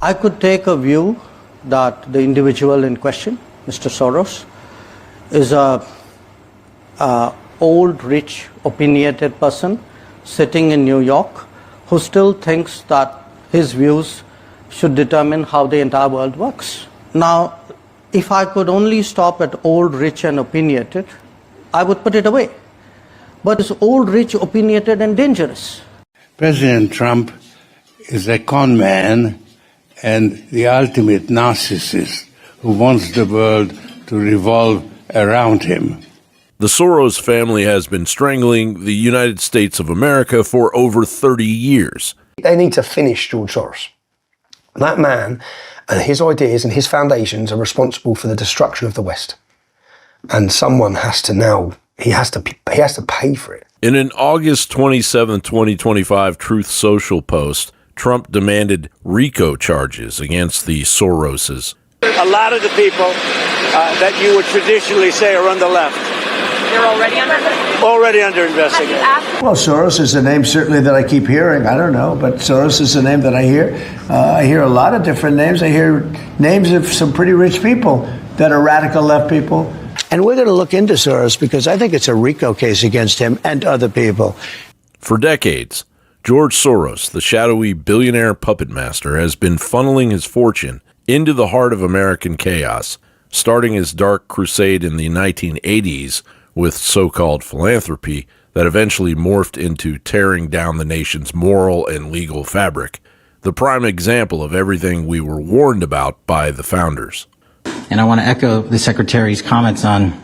I could take a view that the individual in question, Mr. Soros, is a old, rich, opinionated person sitting in New York who still thinks that his views should determine how the entire world works. Now, if I could only stop at old, rich, and opinionated, I would put it away. But it's old, rich, opinionated, and dangerous. President Trump is a con man and the ultimate narcissist who wants the world to revolve around him. The Soros family has been strangling the United States of America for over 30 years. They need to finish George Soros. That man and his ideas and his foundations are responsible for the destruction of the West. And someone has to now, he has to pay for it. In an August 27, 2025 Truth Social post, Trump demanded RICO charges against the Soroses. A lot of the people that you would traditionally say are on the left. They're already under investigation? Already under investigation. Well, Soros is a name certainly that I keep hearing. I don't know, but Soros is a name that I hear. I hear a lot of different names. I hear names of some pretty rich people that are radical left people. And we're going to look into Soros because I think it's a RICO case against him and other people. For decades, George Soros, the shadowy billionaire puppet master, has been funneling his fortune into the heart of American chaos, starting his dark crusade in the 1980s with so-called philanthropy that eventually morphed into tearing down the nation's moral and legal fabric, the prime example of everything we were warned about by the founders. And I want to echo the Secretary's comments on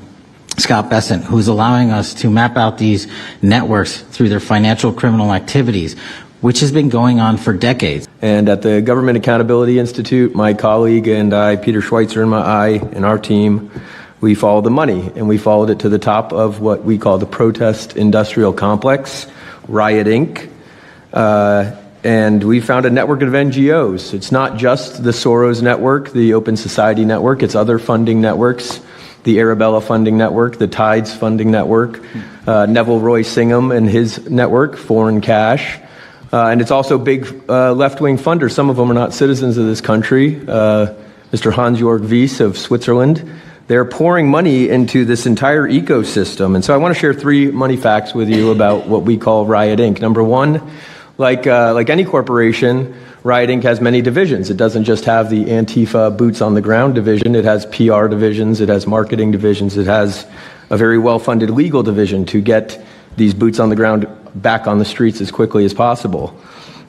Scott Bessent, who's allowing us to map out these networks through their financial criminal activities, which has been going on for decades. And at the Government Accountability Institute, my colleague and I, Peter Schweitzer and our team, we followed the money, and we followed it to the top of what we call the protest industrial complex, Riot Inc., and we found a network of NGOs. It's not just the Soros network, the Open Society network, it's other funding networks, the Arabella funding network, the Tides funding network, Neville Roy Singham and his network, Foreign Cash, and it's also big left-wing funders. Some of them are not citizens of this country. Mr. Hans-Jörg Wyss of Switzerland. They're pouring money into this entire ecosystem. And so I want to share 3 money facts with you about what we call Riot Inc. Number one, like any corporation, Riot Inc. has many divisions. It doesn't just have the Antifa boots on the ground division. It has PR divisions. It has marketing divisions. It has a very well-funded legal division to get these boots on the ground back on the streets as quickly as possible.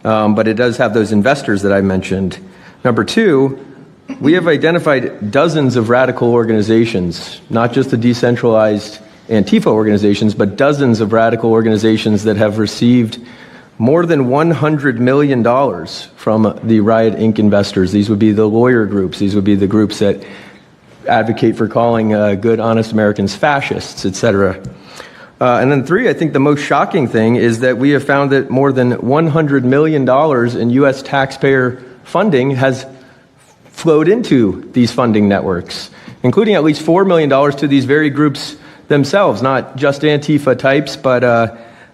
But it does have those investors that I mentioned. Number two, we have identified dozens of radical organizations, not just the decentralized Antifa organizations, but dozens of radical organizations that have received more than $100 million from the Riot Inc. investors. These would be the lawyer groups. These would be the groups that advocate for calling good, honest Americans fascists, etc. And then 3, I think the most shocking thing is that we have found that more than $100 million in U.S. taxpayer funding has flowed into these funding networks, including at least $4 million to these very groups themselves, not just Antifa types, but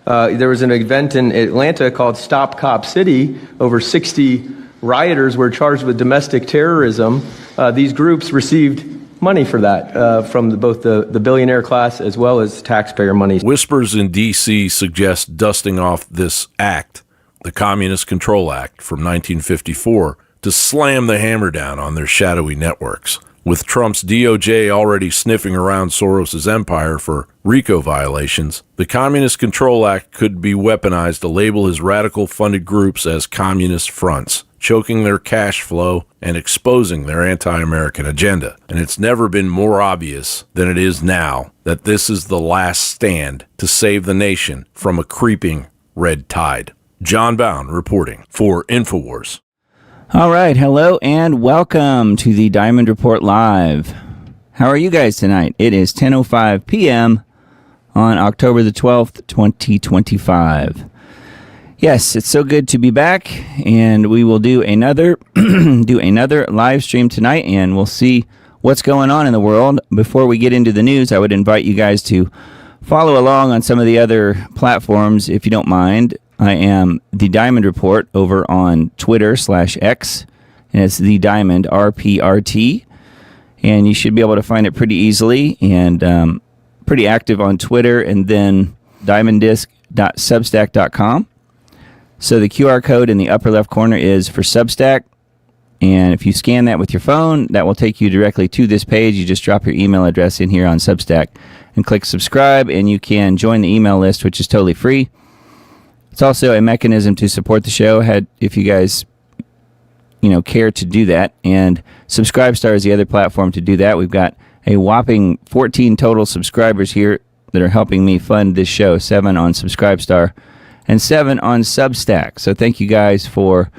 there was an event in Atlanta called Stop Cop City. Over 60 rioters were charged with domestic terrorism. These groups received money for that from both the billionaire class as well as taxpayer money. Whispers in D.C. suggest dusting off this act, the Communist Control Act from 1954, to slam the hammer down on their shadowy networks. With Trump's DOJ already sniffing around Soros's empire for RICO violations, the Communist Control Act could be weaponized to label his radical-funded groups as communist fronts, choking their cash flow and exposing their anti-American agenda. And it's never been more obvious than it is now that this is the last stand to save the nation from a creeping red tide. John Bound reporting for InfoWars. All right, hello and welcome to the Diamond Report Live. How are you guys tonight? It is 10:05 p.m. on October the 12th, 2025. Yes, it's so good to be back, and we will do another live stream tonight, and we'll see what's going on in the world. Before we get into the news, I would invite you guys to follow along on some of the other platforms, if you don't mind. I am the Diamond Report over on Twitter /X. and it's The Diamond, RPRT. And you should be able to find it pretty easily, and pretty active on Twitter, and then diamonddisc.substack.com. So the QR code in the upper left corner is for Substack. And if you scan that with your phone, that will take you directly to this page. You just drop your email address in here on Substack and click subscribe, and you can join the email list, which is totally free. It's also a mechanism to support the show, if you guys care to do that. And Subscribestar is the other platform to do that. We've got a whopping 14 total subscribers here that are helping me fund this show, 7 on Subscribestar and 7 on Substack. So thank you guys for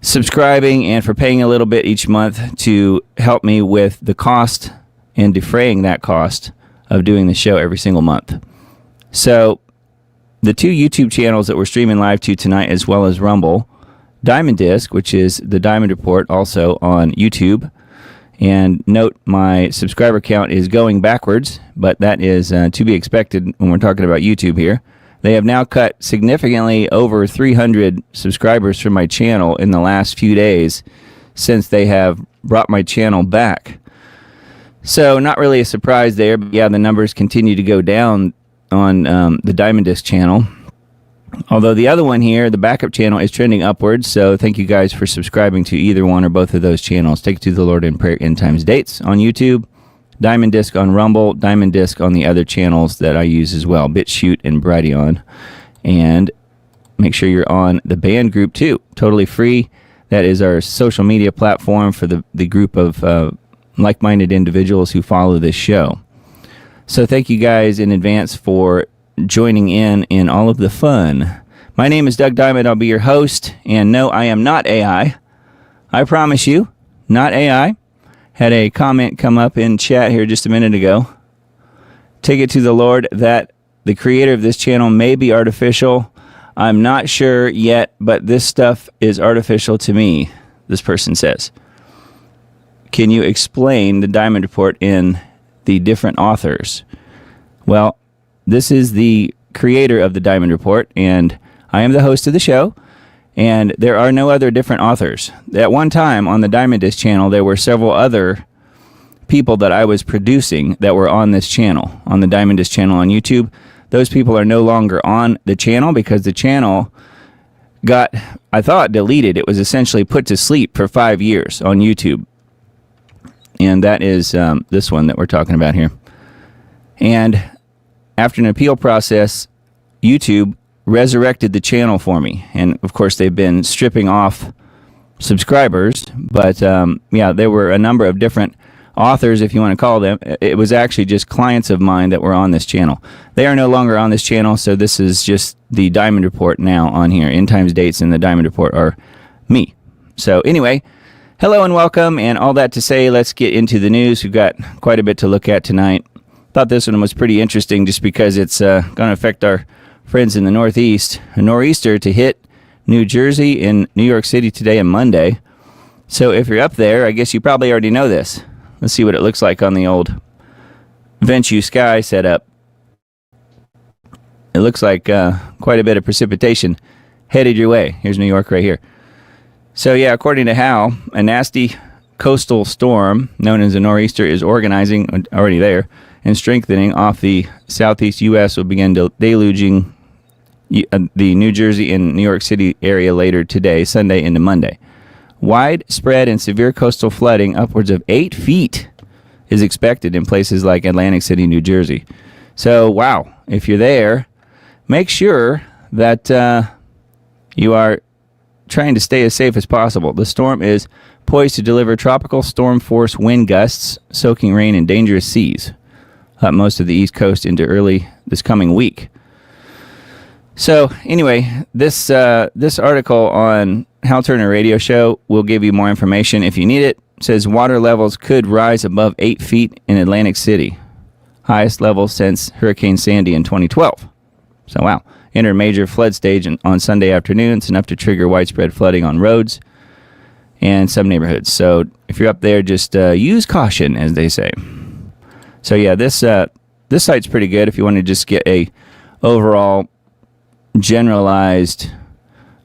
subscribing and for paying a little bit each month to help me with the cost and defraying that cost of doing the show every single month. So the 2 YouTube channels that we're streaming live to tonight, as well as Rumble, Diamond Disc, which is the Diamond Report, also on YouTube. And note, my subscriber count is going backwards, but that is to be expected when we're talking about YouTube here. They have now cut significantly over 300 subscribers from my channel in the last few days since they have brought my channel back. So not really a surprise there, but yeah, the numbers continue to go down on the Diamond Disc channel. Although the other one here, the backup channel, is trending upwards, so thank you guys for subscribing to either one or both of those channels. Take It to the Lord in Prayer End Times Dates on YouTube, Diamond Disc on Rumble, Diamond Disc on the other channels that I use as well, BitChute and Brighteon. And make sure you're on the band group too, totally free. That is our social media platform for the group of like-minded individuals who follow this show. So thank you guys in advance for joining in all of the fun. My name is Doug Diamond. I'll be your host. And no, I am not AI. I promise you, not AI. Had a comment come up in chat here just a minute ago. Take it to the Lord that the creator of this channel may be artificial. I'm not sure yet, but this stuff is artificial to me, this person says. Can you explain the Diamond Report in the different authors? Well, this is the creator of the Diamond Report, and I am the host of the show, and there are no other different authors. At one time on the Diamond Disc channel, there were several other people that I was producing that were on this channel, on the Diamond Disc channel on YouTube. Those people are no longer on the channel because the channel got, I thought, deleted. It was essentially put to sleep for 5 years on YouTube. And that is this one that we're talking about here. And after an appeal process, YouTube resurrected the channel for me. And of course, they've been stripping off subscribers. But yeah, there were a number of different authors, if you want to call them. It was actually just clients of mine that were on this channel. They are no longer on this channel, so this is just the Diamond Report now on here. End Times Dates and the Diamond Report are me. So anyway, hello and welcome, and all that to say, let's get into the news. We've got quite a bit to look at tonight. Thought this one was pretty interesting just because it's going to affect our friends in the Northeast. A nor'easter to hit New Jersey and New York City today and Monday. So if you're up there, I guess you probably already know this. Let's see what it looks like on the old Venture Sky setup. It looks like quite a bit of precipitation headed your way. Here's New York right here. So yeah, according to Hal, a nasty coastal storm known as a nor'easter is organizing, already there, and strengthening off the southeast U.S. will begin deluging the New Jersey and New York City area later today, Sunday into Monday. Widespread and severe coastal flooding, upwards of 8 feet, is expected in places like Atlantic City, New Jersey. So, wow, if you're there, make sure that you are trying to stay as safe as possible. The storm is poised to deliver tropical storm force wind gusts, soaking rain, and dangerous seas up most of the East Coast into early this coming week. So anyway, this article on Hal Turner Radio Show will give you more information if you need it. It says water levels could rise above 8 feet in Atlantic City, highest level since Hurricane Sandy in 2012. So wow, enter major flood stage on Sunday afternoon. It's enough to trigger widespread flooding on roads and some neighborhoods. So if you're up there, just use caution, as they say. So yeah, this site's pretty good if you want to just get a overall generalized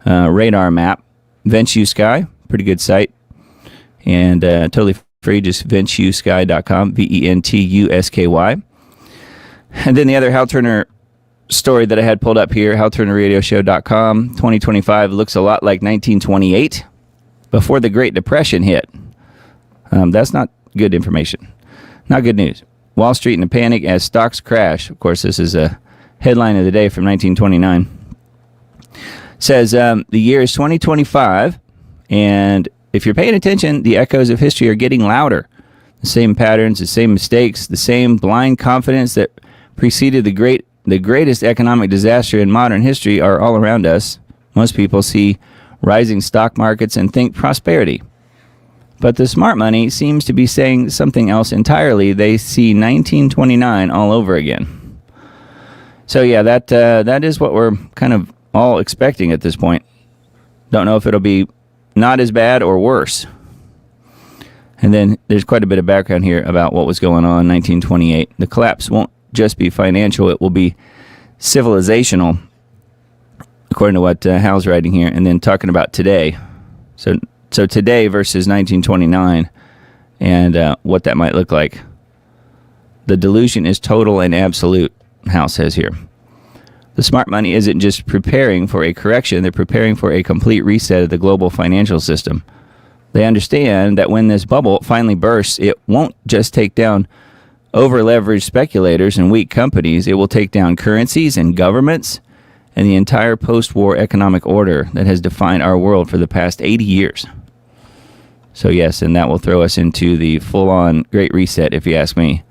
radar map. Venture Sky, pretty good site. and totally free. Just ventusky.com, VENTUSKY. And then the other Hal Turner story that I had pulled up here, HalTurnerRadioShow.com, 2025 looks a lot like 1928 before the Great Depression hit. That's not good information. Not good news. Wall Street in a panic as stocks crash. Of course, this is a headline of the day from 1929. Says the year is 2025, and if you're paying attention, the echoes of history are getting louder. The same patterns, the same mistakes, the same blind confidence that preceded the greatest economic disaster in modern history are all around us. Most people see rising stock markets and think prosperity. But the smart money seems to be saying something else entirely. They see 1929 all over again. So yeah, that is what we're kind of all expecting at this point. Don't know if it'll be not as bad or worse. And then there's quite a bit of background here about what was going on in 1928. The collapse won't just be financial, it will be civilizational, according to what Hal's writing here, and then talking about today. So today versus 1929 and what that might look like. The delusion is total and absolute, Hal says here. The smart money isn't just preparing for a correction, they're preparing for a complete reset of the global financial system. They understand that when this bubble finally bursts, it won't just take down over-leveraged speculators and weak companies. It will take down currencies and governments and the entire post-war economic order that has defined our world for the past 80 years. So yes, and that will throw us into the full-on Great Reset, if you ask me,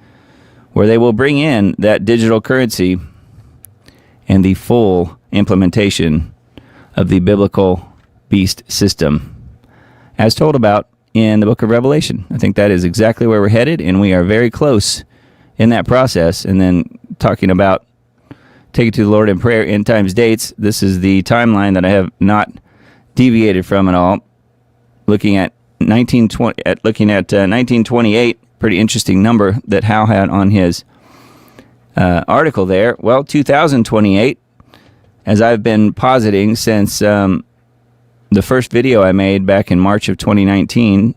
where they will bring in that digital currency and the full implementation of the biblical beast system, as told about in the book of Revelation. I think that is exactly where we're headed, and we are very close in that process. And then talking about take it to the Lord in prayer, end times dates, this is the timeline that I have not deviated from at all. Looking at 1928, pretty interesting number that Hal had on his article there. Well, 2028, as I've been positing since the first video I made back in March of 2019,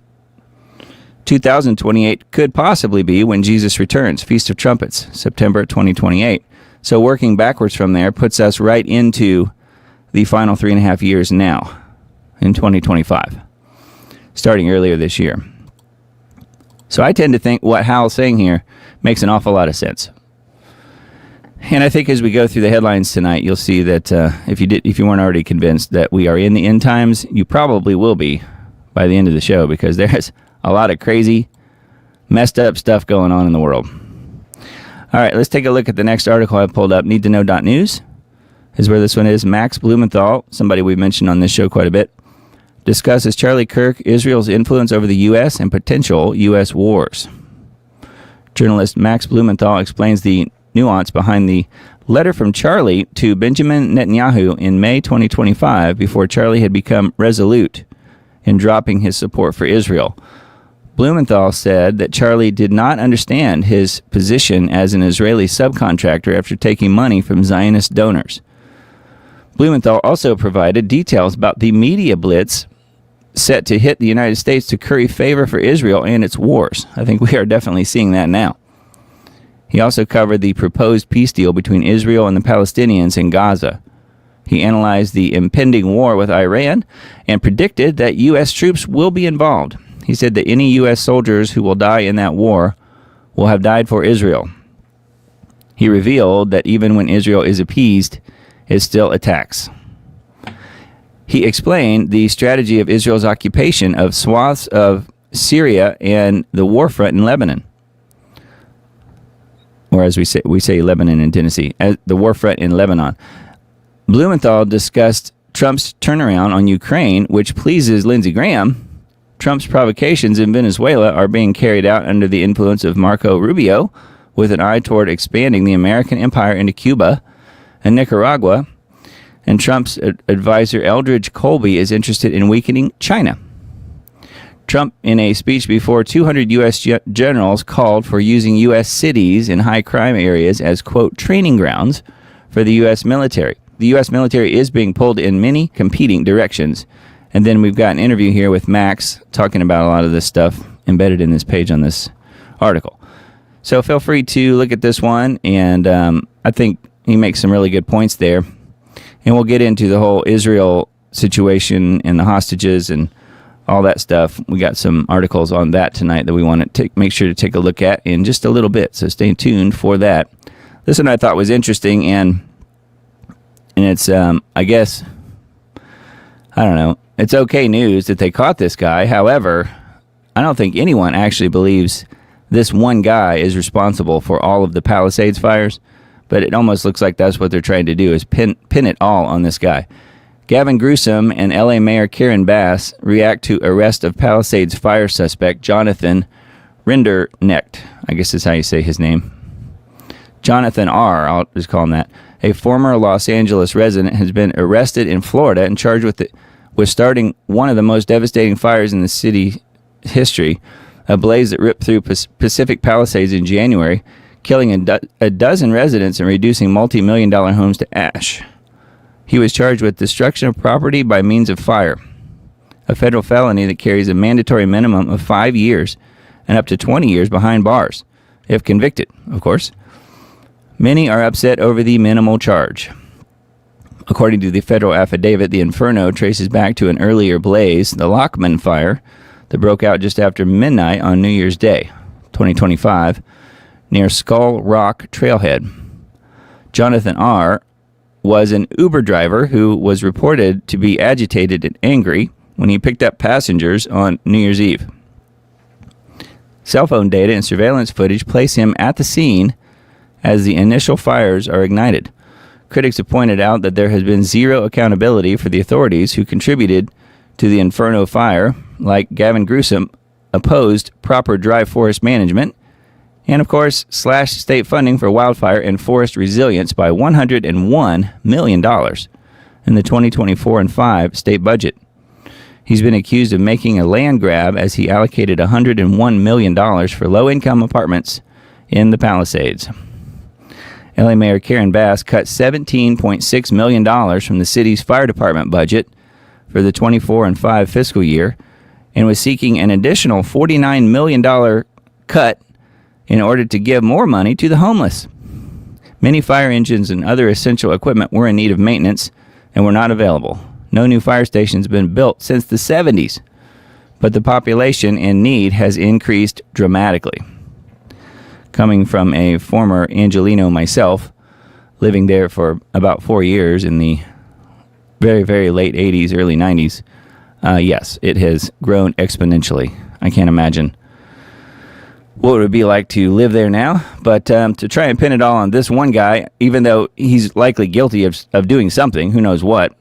2028 could possibly be when Jesus returns, Feast of Trumpets, September 2028. So working backwards from there puts us right into the final 3.5 years now in 2025, starting earlier this year. So I tend to think what Hal's saying here makes an awful lot of sense. And I think as we go through the headlines tonight, you'll see that if you weren't already convinced that we are in the end times, you probably will be by the end of the show, because there's a lot of crazy, messed up stuff going on in the world. All right, let's take a look at the next article I pulled up. Need to know.news is where this one is. Max Blumenthal, somebody we've mentioned on this show quite a bit, discusses Charlie Kirk, Israel's influence over the U.S. and potential U.S. wars. Journalist Max Blumenthal explains the nuance behind the letter from Charlie to Benjamin Netanyahu in May 2025, before Charlie had become resolute in dropping his support for Israel. Blumenthal said that Charlie did not understand his position as an Israeli subcontractor after taking money from Zionist donors. Blumenthal also provided details about the media blitz set to hit the United States to curry favor for Israel and its wars. I think we are definitely seeing that now. He also covered the proposed peace deal between Israel and the Palestinians in Gaza. He analyzed the impending war with Iran and predicted that U.S. troops will be involved. He said that any U.S. soldiers who will die in that war will have died for Israel. He revealed that even when Israel is appeased, it still attacks. He explained the strategy of Israel's occupation of swaths of Syria and the war front in Lebanon. Or as we say Lebanon in Tennessee, as the war front in Lebanon. Blumenthal discussed Trump's turnaround on Ukraine, which pleases Lindsey Graham. Trump's provocations in Venezuela are being carried out under the influence of Marco Rubio, with an eye toward expanding the American empire into Cuba and Nicaragua. And Trump's advisor Eldridge Colby is interested in weakening China. Trump, in a speech before 200 U.S. generals, called for using U.S. cities in high crime areas as, quote, training grounds for the U.S. military. The U.S. military is being pulled in many competing directions And then we've got an interview here with Max talking about a lot of this stuff embedded in this page on this article. So feel free to look at this one, and I think he makes some really good points there. And we'll get into the whole Israel situation and the hostages and all that stuff. We got some articles on that tonight that we want to make sure to take a look at in just a little bit. So stay tuned for that. This one I thought was interesting, and it's, I guess, I don't know. It's okay news that they caught this guy. However, I don't think anyone actually believes this one guy is responsible for all of the Palisades fires, but it almost looks like that's what they're trying to do, is pin it all on this guy. Gavin Newsom and LA Mayor Karen Bass react to arrest of Palisades fire suspect Jonathan Rinderknecht. I guess is how you say his name. Jonathan R., I'll just call him that. A former Los Angeles resident has been arrested in Florida and charged with starting one of the most devastating fires in the city history, a blaze that ripped through Pacific Palisades in January, killing a dozen residents and reducing multi-million-dollar homes to ash. He was charged with destruction of property by means of fire, a federal felony that carries a mandatory minimum of 5 years and up to 20 years behind bars, if convicted, of course. Many are upset over the minimal charge. According to the federal affidavit, the inferno traces back to an earlier blaze, the Lockman Fire, that broke out just after midnight on New Year's Day, 2025, near Skull Rock Trailhead. Jonathan R. was an Uber driver who was reported to be agitated and angry when he picked up passengers on New Year's Eve. Cell phone data and surveillance footage place him at the scene as the initial fires are ignited. Critics have pointed out that there has been zero accountability for the authorities who contributed to the Inferno fire, like Gavin Newsom opposed proper dry forest management, and of course slashed state funding for wildfire and forest resilience by $101 million in the 2024 and 5 state budget. He's been accused of making a land grab as he allocated $101 million for low-income apartments in the Palisades. LA Mayor Karen Bass cut $17.6 million from the city's fire department budget for the 24 and 5 fiscal year and was seeking an additional $49 million cut in order to give more money to the homeless. Many fire engines and other essential equipment were in need of maintenance and were not available. No new fire stations have been built since the 70s, but the population in need has increased dramatically. Coming from a former Angelino myself, living there for about 4 years in the very, very late 80s, early 90s, yes, it has grown exponentially. I can't imagine what it would be like to live there now, but to try and pin it all on this one guy, even though he's likely guilty of doing something, who knows what,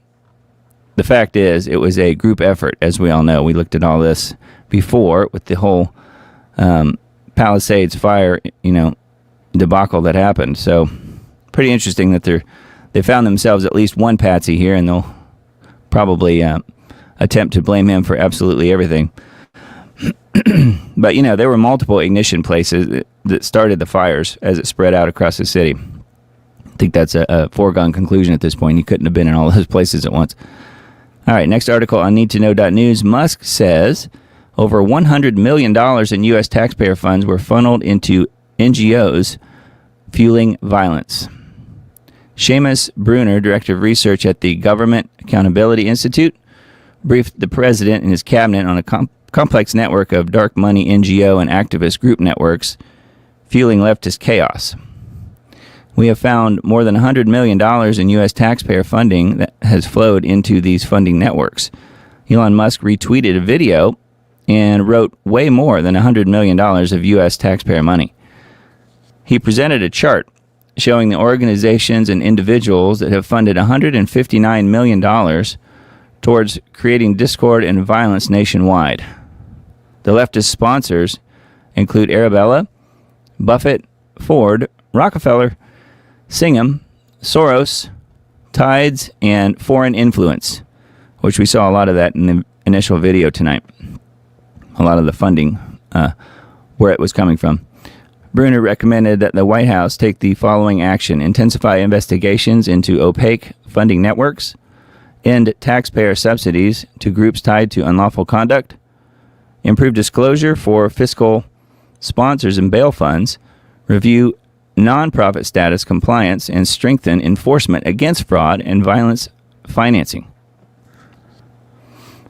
the fact is it was a group effort, as we all know. We looked at all this before with the whole Palisades fire, debacle that happened. So pretty interesting that they found themselves at least one patsy here, and they'll probably attempt to blame him for absolutely everything. But, there were multiple ignition places that started the fires as it spread out across the city. I think that's a foregone conclusion at this point. He couldn't have been in all those places at once. All right, next article on needtoknow.news. Musk says over $100 million in U.S. taxpayer funds were funneled into NGOs fueling violence. Seamus Bruner, Director of Research at the Government Accountability Institute, briefed the president and his cabinet on a complex network of dark money NGO and activist group networks fueling leftist chaos. We have found more than $100 million in U.S. taxpayer funding that has flowed into these funding networks. Elon Musk retweeted a video and wrote way more than $100 million of U.S. taxpayer money. He presented a chart showing the organizations and individuals that have funded $159 million towards creating discord and violence nationwide. The leftist sponsors include Arabella, Buffett, Ford, Rockefeller, Singham, Soros, Tides, and Foreign Influence, which we saw a lot of that in the initial video tonight. A lot of the funding, where it was coming from. Bruner recommended that the White House take the following action: intensify investigations into opaque funding networks, end taxpayer subsidies to groups tied to unlawful conduct, improve disclosure for fiscal sponsors and bail funds, review nonprofit status compliance, and strengthen enforcement against fraud and violence financing.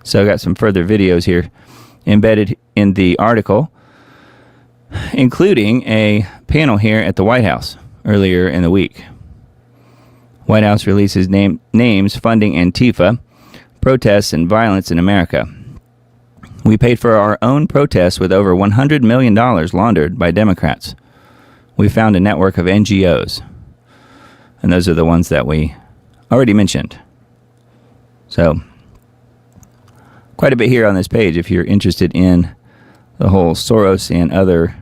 So I got some further videos here embedded in the article, including a panel here at the White House earlier in the week. White House releases names funding Antifa, protests, and violence in America. We paid for our own protests with over $100 million laundered by Democrats. We found a network of NGOs. And those are the ones that we already mentioned. So, quite a bit here on this page if you're interested in the whole Soros and other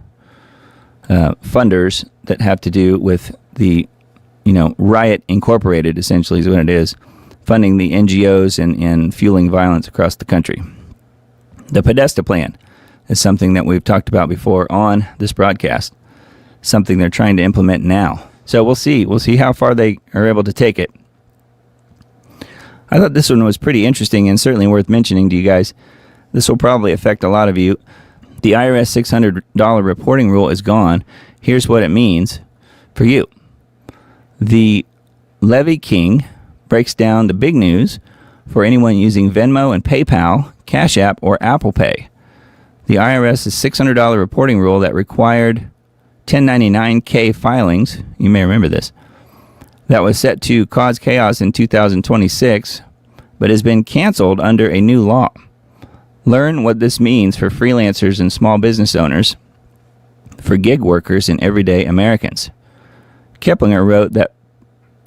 funders that have to do with the, Riot Incorporated, essentially is what it is, funding the NGOs and fueling violence across the country. The Podesta plan is something that we've talked about before on this broadcast, something they're trying to implement now. So we'll see. We'll see how far they are able to take it. I thought this one was pretty interesting and certainly worth mentioning to you guys. This will probably affect a lot of you. The IRS $600 reporting rule is gone. Here's what it means for you. The Levy King breaks down the big news for anyone using Venmo and PayPal, Cash App, or Apple Pay. The IRS's $600 reporting rule that required 1099-K filings, you may remember this, that was set to cause chaos in 2026, but has been canceled under a new law. Learn what this means for freelancers and small business owners, for gig workers and everyday Americans. Kiplinger wrote that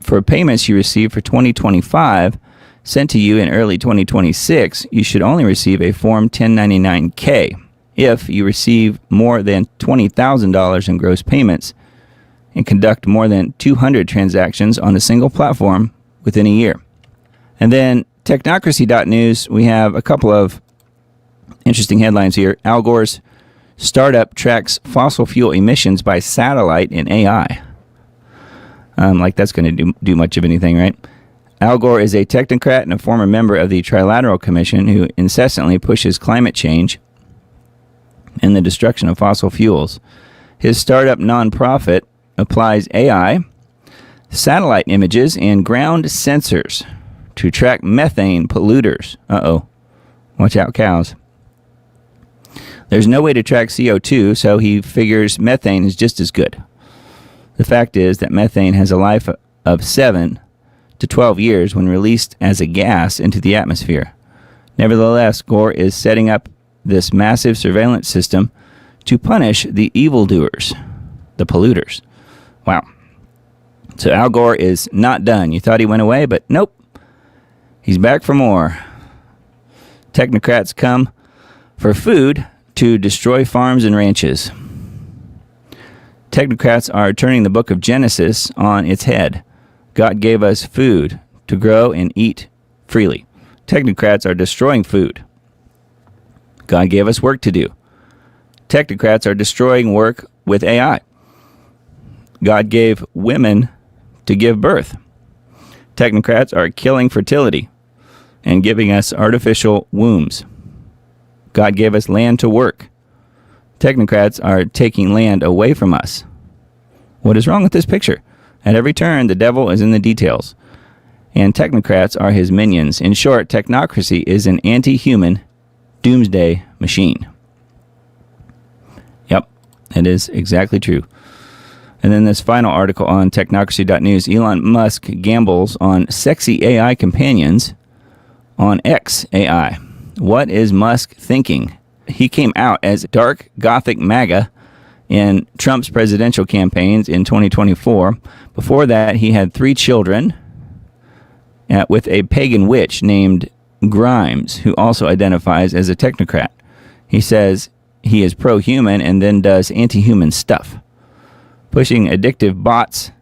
for payments you receive for 2025 sent to you in early 2026, you should only receive a Form 1099-K. If you receive more than $20,000 in gross payments and conduct more than 200 transactions on a single platform within a year. And then technocracy.news, we have a couple of interesting headlines here. Al Gore's startup tracks fossil fuel emissions by satellite and AI. Like that's going to do much of anything, right? Al Gore is a technocrat and a former member of the Trilateral Commission who incessantly pushes climate change and the destruction of fossil fuels. His startup nonprofit applies AI, satellite images, and ground sensors to track methane polluters. Watch out, cows. There's no way to track CO2, so he figures methane is just as good. The fact is that methane has a life of 7 to 12 years when released as a gas into the atmosphere. Nevertheless, Gore is setting up this massive surveillance system to punish the evildoers, the polluters. Wow. So Al Gore is not done. You thought he went away, but nope. He's back for more. Technocrats come for food to destroy farms and ranches. Technocrats are turning the book of Genesis on its head. God gave us food to grow and eat freely. Technocrats are destroying food. God gave us work to do. Technocrats are destroying work with AI. God gave women to give birth. Technocrats are killing fertility and giving us artificial wombs. God gave us land to work. Technocrats are taking land away from us. What is wrong with this picture? At every turn, the devil is in the details, and technocrats are his minions. In short, technocracy is an anti-human doomsday machine. Yep, it is exactly true. And then this final article on technocracy.news, Elon Musk gambles on sexy AI companions on X AI. What is Musk thinking? He came out as dark Gothic MAGA in Trump's presidential campaigns in 2024. Before that, he had 3 children with a pagan witch named Grimes, who also identifies as a technocrat. He says he is pro-human and then does anti-human stuff. Pushing addictive bots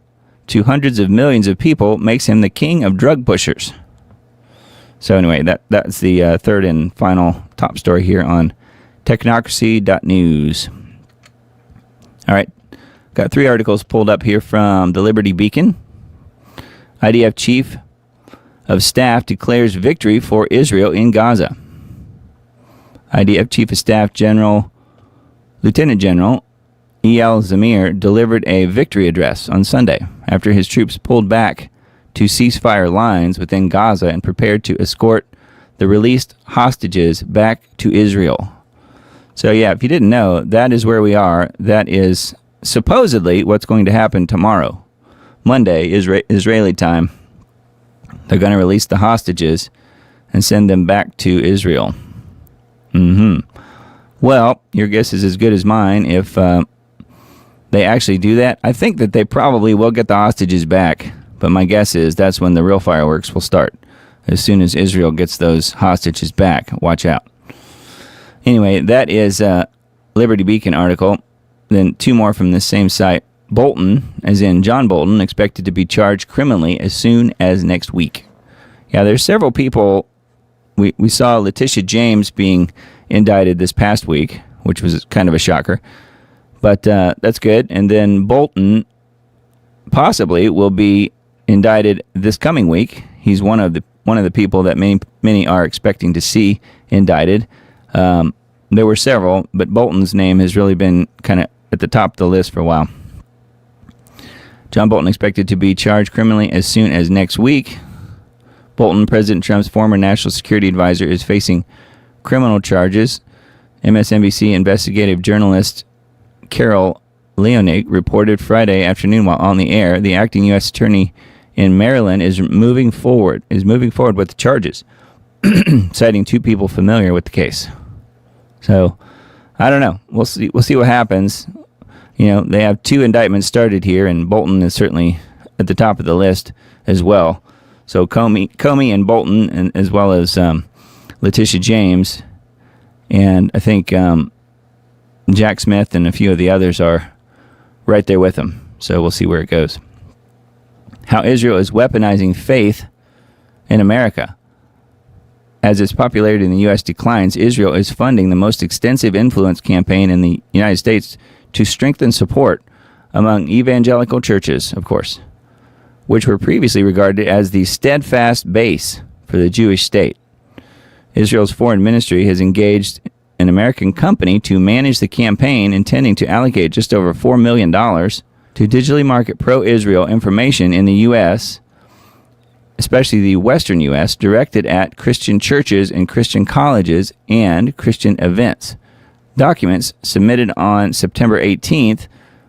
to hundreds of millions of people makes him the king of drug pushers. So anyway, that's the third and final top story here on technocracy.news. All right, got 3 articles pulled up here from the Liberty Beacon. IDF chief of Staff declares victory for Israel in Gaza. IDF Chief of Staff Lieutenant General E.L. Zamir delivered a victory address on Sunday after his troops pulled back to ceasefire lines within Gaza and prepared to escort the released hostages back to Israel. So yeah, if you didn't know, that is where we are. That is supposedly what's going to happen tomorrow, Monday, Israeli time. They're going to release the hostages and send them back to Israel. Well, your guess is as good as mine. If they actually do that, I think that they probably will get the hostages back. But my guess is that's when the real fireworks will start. As soon as Israel gets those hostages back. Watch out. Anyway, that is a Liberty Beacon article. Then two more from this same site. Bolton, as in John Bolton, expected to be charged criminally as soon as next week. Yeah, there's several people. We saw Letitia James being indicted this past week, which was kind of a shocker. But that's good. And then Bolton possibly will be indicted this coming week. He's one of the people that many are expecting to see indicted. There were several, but Bolton's name has really been kind of at the top of the list for a while. John Bolton expected to be charged criminally as soon as next week. Bolton, President Trump's former national security advisor, is facing criminal charges. MSNBC investigative journalist Carol Leonig reported Friday afternoon while on the air, the acting U.S. attorney in Maryland is moving forward with the charges, citing two people familiar with the case. So, I don't know. We'll see what happens. You know, they have two indictments started here, and Bolton is certainly at the top of the list as well. So Comey and Bolton, and as well as Letitia James, and I think Jack Smith and a few of the others are right there with them. So we'll see where it goes. How Israel is weaponizing faith in America. As its popularity in the U.S. declines, Israel is funding the most extensive influence campaign in the United States to strengthen support among evangelical churches, of course, which were previously regarded as the steadfast base for the Jewish state. Israel's foreign ministry has engaged an American company to manage the campaign, intending to allocate just over $4 million to digitally market pro-Israel information in the U.S., especially the Western U.S., directed at Christian churches and Christian colleges and Christian events. Documents submitted on September 18th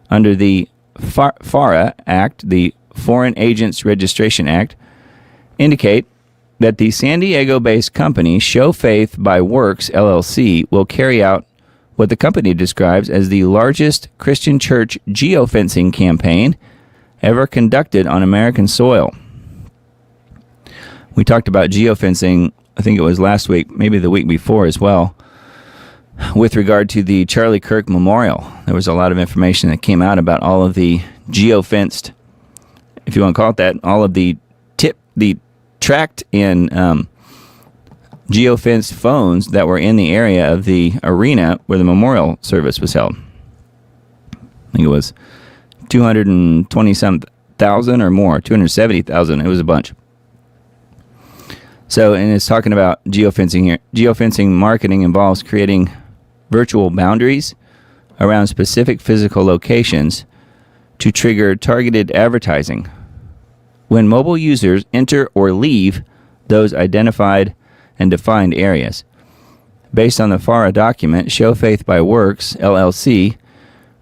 under the FARA Act, the Foreign Agents Registration Act, indicate that the San Diego-based company Show Faith by Works, LLC, will carry out what the company describes as the largest Christian church geofencing campaign ever conducted on American soil. We talked about geofencing, I think it was last week, maybe the week before as well, with regard to the Charlie Kirk Memorial. There was a lot of information that came out about all of the geofenced, if you want to call it that, all of the tracked and geofenced phones that were in the area of the arena where the memorial service was held. I think it was 220,000 or more, 270,000. It was a bunch. So, and it's talking about geofencing here. Geofencing marketing involves creating virtual boundaries around specific physical locations to trigger targeted advertising when mobile users enter or leave those identified and defined areas. Based on the FARA document, Show Faith by Works, LLC,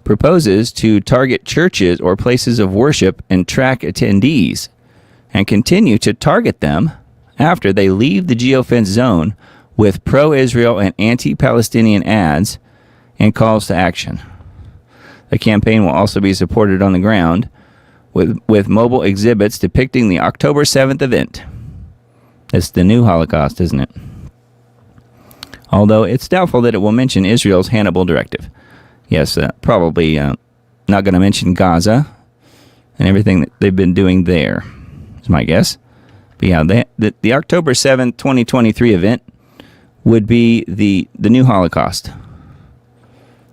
proposes to target churches or places of worship and track attendees and continue to target them after they leave the geofence zone with pro-Israel and anti-Palestinian ads and calls to action. The campaign will also be supported on the ground with mobile exhibits depicting the October 7th event. It's the new Holocaust, isn't it? Although it's doubtful that it will mention Israel's Hannibal Directive. Yes, probably not going to mention Gaza and everything that they've been doing there, is my guess. But yeah, the October 7th, 2023 event would be the new Holocaust.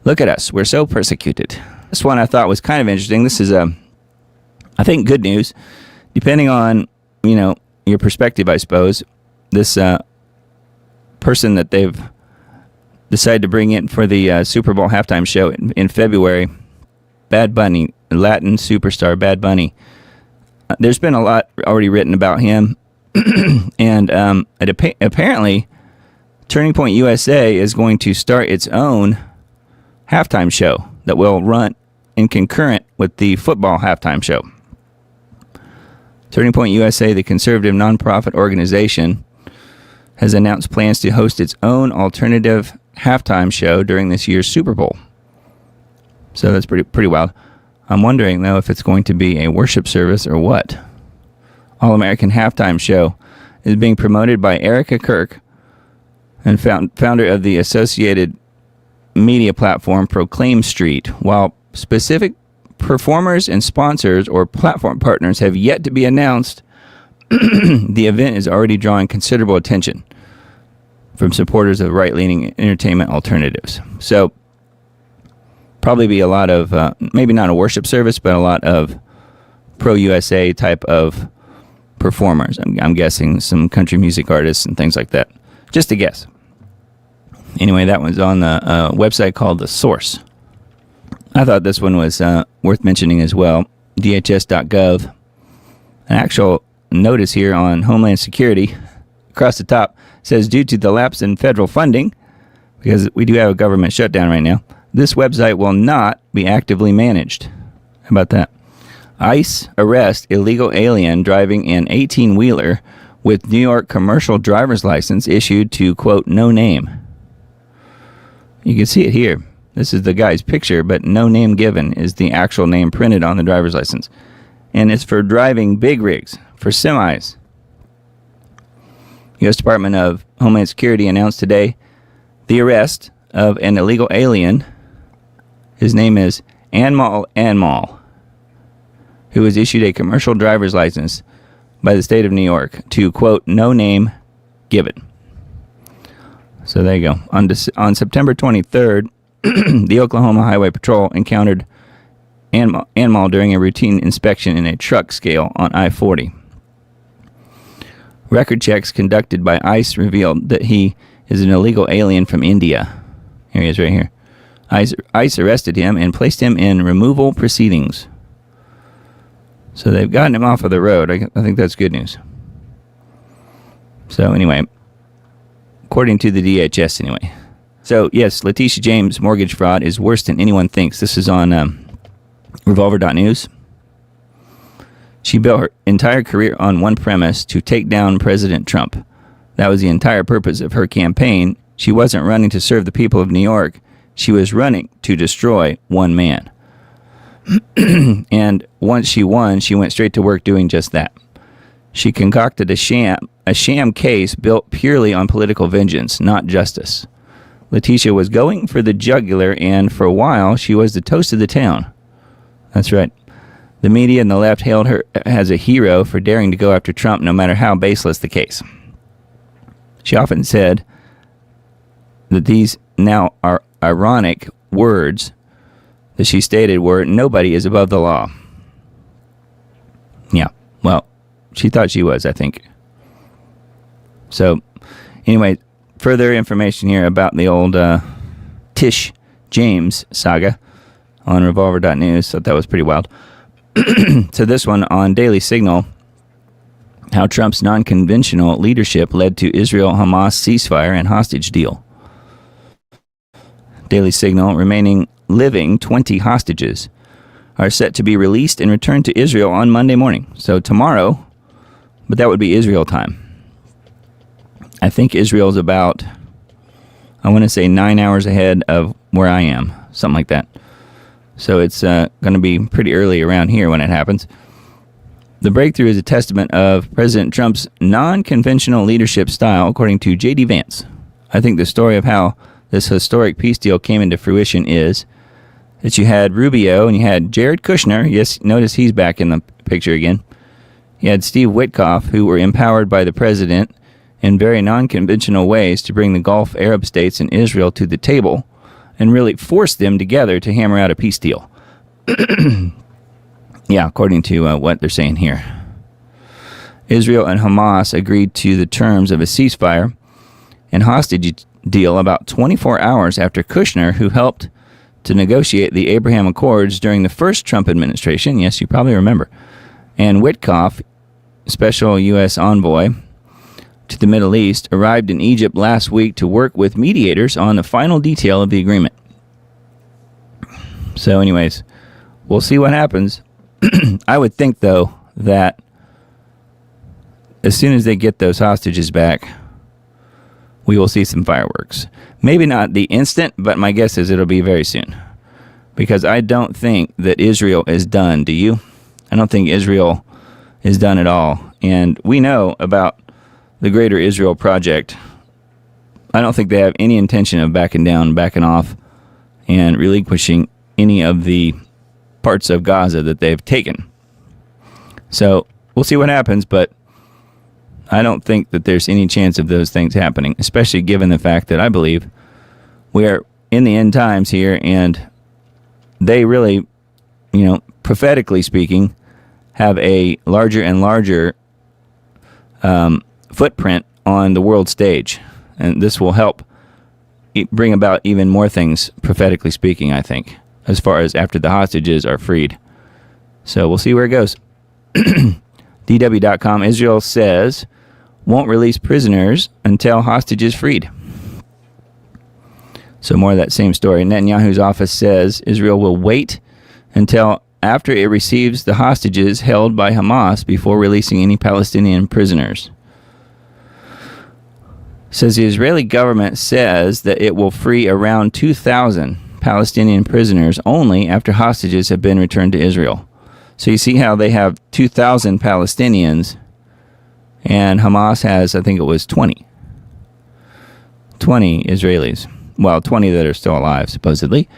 Look at us. We're so persecuted. This one I thought was kind of interesting. This is, I think, good news. Depending on, your perspective, I suppose. This person that they've decided to bring in for the Super Bowl halftime show in February, Bad Bunny, Latin superstar Bad Bunny. There's been a lot already written about him, and apparently Turning Point USA is going to start its own halftime show that will run in concurrent with the football halftime show. Turning Point USA, the conservative nonprofit organization, has announced plans to host its own alternative halftime show during this year's Super Bowl. So that's pretty wild. I'm wondering, though, if it's going to be a worship service or what. All-American Halftime Show is being promoted by Erica Kirk, and founder of the associated media platform Proclaim Street, while specific performers and sponsors or platform partners have yet to be announced. The event is already drawing considerable attention from supporters of right-leaning entertainment alternatives. So, probably be a lot of, maybe not a worship service, but a lot of pro-USA type of performers. I'm guessing some country music artists and things like that. Just a guess. Anyway, that was on the website called The Source. I thought this one was worth mentioning as well. DHS.gov. An actual notice here on Homeland Security across the top says, due to the lapse in federal funding, because we do have a government shutdown right now, this website will not be actively managed. How about that? ICE arrest illegal alien driving an 18-wheeler with New York commercial driver's license issued to, quote, no name. You can see it here. This is the guy's picture, but no name given is the actual name printed on the driver's license. And it's for driving big rigs, for semis. U.S. Department of Homeland Security announced today the arrest of an illegal alien. His name is Anmal, who was issued a commercial driver's license by the state of New York to, quote, no name given. So there you go. On September 23rd, the Oklahoma Highway Patrol encountered Anmal during a routine inspection in a truck scale on I-40. Record checks conducted by ICE revealed that he is an illegal alien from India. Here he is right here. ICE arrested him and placed him in removal proceedings. So they've gotten him off of the road. I think that's good news. So anyway, according to the DHS anyway. So yes, Letitia James' mortgage fraud is worse than anyone thinks. This is on Revolver.news. She built her entire career on one premise: to take down President Trump. That was the entire purpose of her campaign. She wasn't running to serve the people of New York. She was running to destroy one man. And once she won, she went straight to work doing just that. She concocted a sham case built purely on political vengeance, not justice. Letitia was going for the jugular, and for a while, she was the toast of the town. That's right. The media and the left hailed her as a hero for daring to go after Trump, no matter how baseless the case. She often said that these now are ironic words that she stated were, nobody is above the law. Yeah, well, she thought she was, I think. So, anyway, further information here about the old Tish James saga on Revolver.news. Thought that was pretty wild. So this one on Daily Signal, how Trump's non-conventional leadership led to Israel-Hamas ceasefire and hostage deal. Daily Signal, remaining living 20 hostages are set to be released and returned to Israel on Monday morning. So tomorrow, but that would be Israel time. I think Israel's about, I want to say 9 hours ahead of where I am, something like that. So it's going to be pretty early around here when it happens. The breakthrough is a testament of President Trump's non-conventional leadership style, according to J.D. Vance. I think the story of how this historic peace deal came into fruition is that you had Rubio and you had Jared Kushner. Yes, notice he's back in the picture again. You had Steve Witkoff, who were empowered by the president in very non-conventional ways to bring the Gulf Arab states and Israel to the table and really force them together to hammer out a peace deal. Yeah, according to what they're saying here. Israel and Hamas agreed to the terms of a ceasefire and hostage deal about 24 hours after Kushner, who helped to negotiate the Abraham Accords during the first Trump administration, yes, you probably remember, and Witkoff, special U.S. envoy to the Middle East, arrived in Egypt last week to work with mediators on the final detail of the agreement. So anyways, we'll see what happens. I would think, though, that as soon as they get those hostages back, we will see some fireworks. Maybe not the instant, but my guess is it'll be very soon. Because I don't think that Israel is done, do you? I don't think Israel is done at all. And we know about the Greater Israel Project. I don't think they have any intention of backing down, backing off, and relinquishing any of the parts of Gaza that they've taken. So we'll see what happens, but I don't think that there's any chance of those things happening, especially given the fact that I believe we are in the end times here, and they really, prophetically speaking, have a larger and larger footprint on the world stage. And this will help bring about even more things, prophetically speaking, I think, as far as after the hostages are freed. So we'll see where it goes. DW.com, Israel says, won't release prisoners until hostages freed. So more of that same story. Netanyahu's office says Israel will wait until after it receives the hostages held by Hamas before releasing any Palestinian prisoners. Says the Israeli government says that it will free around 2,000 Palestinian prisoners only after hostages have been returned to Israel. So you see how they have 2,000 Palestinians and Hamas has, I think it was 20 Israelis. Well, 20 that are still alive, supposedly.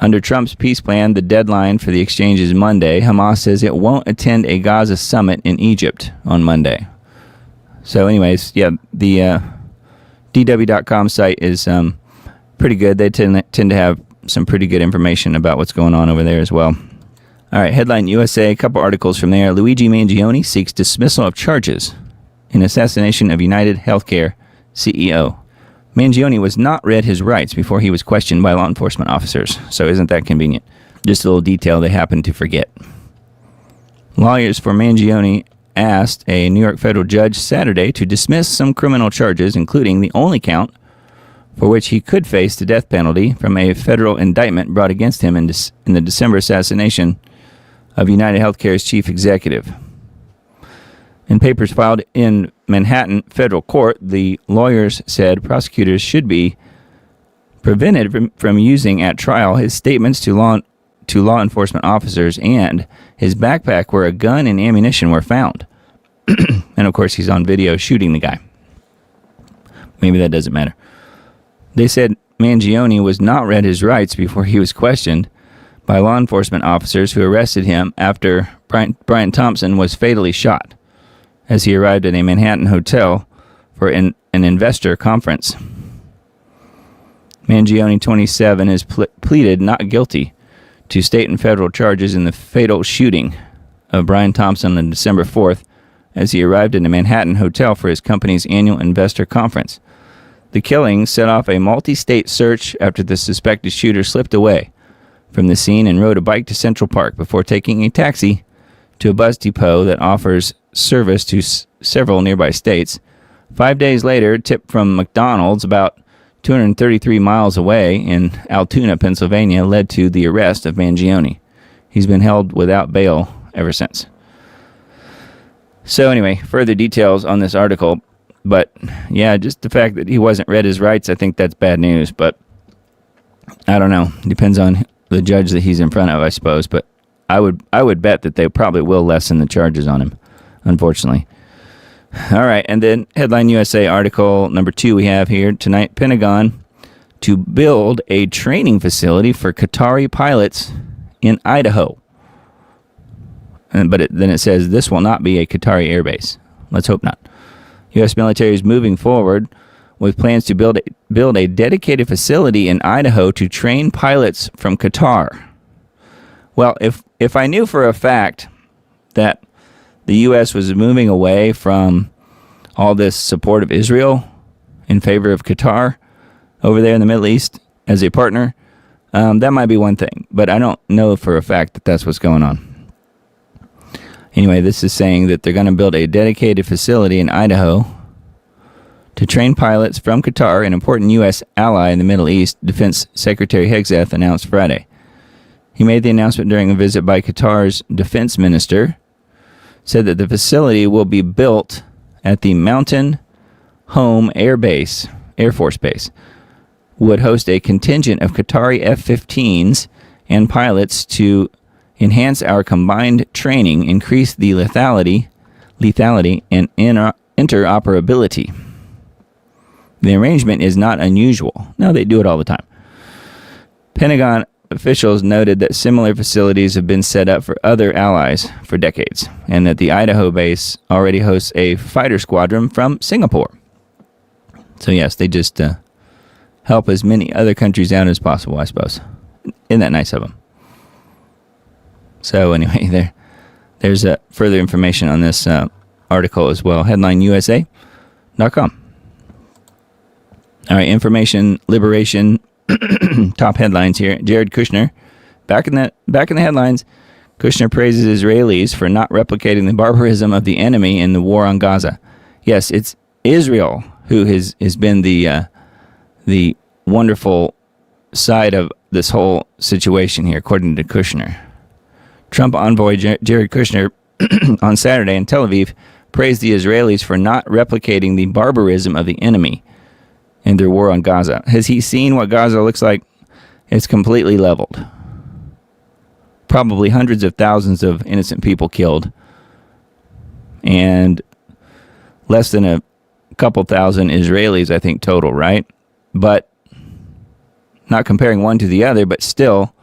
Under Trump's peace plan, the deadline for the exchange is Monday. Hamas says it won't attend a Gaza summit in Egypt on Monday. So anyways, yeah, the DW.com site is pretty good. They tend to have some pretty good information about what's going on over there as well. All right, headline USA, a couple articles from there. Luigi Mangione seeks dismissal of charges in assassination of United Healthcare CEO. Mangione was not read his rights before he was questioned by law enforcement officers, so isn't that convenient? Just a little detail they happened to forget. Lawyers for Mangione asked a New York federal judge Saturday to dismiss some criminal charges, including the only count for which he could face the death penalty from a federal indictment brought against him in the December assassination of United Healthcare's chief executive. In papers filed in Manhattan federal court, the lawyers said prosecutors should be prevented from using at trial his statements to law enforcement officers and his backpack where a gun and ammunition were found. And of course, he's on video shooting the guy. Maybe that doesn't matter. They said Mangione was not read his rights before he was questioned by law enforcement officers who arrested him after Brian Thompson was fatally shot as he arrived at a Manhattan hotel for an investor conference. Mangione, 27, has pleaded not guilty to state and federal charges in the fatal shooting of Brian Thompson on December 4th as he arrived at a Manhattan hotel for his company's annual investor conference. The killing set off a multi-state search after the suspected shooter slipped away from the scene and rode a bike to Central Park before taking a taxi to a bus depot that offers service to several nearby states. 5 days later, a tip from McDonald's about 233 miles away in Altoona, Pennsylvania, led to the arrest of Mangione. He's been held without bail ever since. So anyway, further details on this article. But yeah, just the fact that he wasn't read his rights, I think that's bad news. But I don't know. Depends on the judge that he's in front of, I suppose. But I would bet that they probably will lessen the charges on him, unfortunately. All right, and then Headline USA article number 2 we have here tonight. Pentagon to build a training facility for Qatari pilots in Idaho. But then it says this will not be a Qatari airbase. Let's hope not. U.S. military is moving forward with plans to build a dedicated facility in Idaho to train pilots from Qatar. Well, if I knew for a fact that the U.S. was moving away from all this support of Israel in favor of Qatar over there in the Middle East as a partner, that might be one thing. But I don't know for a fact that that's what's going on. Anyway, this is saying that they're going to build a dedicated facility in Idaho to train pilots from Qatar, an important U.S. ally in the Middle East, Defense Secretary Hegseth announced Friday. He made the announcement during a visit by Qatar's defense minister, said that the facility will be built at the Mountain Home Air Force Base, would host a contingent of Qatari F-15s and pilots to enhance our combined training, increase the lethality and interoperability. The arrangement is not unusual. No, they do it all the time. Pentagon officials noted that similar facilities have been set up for other allies for decades, and that the Idaho base already hosts a fighter squadron from Singapore. So yes, they just help as many other countries out as possible, I suppose. Isn't that nice of them? So anyway, there's further information on this article as well. Headline USA.com. All right, information liberation. Top headlines here. Jared Kushner, back in the headlines. Kushner praises Israelis for not replicating the barbarism of the enemy in the war on Gaza. Yes, it's Israel who has been the wonderful side of this whole situation here, according to Kushner. Trump envoy Jared Kushner on Saturday in Tel Aviv praised the Israelis for not replicating the barbarism of the enemy in their war on Gaza. Has he seen what Gaza looks like? It's completely leveled. Probably hundreds of thousands of innocent people killed. And less than a couple thousand Israelis, I think, total, right? But not comparing one to the other, but still,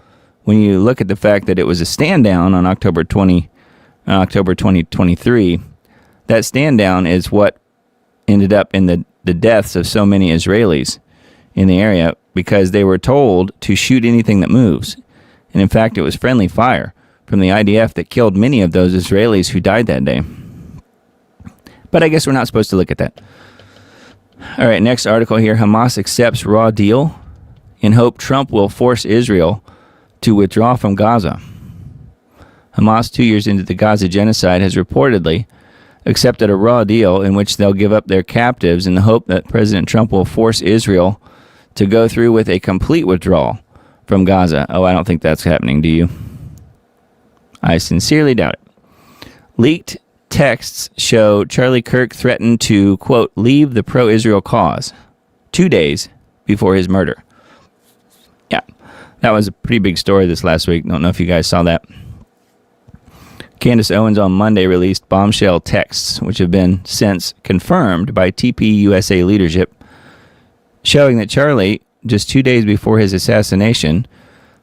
when you look at the fact that it was a stand down on October 2023, that stand down is what ended up in the deaths of so many Israelis in the area, because they were told to shoot anything that moves. And in fact, it was friendly fire from the IDF that killed many of those Israelis who died that day. But I guess we're not supposed to look at that. All right, next article here. Hamas accepts raw deal in hope Trump will force Israel to withdraw from Gaza. Hamas, 2 years into the Gaza genocide, has reportedly accepted a raw deal in which they'll give up their captives in the hope that President Trump will force Israel to go through with a complete withdrawal from Gaza. Oh, I don't think that's happening, do you? I sincerely doubt it. Leaked texts show Charlie Kirk threatened to, quote, leave the pro-Israel cause 2 days before his murder. Yeah, that was a pretty big story this last week. Don't know if you guys saw that. Candace Owens on Monday released bombshell texts, which have been since confirmed by TPUSA leadership, showing that Charlie, just 2 days before his assassination,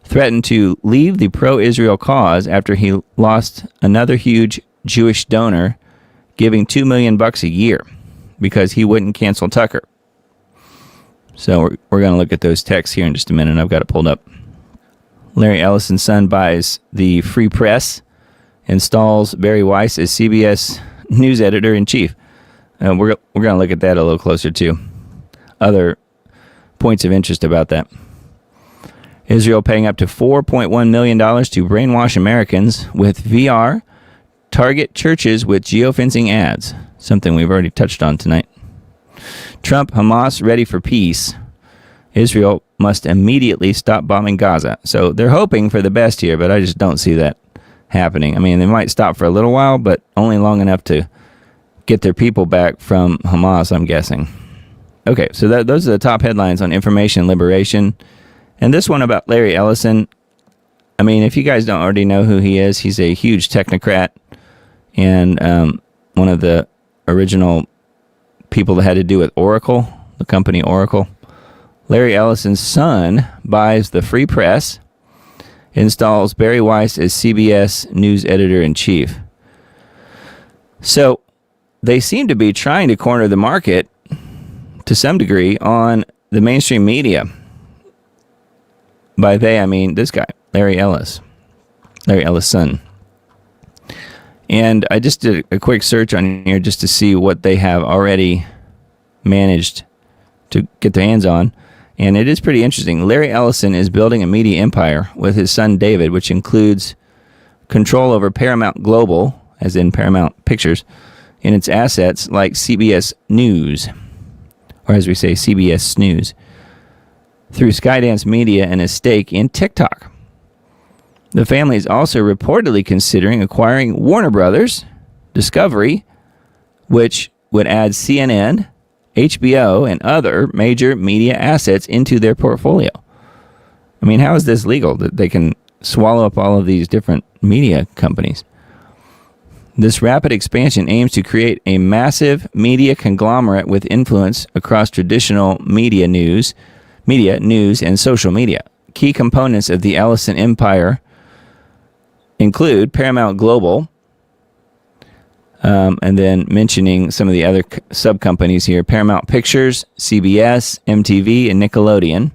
threatened to leave the pro-Israel cause after he lost another huge Jewish donor giving $2 million a year because he wouldn't cancel Tucker. So we're going to look at those texts here in just a minute. I've got it pulled up. Larry Ellison's son buys the Free Press, installs Barry Weiss as CBS news editor-in-chief. We're going to look at that a little closer too. Other points of interest about that. Israel paying up to $4.1 million to brainwash Americans with VR, target churches with geofencing ads, something we've already touched on tonight. Trump, Hamas ready for peace. Israel must immediately stop bombing Gaza. So they're hoping for the best here, but I just don't see that happening. I mean, they might stop for a little while, but only long enough to get their people back from Hamas, I'm guessing. Okay, so those are the top headlines on information liberation. And this one about Larry Ellison, I mean, if you guys don't already know who he is, he's a huge technocrat and one of the original people that had to do with Oracle, the company Oracle. Larry Ellison's son buys the Free Press, installs Barry Weiss as CBS news editor-in-chief. So they seem to be trying to corner the market to some degree on the mainstream media. By they, I mean this guy, Larry Ellis. Larry Ellison. And I just did a quick search on here just to see what they have already managed to get their hands on. And it is pretty interesting. Larry Ellison is building a media empire with his son David, which includes control over Paramount Global, as in Paramount Pictures, and its assets like CBS News, or as we say, CBS Snooze, through Skydance Media and a stake in TikTok. The family is also reportedly considering acquiring Warner Brothers Discovery, which would add CNN, HBO, and other major media assets into their portfolio. I mean, how is this legal that they can swallow up all of these different media companies? This rapid expansion aims to create a massive media conglomerate with influence across traditional media, news, and social media. Key components of the Ellison empire include Paramount Global, and then mentioning some of the other sub-companies here: Paramount Pictures, CBS, MTV, and Nickelodeon.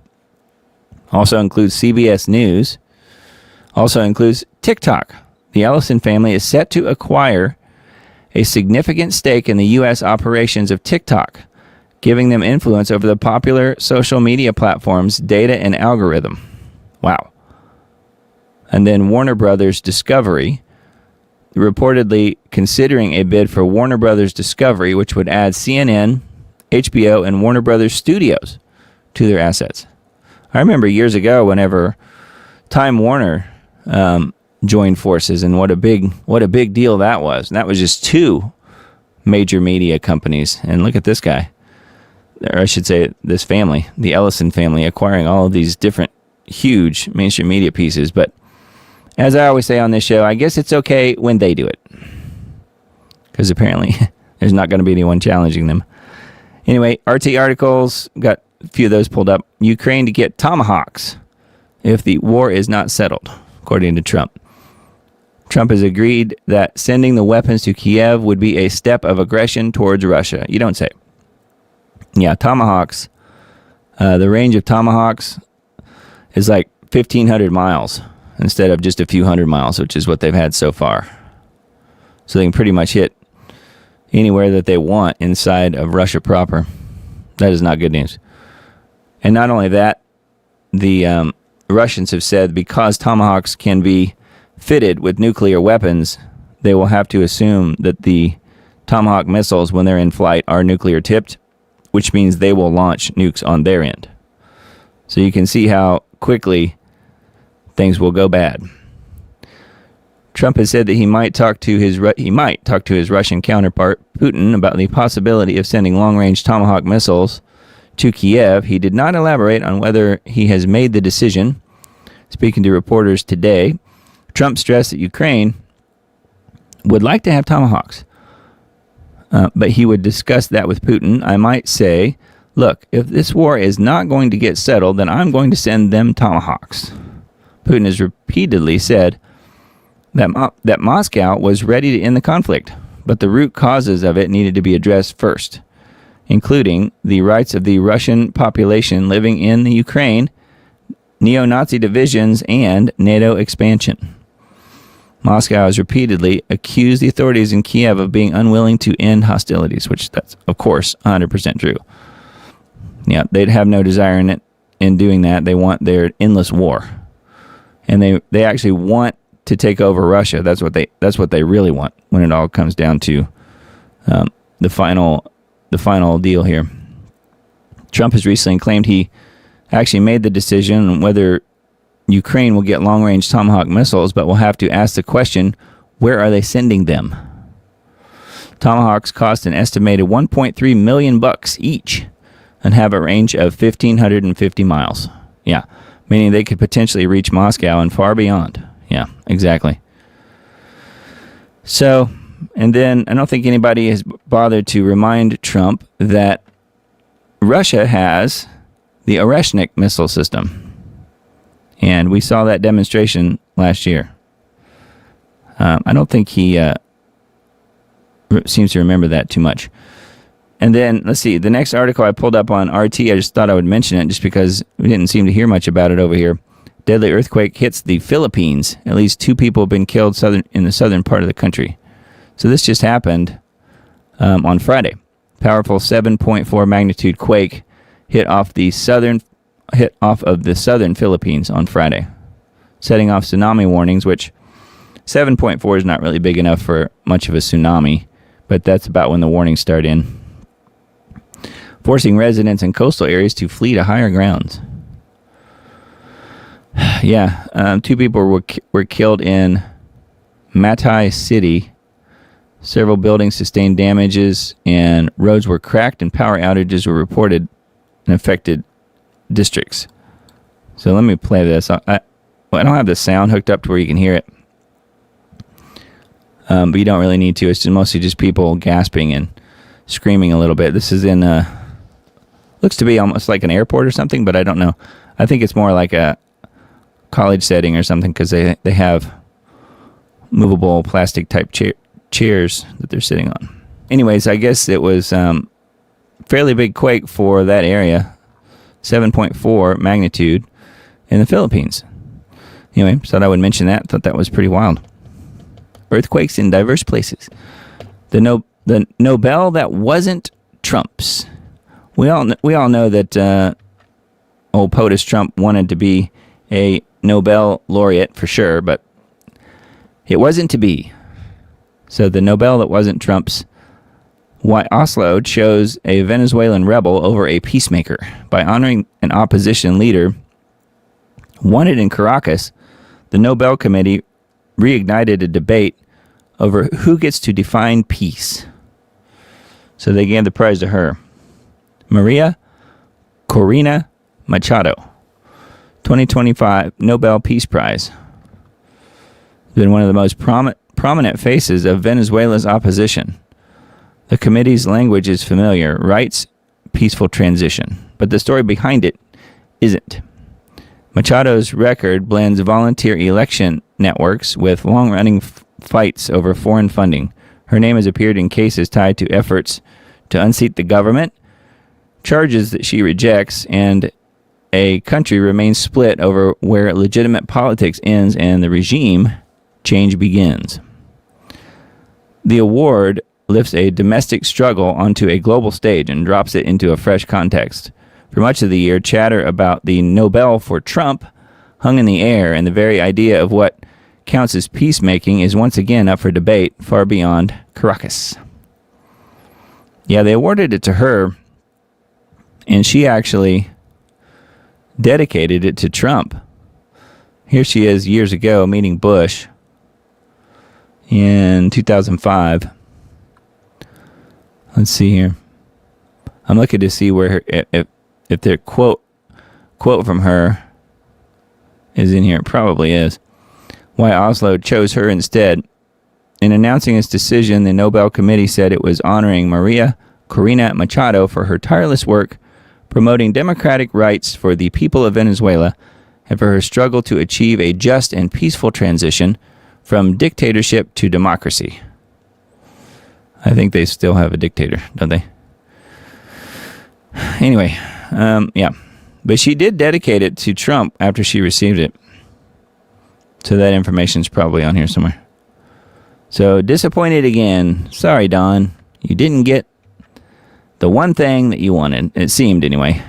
Also includes CBS News. Also includes TikTok. The Ellison family is set to acquire a significant stake in the U.S. operations of TikTok, giving them influence over the popular social media platform's data and algorithm. Wow. And then Warner Brothers Discovery, reportedly considering a bid for Warner Brothers Discovery, which would add CNN, HBO, and Warner Brothers Studios to their assets. I remember years ago whenever Time Warner joined forces, and what a big deal that was. And that was just two major media companies. And look at this guy, or I should say this family, the Ellison family, acquiring all of these different huge mainstream media pieces. But as I always say on this show, I guess it's okay when they do it, because apparently there's not going to be anyone challenging them. Anyway, RT articles, got a few of those pulled up. Ukraine to get Tomahawks if the war is not settled, according to Trump. Trump has agreed that sending the weapons to Kiev would be a step of aggression towards Russia. You don't say. Yeah, Tomahawks. The range of Tomahawks is like 1,500 miles instead of just a few hundred miles, which is what they've had so far. So they can pretty much hit anywhere that they want inside of Russia proper. That is not good news. And not only that, the Russians have said because Tomahawks can be fitted with nuclear weapons, they will have to assume that the Tomahawk missiles, when they're in flight, are nuclear tipped, which means they will launch nukes on their end. So you can see how quickly things will go bad. Trump has said that he might talk to his Russian counterpart Putin about the possibility of sending long-range Tomahawk missiles to Kiev. He did not elaborate on whether he has made the decision. Speaking to reporters today, Trump stressed that Ukraine would like to have Tomahawks, but he would discuss that with Putin. I might say, look, if this war is not going to get settled, then I'm going to send them Tomahawks. Putin has repeatedly said that Moscow was ready to end the conflict, but the root causes of it needed to be addressed first, including the rights of the Russian population living in the Ukraine, neo-Nazi divisions, and NATO expansion. Moscow has repeatedly accused the authorities in Kiev of being unwilling to end hostilities, which that's, of course, 100% true. Yeah, they'd have no desire in doing that. They want their endless war. And they actually want to take over Russia. That's what they really want when it all comes down to the final deal here. Trump has recently claimed he actually made the decision on whether Ukraine will get long-range Tomahawk missiles, but will have to ask the question, where are they sending them? Tomahawks cost an estimated $1.3 million each and have a range of 1,550 miles. Yeah, meaning they could potentially reach Moscow and far beyond. Yeah, exactly. So, and then I don't think anybody has bothered to remind Trump that Russia has the Oreshnik missile system. And we saw that demonstration last year. I don't think he seems to remember that too much. And then, let's see, the next article I pulled up on RT, I just thought I would mention it just because we didn't seem to hear much about it over here. Deadly earthquake hits the Philippines. At least 2 people have been killed in the southern part of the country. So this just happened on Friday. Powerful 7.4 magnitude quake hit off of the southern Philippines on Friday, setting off tsunami warnings, which 7.4 is not really big enough for much of a tsunami, but that's about when the warnings start in, forcing residents in coastal areas to flee to higher grounds. Yeah, 2 people were killed in Matai City. Several buildings sustained damages, and roads were cracked, and power outages were reported in affected districts. So let me play this. I don't have the sound hooked up to where you can hear it, but you don't really need to. It's mostly just people gasping and screaming a little bit. This is in looks to be almost like an airport or something, but I don't know. I think it's more like a college setting or something, because they have movable plastic type chairs that they're sitting on. Anyways, I guess it was fairly big quake for that area, 7.4 magnitude in the Philippines. Anyway, thought I would mention that. Thought that was pretty wild. Earthquakes in diverse places. The Nobel that wasn't Trump's. We all know that old POTUS Trump wanted to be a Nobel laureate for sure, but it wasn't to be. So the Nobel that wasn't Trump's. Why Oslo chose a Venezuelan rebel over a peacemaker by honoring an opposition leader wanted in Caracas. The Nobel Committee reignited a debate over who gets to define peace. So they gave the prize to her. Maria Corina Machado, 2025 Nobel Peace Prize. Been one of the most prominent faces of Venezuela's opposition. The committee's language is familiar, writes peaceful transition, but the story behind it isn't. Machado's record blends volunteer election networks with long-running fights over foreign funding. Her name has appeared in cases tied to efforts to unseat the government, charges that she rejects, and a country remains split over where legitimate politics ends and the regime change begins. The award lifts a domestic struggle onto a global stage and drops it into a fresh context. For much of the year, chatter about the Nobel for Trump hung in the air, and the very idea of what counts as peacemaking is once again up for debate far beyond Caracas. Yeah, they awarded it to her, and she actually dedicated it to Trump. Here she is years ago meeting Bush in 2005. Let's see here. I'm looking to see where if their quote from her is in here. It probably is. Why Oslo chose her instead. In announcing its decision, the Nobel Committee said it was honoring Maria Corina Machado for her tireless work promoting democratic rights for the people of Venezuela and for her struggle to achieve a just and peaceful transition from dictatorship to democracy. I think they still have a dictator, don't they? Anyway, yeah. But she did dedicate it to Trump after she received it. So that information's probably on here somewhere. So disappointed again. Sorry, Don. You didn't get the one thing that you wanted. It seemed, anyway.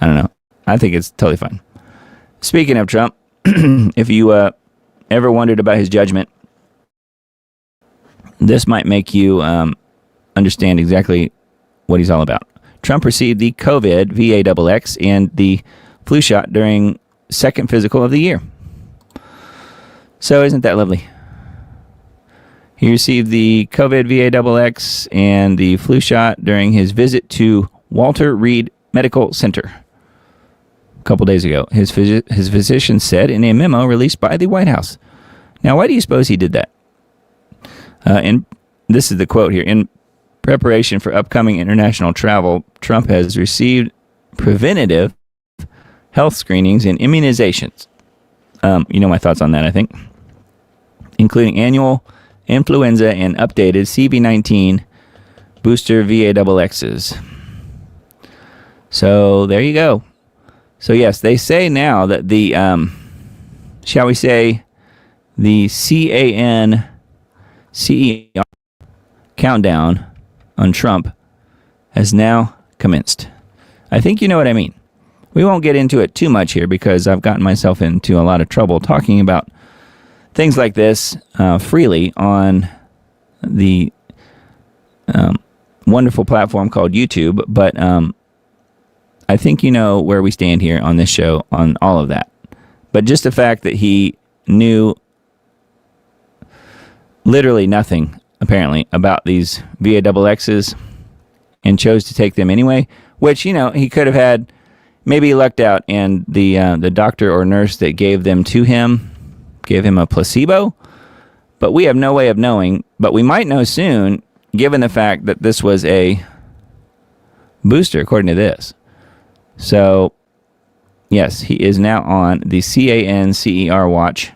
I don't know. I think it's totally fine. Speaking of Trump, if you ever wondered about his judgment, this might make you understand exactly what he's all about. Trump received the COVID VAXX and the flu shot during second physical of the year. So isn't that lovely? He received the COVID VAXX and the flu shot during his visit to Walter Reed Medical Center a couple days ago. His physician said in a memo released by the White House. Now, why do you suppose he did that? And this is the quote here. In preparation for upcoming international travel, Trump has received preventative health screenings and immunizations. You know my thoughts on that, I think. Including annual influenza and updated CV-19 booster VAXXs. So there you go. So yes, they say now that the, shall we say, the CER countdown on Trump has now commenced. I think you know what I mean. We won't get into it too much here because I've gotten myself into a lot of trouble talking about things like this freely on the wonderful platform called YouTube. But I think you know where we stand here on this show on all of that. But just the fact that he knew literally nothing, apparently, about these VAXXs and chose to take them anyway, which, you know, he could have had. Maybe he lucked out and the doctor or nurse that gave them to him gave him a placebo, but we have no way of knowing. But we might know soon, given the fact that this was a booster, according to this. So, yes, he is now on the CANCER watch.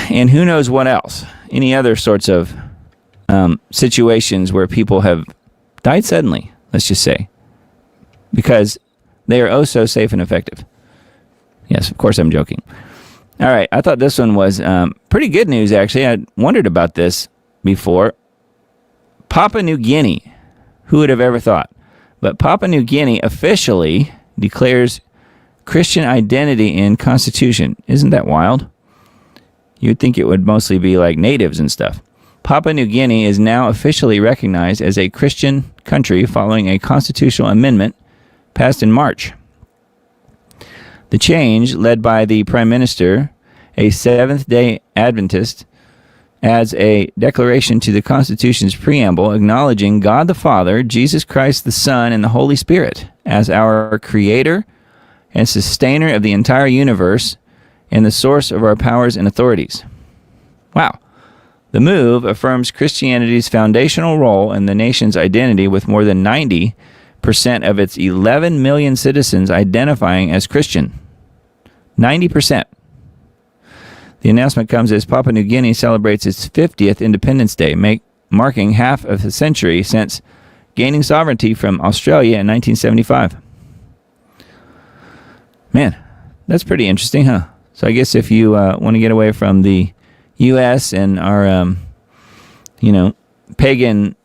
And who knows what else. Any other sorts of situations where people have died suddenly, let's just say. Because they are oh so safe and effective. Yes, of course I'm joking. All right, I thought this one was pretty good news, actually. I wondered about this before. Papua New Guinea. Who would have ever thought? But Papua New Guinea officially declares Christian identity in constitution. Isn't that wild? You'd think it would mostly be like natives and stuff. Papua New Guinea is now officially recognized as a Christian country following a constitutional amendment passed in March. The change, led by the Prime Minister, a Seventh-day Adventist, adds a declaration to the Constitution's preamble acknowledging God the Father, Jesus Christ the Son, and the Holy Spirit as our Creator and Sustainer of the entire universe and the source of our powers and authorities. Wow. The move affirms Christianity's foundational role in the nation's identity, with more than 90% of its 11 million citizens identifying as Christian. 90%. The announcement comes as Papua New Guinea celebrates its 50th Independence Day, marking half of a century since gaining sovereignty from Australia in 1975. Man, that's pretty interesting, huh? So I guess if you want to get away from the U.S. and our, pagan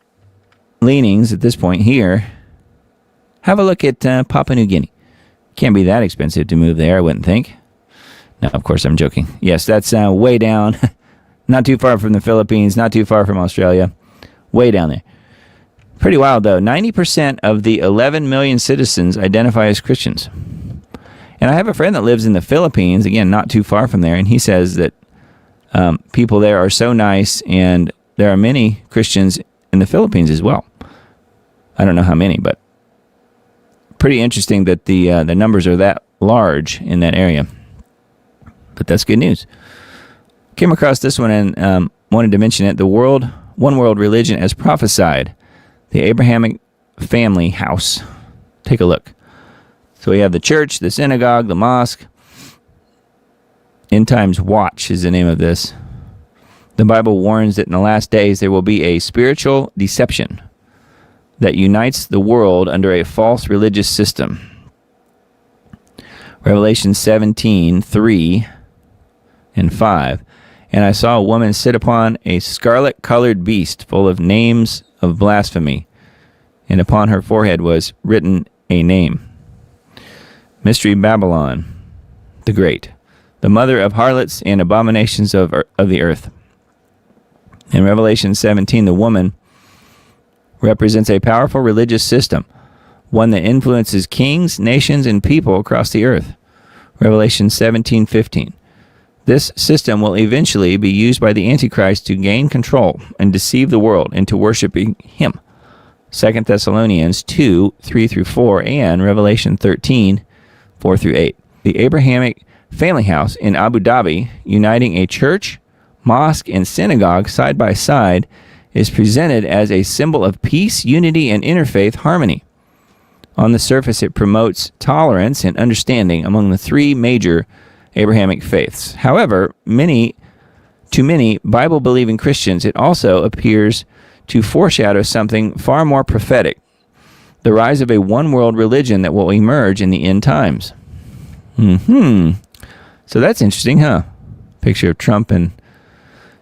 leanings at this point here, have a look at Papua New Guinea. Can't be that expensive to move there, I wouldn't think. No, of course, I'm joking. Yes, that's way down. Not too far from the Philippines, not too far from Australia. Way down there. Pretty wild, though. 90% of the 11 million citizens identify as Christians. And I have a friend that lives in the Philippines, again, not too far from there, and he says that people there are so nice, and there are many Christians in the Philippines as well. I don't know how many, but pretty interesting that the numbers are that large in that area. But that's good news. Came across this one and wanted to mention it. The one world religion as prophesied. The Abrahamic family house. Take a look. So we have the church, the synagogue, the mosque. End Times Watch is the name of this. The Bible warns that in the last days there will be a spiritual deception that unites the world under a false religious system. Revelation 17:3 and 5. And I saw a woman sit upon a scarlet-colored beast full of names of blasphemy, and upon her forehead was written a name. Mystery Babylon the Great, the mother of harlots and abominations of the earth. In Revelation 17, the woman represents a powerful religious system, one that influences kings, nations, and people across the earth. Revelation 17:15. This system will eventually be used by the Antichrist to gain control and deceive the world into worshiping him. 2 Thessalonians 2:3-4 and Revelation 13:4-8. The Abrahamic family house in Abu Dhabi, uniting a church, mosque, and synagogue side by side, is presented as a symbol of peace, unity, and interfaith harmony. On the surface, it promotes tolerance and understanding among the three major Abrahamic faiths. However, to many Bible-believing Christians, it also appears to foreshadow something far more prophetic: the rise of a one-world religion that will emerge in the end times. So that's interesting, huh? Picture of Trump and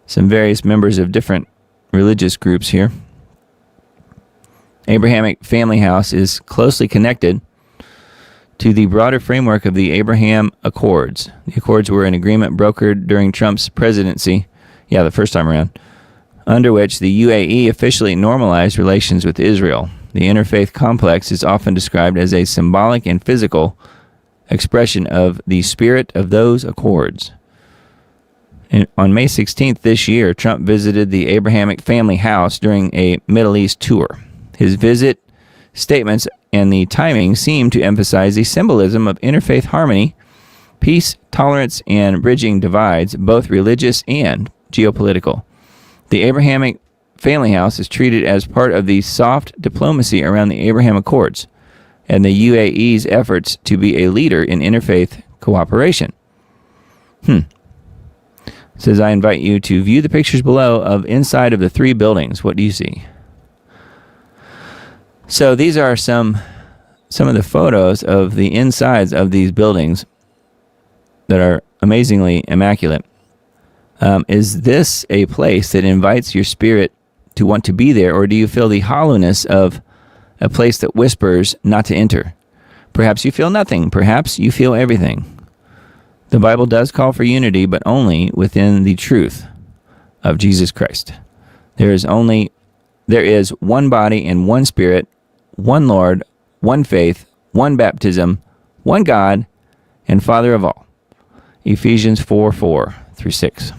some various members of different religious groups here. Abrahamic Family House is closely connected to the broader framework of the Abraham Accords. The Accords were an agreement brokered during Trump's presidency, the first time around, under which the UAE officially normalized relations with Israel. The interfaith complex is often described as a symbolic and physical expression of the spirit of those accords. And on May 16th this year, Trump visited the Abrahamic Family House during a Middle East tour. His visit, statements, and the timing seem to emphasize the symbolism of interfaith harmony, peace, tolerance, and bridging divides, both religious and geopolitical. The Abrahamic Family House is treated as part of the soft diplomacy around the Abraham Accords and the UAE's efforts to be a leader in interfaith cooperation. It says, I invite you to view the pictures below of inside of the 3 buildings. What do you see? So these are some of the photos of the insides of these buildings that are amazingly immaculate. Is this a place that invites your spirit to want to be there, or do you feel the hollowness of a place that whispers not to enter? Perhaps you feel nothing. Perhaps you feel everything. The Bible does call for unity, but only within the truth of Jesus Christ. There is one body and one Spirit, one Lord, one faith, one baptism, one God, and Father of all. Ephesians 4:4-6.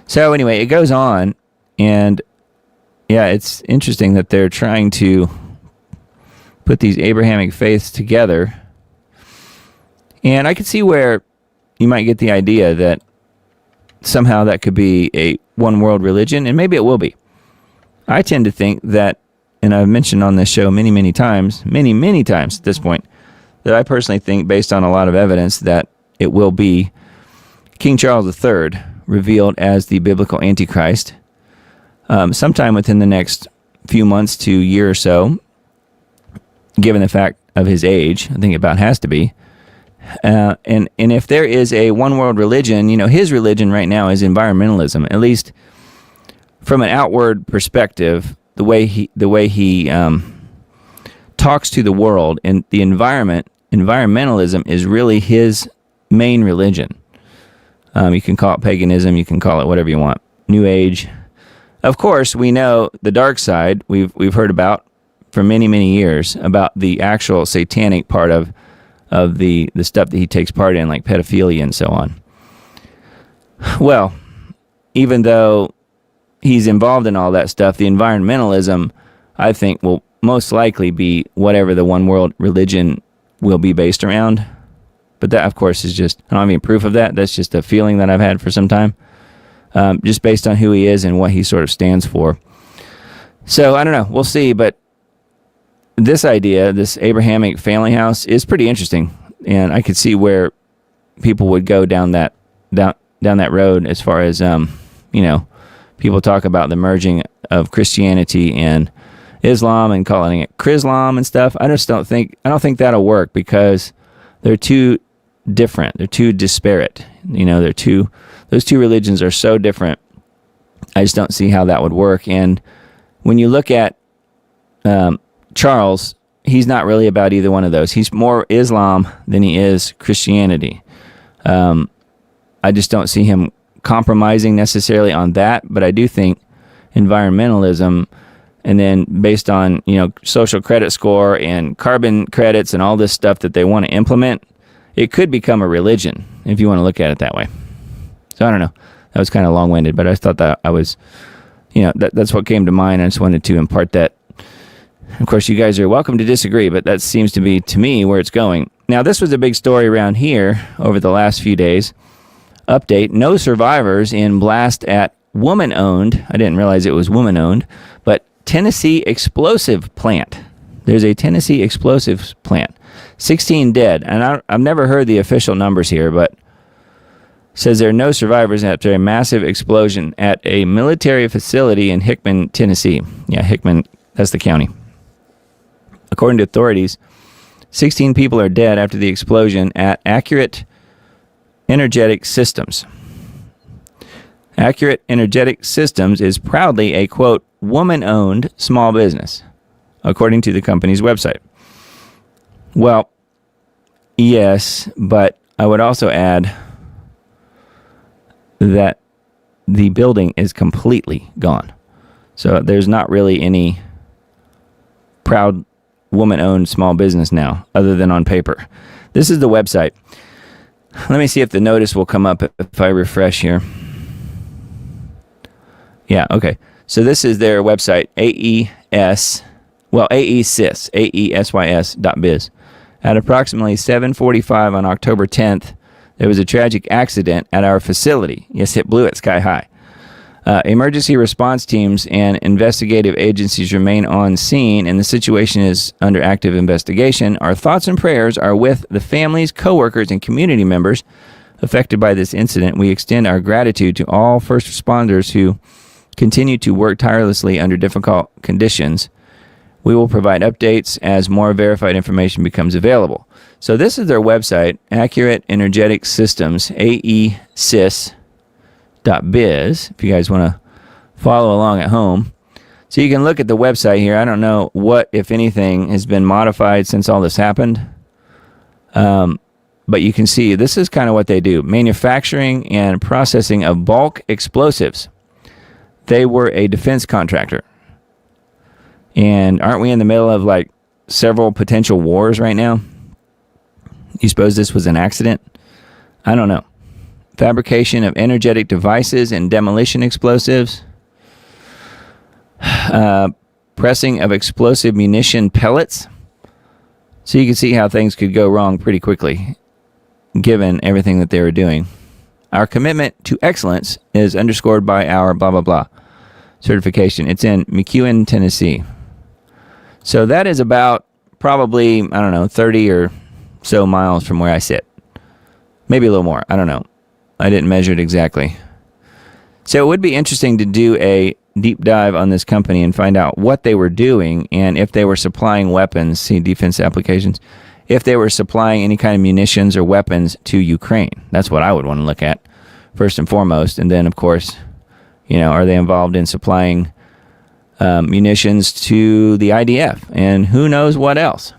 So anyway, it goes on, and it's interesting that they're trying to put these Abrahamic faiths together. And I could see where you might get the idea that somehow that could be a one world religion, and maybe it will be. I tend to think that, and I've mentioned on this show many times at this point, that I personally think, based on a lot of evidence, that it will be King Charles III revealed as the biblical Antichrist sometime within the next few months to year or so, given the fact of his age. I think about has to be. And if there is a one world religion, his religion right now is environmentalism, at least from an outward perspective. The way he talks to the world and the environmentalism is really his main religion. You can call it paganism, you can call it whatever you want, New Age. Of course, we know the dark side. We've heard about for many years about the actual satanic part of the stuff that he takes part in, like pedophilia and so on. Well, even though he's involved in all that stuff, the environmentalism, I think, will most likely be whatever the one world religion will be based around. But that, of course, is just, I don't have any proof of that. That's just a feeling that I've had for some time, just based on who he is and what he sort of stands for. So, I don't know. We'll see. But this idea, this Abrahamic Family House, is pretty interesting. And I could see where people would go down that road as far as, people talk about the merging of Christianity and Islam and calling it Chrislam and stuff. I don't think that'll work, because they're too different. They're too disparate. Those two religions are so different. I just don't see how that would work. And when you look at Charles, he's not really about either one of those. He's more Islam than he is Christianity. I just don't see him compromising necessarily on that, but I do think environmentalism, and then based on social credit score and carbon credits and all this stuff that they want to implement, it could become a religion if you want to look at it that way. So I don't know. That was kind of long-winded, but I thought that I was, that's what came to mind. I just wanted to impart that. Of course, you guys are welcome to disagree, but that seems to be, to me, where it's going. Now, this was a big story around here over the last few days. Update: no survivors in blast at woman-owned, I didn't realize it was woman-owned, but Tennessee explosive plant. There's a Tennessee explosives plant. 16 dead. And I've never heard the official numbers here, but says there are no survivors after a massive explosion at a military facility in Hickman, Tennessee. Yeah, Hickman, that's the county. According to authorities, 16 people are dead after the explosion at Accurate Energetic Systems. Accurate Energetic Systems is proudly a, quote, woman-owned small business, according to the company's website. Well, yes, but I would also add that the building is completely gone. So there's not really any proud woman-owned small business now, other than on paper. This is the website. Let me see if the notice will come up if I refresh here. Yeah, okay. So this is their website, AESYS.biz. At approximately 7:45 on October 10th, there was a tragic accident at our facility. Yes, it blew it sky high. Emergency response teams and investigative agencies remain on scene, and the situation is under active investigation. Our thoughts and prayers are with the families, coworkers, and community members affected by this incident. We extend our gratitude to all first responders who continue to work tirelessly under difficult conditions. We will provide updates as more verified information becomes available. So this is their website, Accurate Energetic Systems, AESYS.biz, if you guys want to follow along at home. So you can look at the website here. I don't know what, if anything, has been modified since all this happened. But you can see this is kind of what they do. Manufacturing and processing of bulk explosives. They were a defense contractor. And aren't we in the middle of like several potential wars right now? You suppose this was an accident? I don't know. Fabrication of energetic devices and demolition explosives. Pressing of explosive munition pellets. So you can see how things could go wrong pretty quickly, given everything that they were doing. Our commitment to excellence is underscored by our blah, blah, blah certification. It's in McEwen, Tennessee. So that is about probably, I don't know, 30 or so miles from where I sit. Maybe a little more. I don't know. I didn't measure it exactly. So it would be interesting to do a deep dive on this company and find out what they were doing and if they were supplying weapons, see defense applications, if they were supplying any kind of munitions or weapons to Ukraine. That's what I would want to look at first and foremost. And then, of course, are they involved in supplying munitions to the IDF and who knows what else?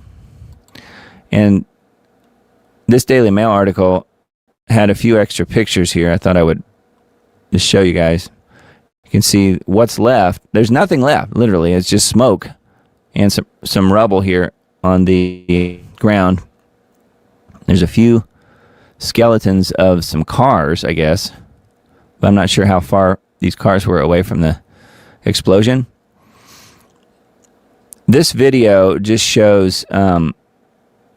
And this Daily Mail article had a few extra pictures here. I thought I would just show you guys. You can see what's left. There's nothing left, literally. It's just smoke and some rubble here on the ground. There's a few skeletons of some cars, I guess. But I'm not sure how far these cars were away from the explosion. This video just shows a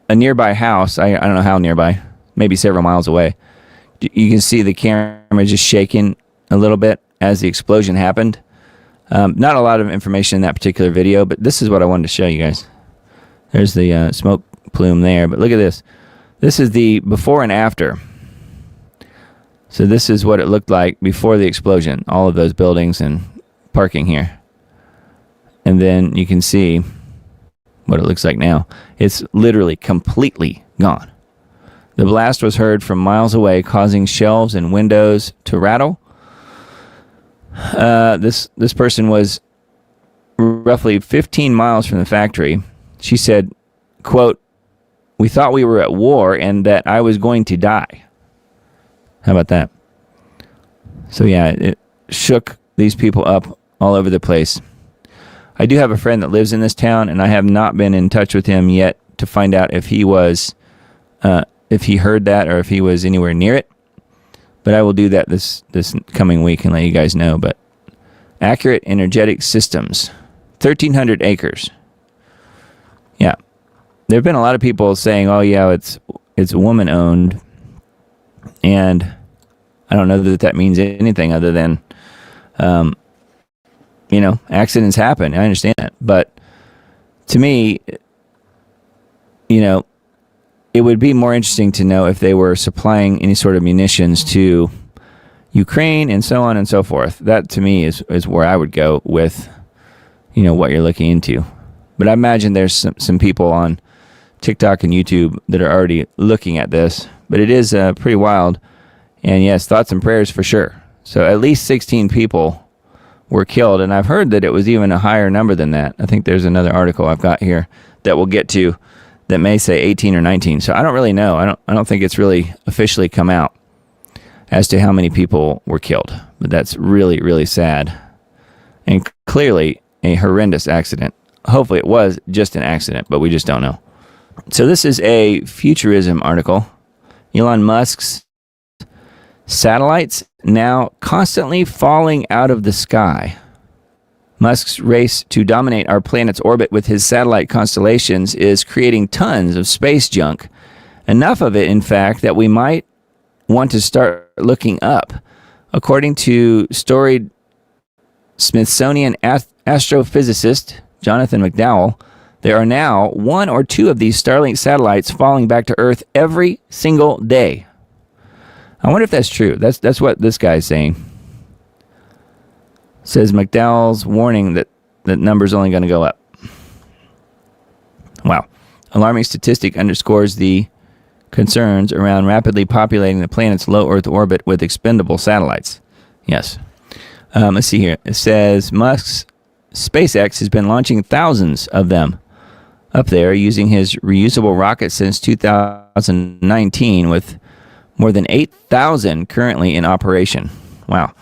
nearby house. I don't know how nearby. Maybe several miles away. You can see the camera just shaking a little bit as the explosion happened. Not a lot of information in that particular video, but this is what I wanted to show you guys. There's the smoke plume there, but look at this. This is the before and after. So this is what it looked like before the explosion. All of those buildings and parking here. And then you can see what it looks like now. It's literally completely gone. The blast was heard from miles away, causing shelves and windows to rattle. This person was roughly 15 miles from the factory. She said, quote, "We thought we were at war and that I was going to die." How about that? So yeah, it shook these people up all over the place. I do have a friend that lives in this town, and I have not been in touch with him yet to find out if he was, if he heard that or if he was anywhere near it. But I will do that this coming week and let you guys know. But Accurate Energetic Systems, 1,300 acres. Yeah, there have been a lot of people saying, "Oh yeah, it's woman owned," and I don't know that means anything other than, accidents happen. I understand that, but to me, it would be more interesting to know if they were supplying any sort of munitions to Ukraine and so on and so forth. That to me is where I would go with, what you're looking into. But I imagine there's some people on TikTok and YouTube that are already looking at this. But it is pretty wild. And yes, thoughts and prayers for sure. So at least 16 people were killed, and I've heard that it was even a higher number than that. I think there's another article I've got here that we'll get to that may say 18 or 19. So I don't really know. I don't think it's really officially come out as to how many people were killed. But that's really, really sad. And clearly a horrendous accident. Hopefully it was just an accident, but we just don't know. So this is a futurism article. Elon Musk's satellites now constantly falling out of the sky. Musk's race to dominate our planet's orbit with his satellite constellations is creating tons of space junk. Enough of it, in fact, that we might want to start looking up. According to storied Smithsonian astrophysicist Jonathan McDowell, there are now 1 or 2 of these Starlink satellites falling back to Earth every single day. I wonder if that's true. That's what this guy's saying. Says McDowell's warning that the number's only going to go up. Wow. Alarming statistic underscores the concerns around rapidly populating the planet's low Earth orbit with expendable satellites. Yes. Let's see here. It says Musk's SpaceX has been launching thousands of them up there using his reusable rocket since 2019, with more than 8,000 currently in operation. Wow.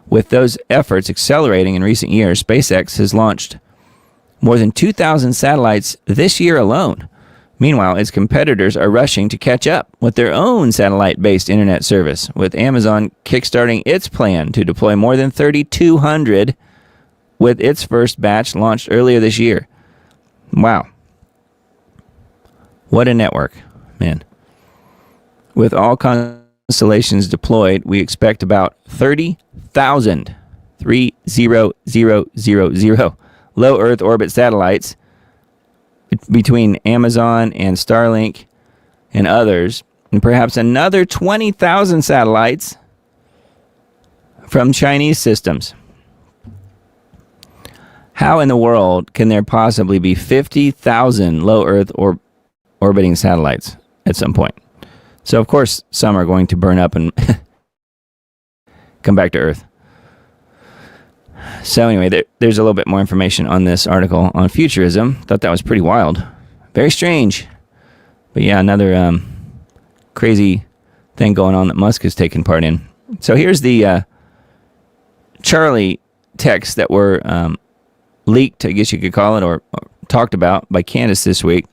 With those efforts accelerating in recent years, SpaceX has launched more than 2,000 satellites this year alone. Meanwhile, its competitors are rushing to catch up with their own satellite-based internet service, with Amazon kickstarting its plan to deploy more than 3,200 with its first batch launched earlier this year. Wow. What a network, man. With all constellations deployed, we expect about 30,000 low Earth orbit satellites between Amazon and Starlink and others, and perhaps another 20,000 satellites from Chinese systems. How in the world can there possibly be 50,000 low Earth orbiting satellites at some point? So, of course, some are going to burn up and come back to Earth. So, anyway, there's a little bit more information on this article on futurism. Thought that was pretty wild. Very strange. But, yeah, another crazy thing going on that Musk has taken part in. So, here's the Charlie texts that were leaked, I guess you could call it, or talked about by Candace this week.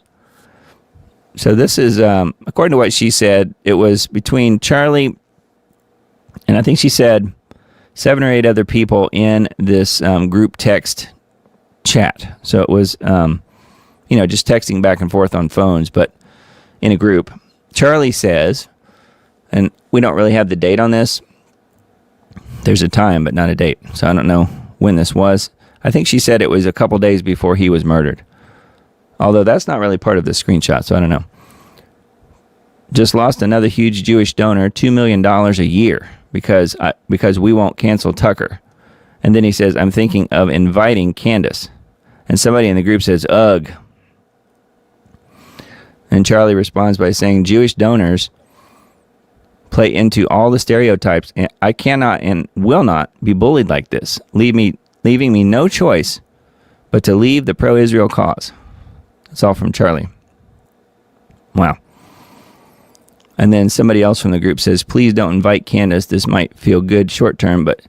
So this is, according to what she said, it was between Charlie and I think she said 7 or 8 other people in this group text chat. So it was, just texting back and forth on phones, but in a group. Charlie says, and we don't really have the date on this. There's a time, but not a date. So I don't know when this was. I think she said it was a couple days before he was murdered. Although that's not really part of the screenshot, so I don't know. Just lost another huge Jewish donor, $2 million a year, because we won't cancel Tucker. And then he says, I'm thinking of inviting Candace. And somebody in the group says, ugh. And Charlie responds by saying, Jewish donors play into all the stereotypes, and I cannot and will not be bullied like this, leaving me no choice but to leave the pro-Israel cause. That's all from Charlie. Wow. And then somebody else from the group says, please don't invite Candace. This might feel good short term, but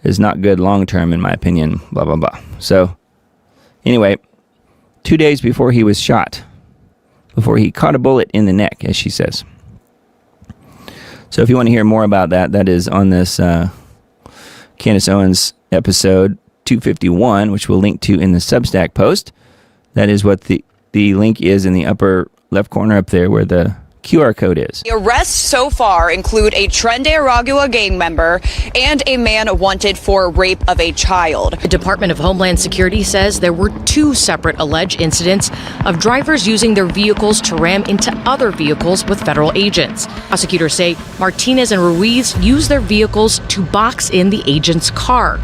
is not good long term, in my opinion. Blah, blah, blah. So, anyway, 2 days before he was shot, before he caught a bullet in the neck, as she says. So, if you want to hear more about that, that is on this Candace Owens episode 251, which we'll link to in the Substack post. That is what the link is in the upper left corner up there where the QR code is. The arrests so far include a Trende Aragua gang member and a man wanted for rape of a child. The Department of Homeland Security says there were 2 separate alleged incidents of drivers using their vehicles to ram into other vehicles with federal agents. Prosecutors say Martinez and Ruiz used their vehicles to box in the agent's car.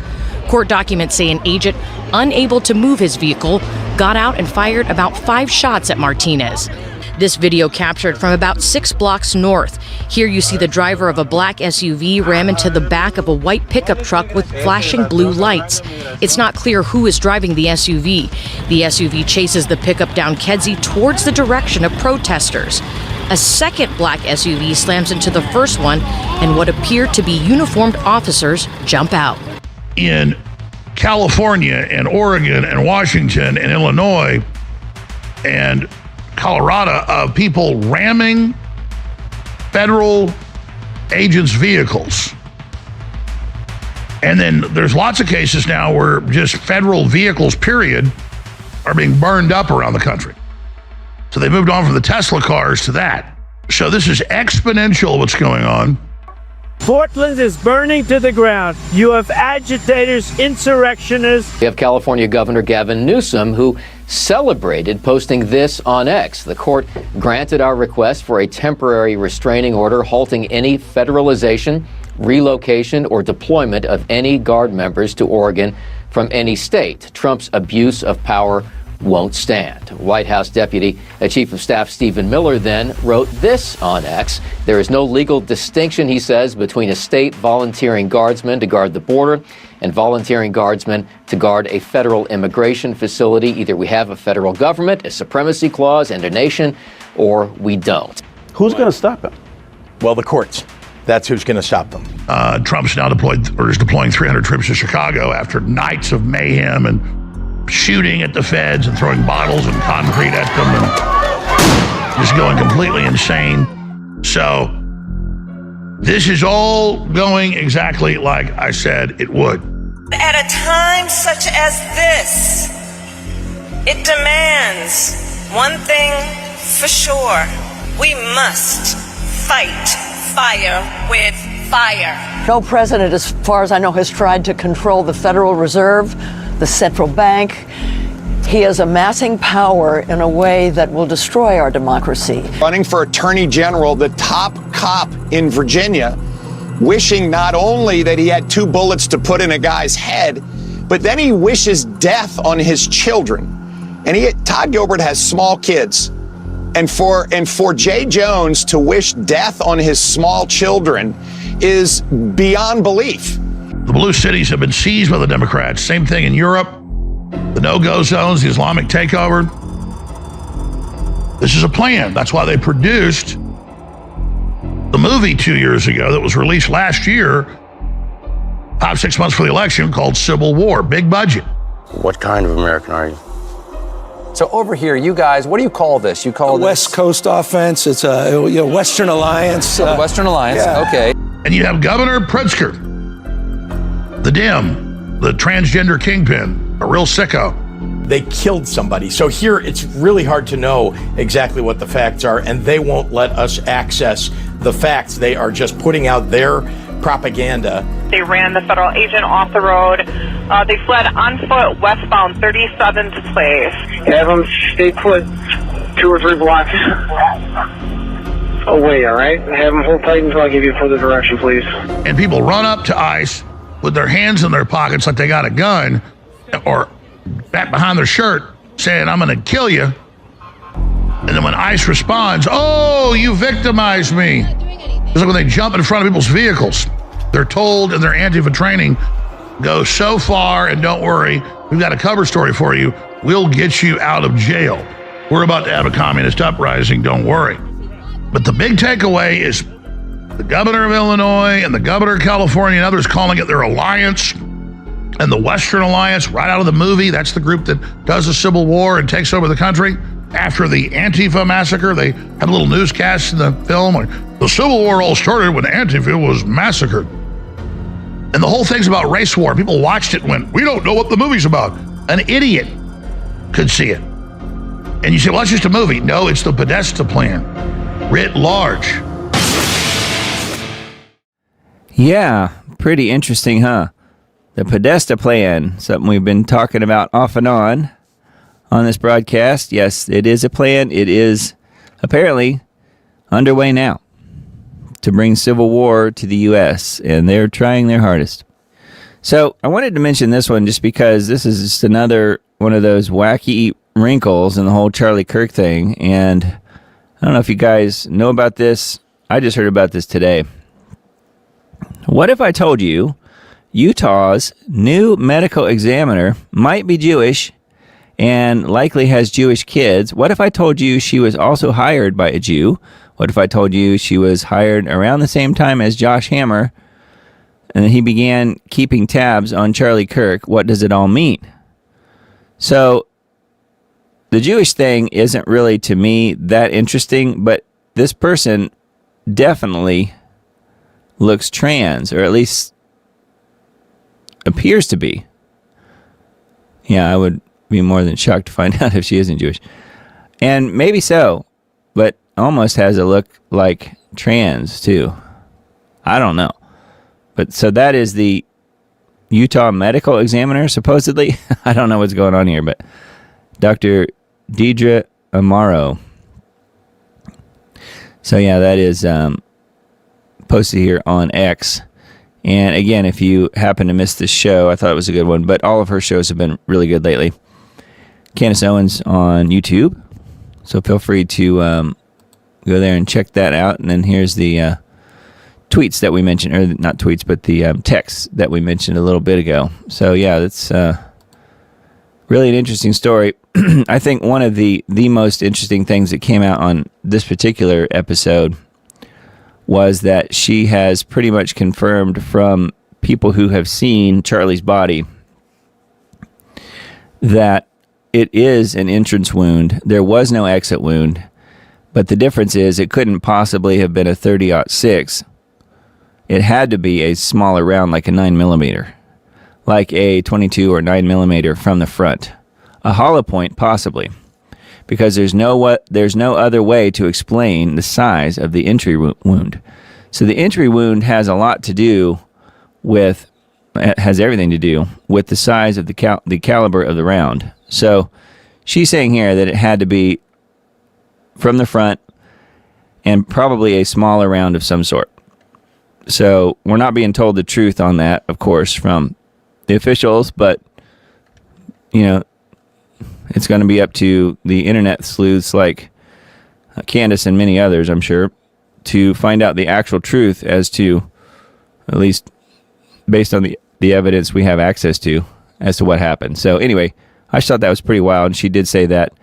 Court documents say an agent, unable to move his vehicle, got out and fired about 5 shots at Martinez. This video captured from about 6 blocks north. Here you see the driver of a black SUV ram into the back of a white pickup truck with flashing blue lights. It's not clear who is driving the SUV. The SUV chases the pickup down Kedzie towards the direction of protesters. A second black SUV slams into the first one, and what appear to be uniformed officers jump out. In California and Oregon and Washington and Illinois and Colorado, of people ramming federal agents' vehicles. And then there's lots of cases now where just federal vehicles, period, are being burned up around the country. So they moved on from the Tesla cars to that. So this is exponential what's going on. Portland is burning to the ground. You have agitators, insurrectionists. We have California Governor Gavin Newsom, who celebrated posting this on X. The court granted our request for a temporary restraining order halting any federalization, relocation, or deployment of any Guard members to Oregon from any state. Trump's abuse of power won't stand. White House Deputy Chief of Staff Stephen Miller then wrote this on X. There is no legal distinction, he says, between a state volunteering guardsmen to guard the border and volunteering guardsmen to guard a federal immigration facility. Either we have a federal government, a supremacy clause, and a nation, or we don't. Who's going to stop him? Well, the courts. That's who's going to stop them. Trump's now is deploying 300 troops to Chicago after nights of mayhem and shooting at the feds and throwing bottles and concrete at them and just going completely insane. So this is all going exactly like I said it would. At a time such as this, it demands one thing for sure. We must fight fire with fire. No president, as far as I know, has tried to control the Federal Reserve, the central bank. He is amassing power in a way that will destroy our democracy. Running for Attorney General, the top cop in Virginia, wishing not only that he had 2 bullets to put in a guy's head, but then he wishes death on his children. And Todd Gilbert has small kids. And for Jay Jones to wish death on his small children is beyond belief. The blue cities have been seized by the Democrats. Same thing in Europe. The no-go zones, the Islamic takeover. This is a plan. That's why they produced the movie 2 years ago that was released last year, 5-6 months for the election, called Civil War. Big budget. What kind of American are you? So over here, you guys, what do you call this? You call the West Coast offense. It's a Western Alliance. The Western Alliance. Yeah. Okay. And you have Governor Pritzker, the Dem, the transgender kingpin, a real sicko. They killed somebody. So here it's really hard to know exactly what the facts are, and they won't let us access the facts. They are just putting out their propaganda. They ran the federal agent off the road. They fled on foot westbound 37th place. Have them stay put 2 or 3 blocks away, all right? Have them hold tight until I give you further direction, please. And people run up to ICE with their hands in their pockets like they got a gun or back behind their shirt saying, I'm going to kill you. And then when ICE responds, oh, you victimized me. It's like when they jump in front of people's vehicles. They're told in their Antifa training, go so far and don't worry, we've got a cover story for you. We'll get you out of jail. We're about to have a communist uprising, don't worry. But the big takeaway is the governor of Illinois and the governor of California and others calling it their alliance, and the Western Alliance, right out of the movie. That's the group that does the Civil War and takes over the country. After the Antifa massacre, they had a little newscast in the film. Like, the Civil War all started when Antifa was massacred. And the whole thing's about race war. People watched it and went, we don't know what the movie's about. An idiot could see it. And you say, well, it's just a movie. No, it's the Podesta plan, writ large. Yeah, pretty interesting, huh? The Podesta plan, something we've been talking about off and on this broadcast. Yes, it is a plan. It is apparently underway now to bring civil war to the U.S., and they're trying their hardest. So I wanted to mention this one just because this is just another one of those wacky wrinkles in the whole Charlie Kirk thing, and I don't know if you guys know about this. I just heard about this today. What if I told you Utah's new medical examiner might be Jewish and likely has Jewish kids? What if I told you she was also hired by a Jew? What if I told you she was hired around the same time as Josh Hammer and he began keeping tabs on Charlie Kirk? What does it all mean? So the Jewish thing isn't really, to me, that interesting, but this person definitely looks trans, or at least appears to be. Yeah, I would be more than shocked to find out if she isn't Jewish. And maybe so, but almost has a look like trans, too. I don't know. But so that is the Utah medical examiner, supposedly. I don't know what's going on here, but Dr. Deidre Amaro. So yeah, that is posted here on X. And again, if you happen to miss this show, I thought it was a good one, but all of her shows have been really good lately. Candace Owens on YouTube. So feel free to go there and check that out. And then here's the tweets that we mentioned, or not tweets, but the texts that we mentioned a little bit ago. So yeah, that's really an interesting story. I think one of the most interesting things that came out on this particular episode was that she has pretty much confirmed from people who have seen Charlie's body that it is an entrance wound. There was no exit wound, but the difference is it couldn't possibly have been a 30-06. It had to be a smaller round, like a 9mm, like a 22 or 9mm from the front. A hollow point, possibly, because there's no other way to explain the size of the entry wound. So the entry wound has a lot to do with, has everything to do with the size of the caliber of the round. So she's saying here that it had to be from the front and probably a smaller round of some sort. So we're not being told the truth on that, of course, from the officials, but, you know, it's going to be up to the internet sleuths like Candace and many others, I'm sure, to find out the actual truth as to, at least based on the evidence we have access to, as to what happened. So anyway, I just thought that was pretty wild. And she did say that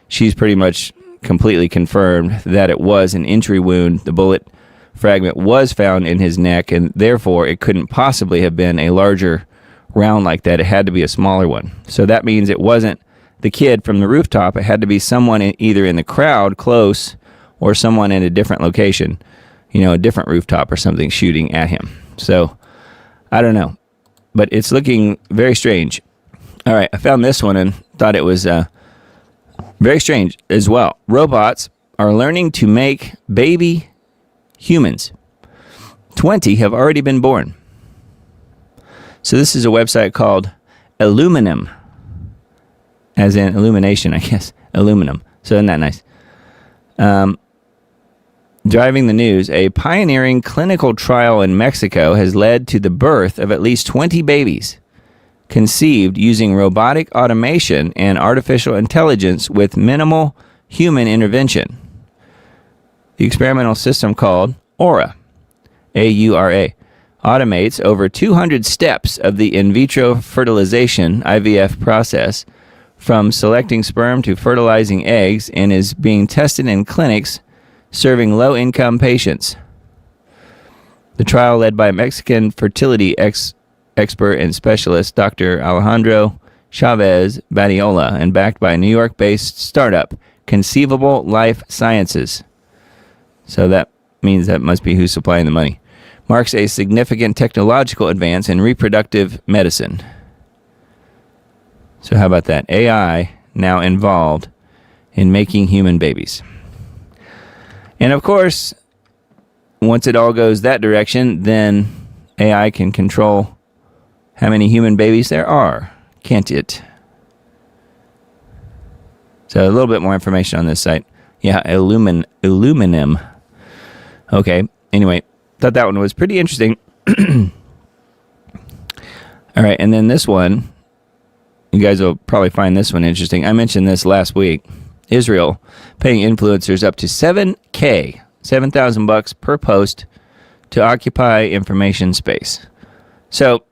she's pretty much completely confirmed that it was an entry wound. The bullet fragment was found in his neck, and therefore it couldn't possibly have been a larger round like that. It had to be a smaller one. So that means it wasn't the kid from the rooftop. It had to be someone either in the crowd close or someone in a different location, you know, a different rooftop or something shooting at him. So I don't know, but it's looking very strange. All right, I found this one and thought it was very strange as well. Robots are learning to make baby humans. 20 have already been born. So this is a website called Illuminum, as in illumination, I guess. Aluminum. So isn't that nice? Driving the news, a pioneering clinical trial in Mexico has led to the birth of at least 20 babies conceived using robotic automation and artificial intelligence with minimal human intervention. The experimental system, called Aura, A-U-R-A, automates over 200 steps of the in vitro fertilization, IVF, process, from selecting sperm to fertilizing eggs, and is being tested in clinics serving low-income patients. The trial, led by Mexican fertility expert and specialist Dr. Alejandro Chavez Badiola, and backed by New York-based startup Conceivable Life Sciences. So that means that must be who's supplying the money. Marks a significant technological advance in reproductive medicine. So how about that? AI now involved in making human babies. And of course, once it all goes that direction, then AI can control how many human babies there are, can't it? So a little bit more information on this site. Yeah, Illuminum. Okay, anyway, thought that one was pretty interesting. All right, and then this one, you guys will probably find this one interesting. I mentioned this last week, Israel paying influencers up to $7,000 per post to occupy information space. So,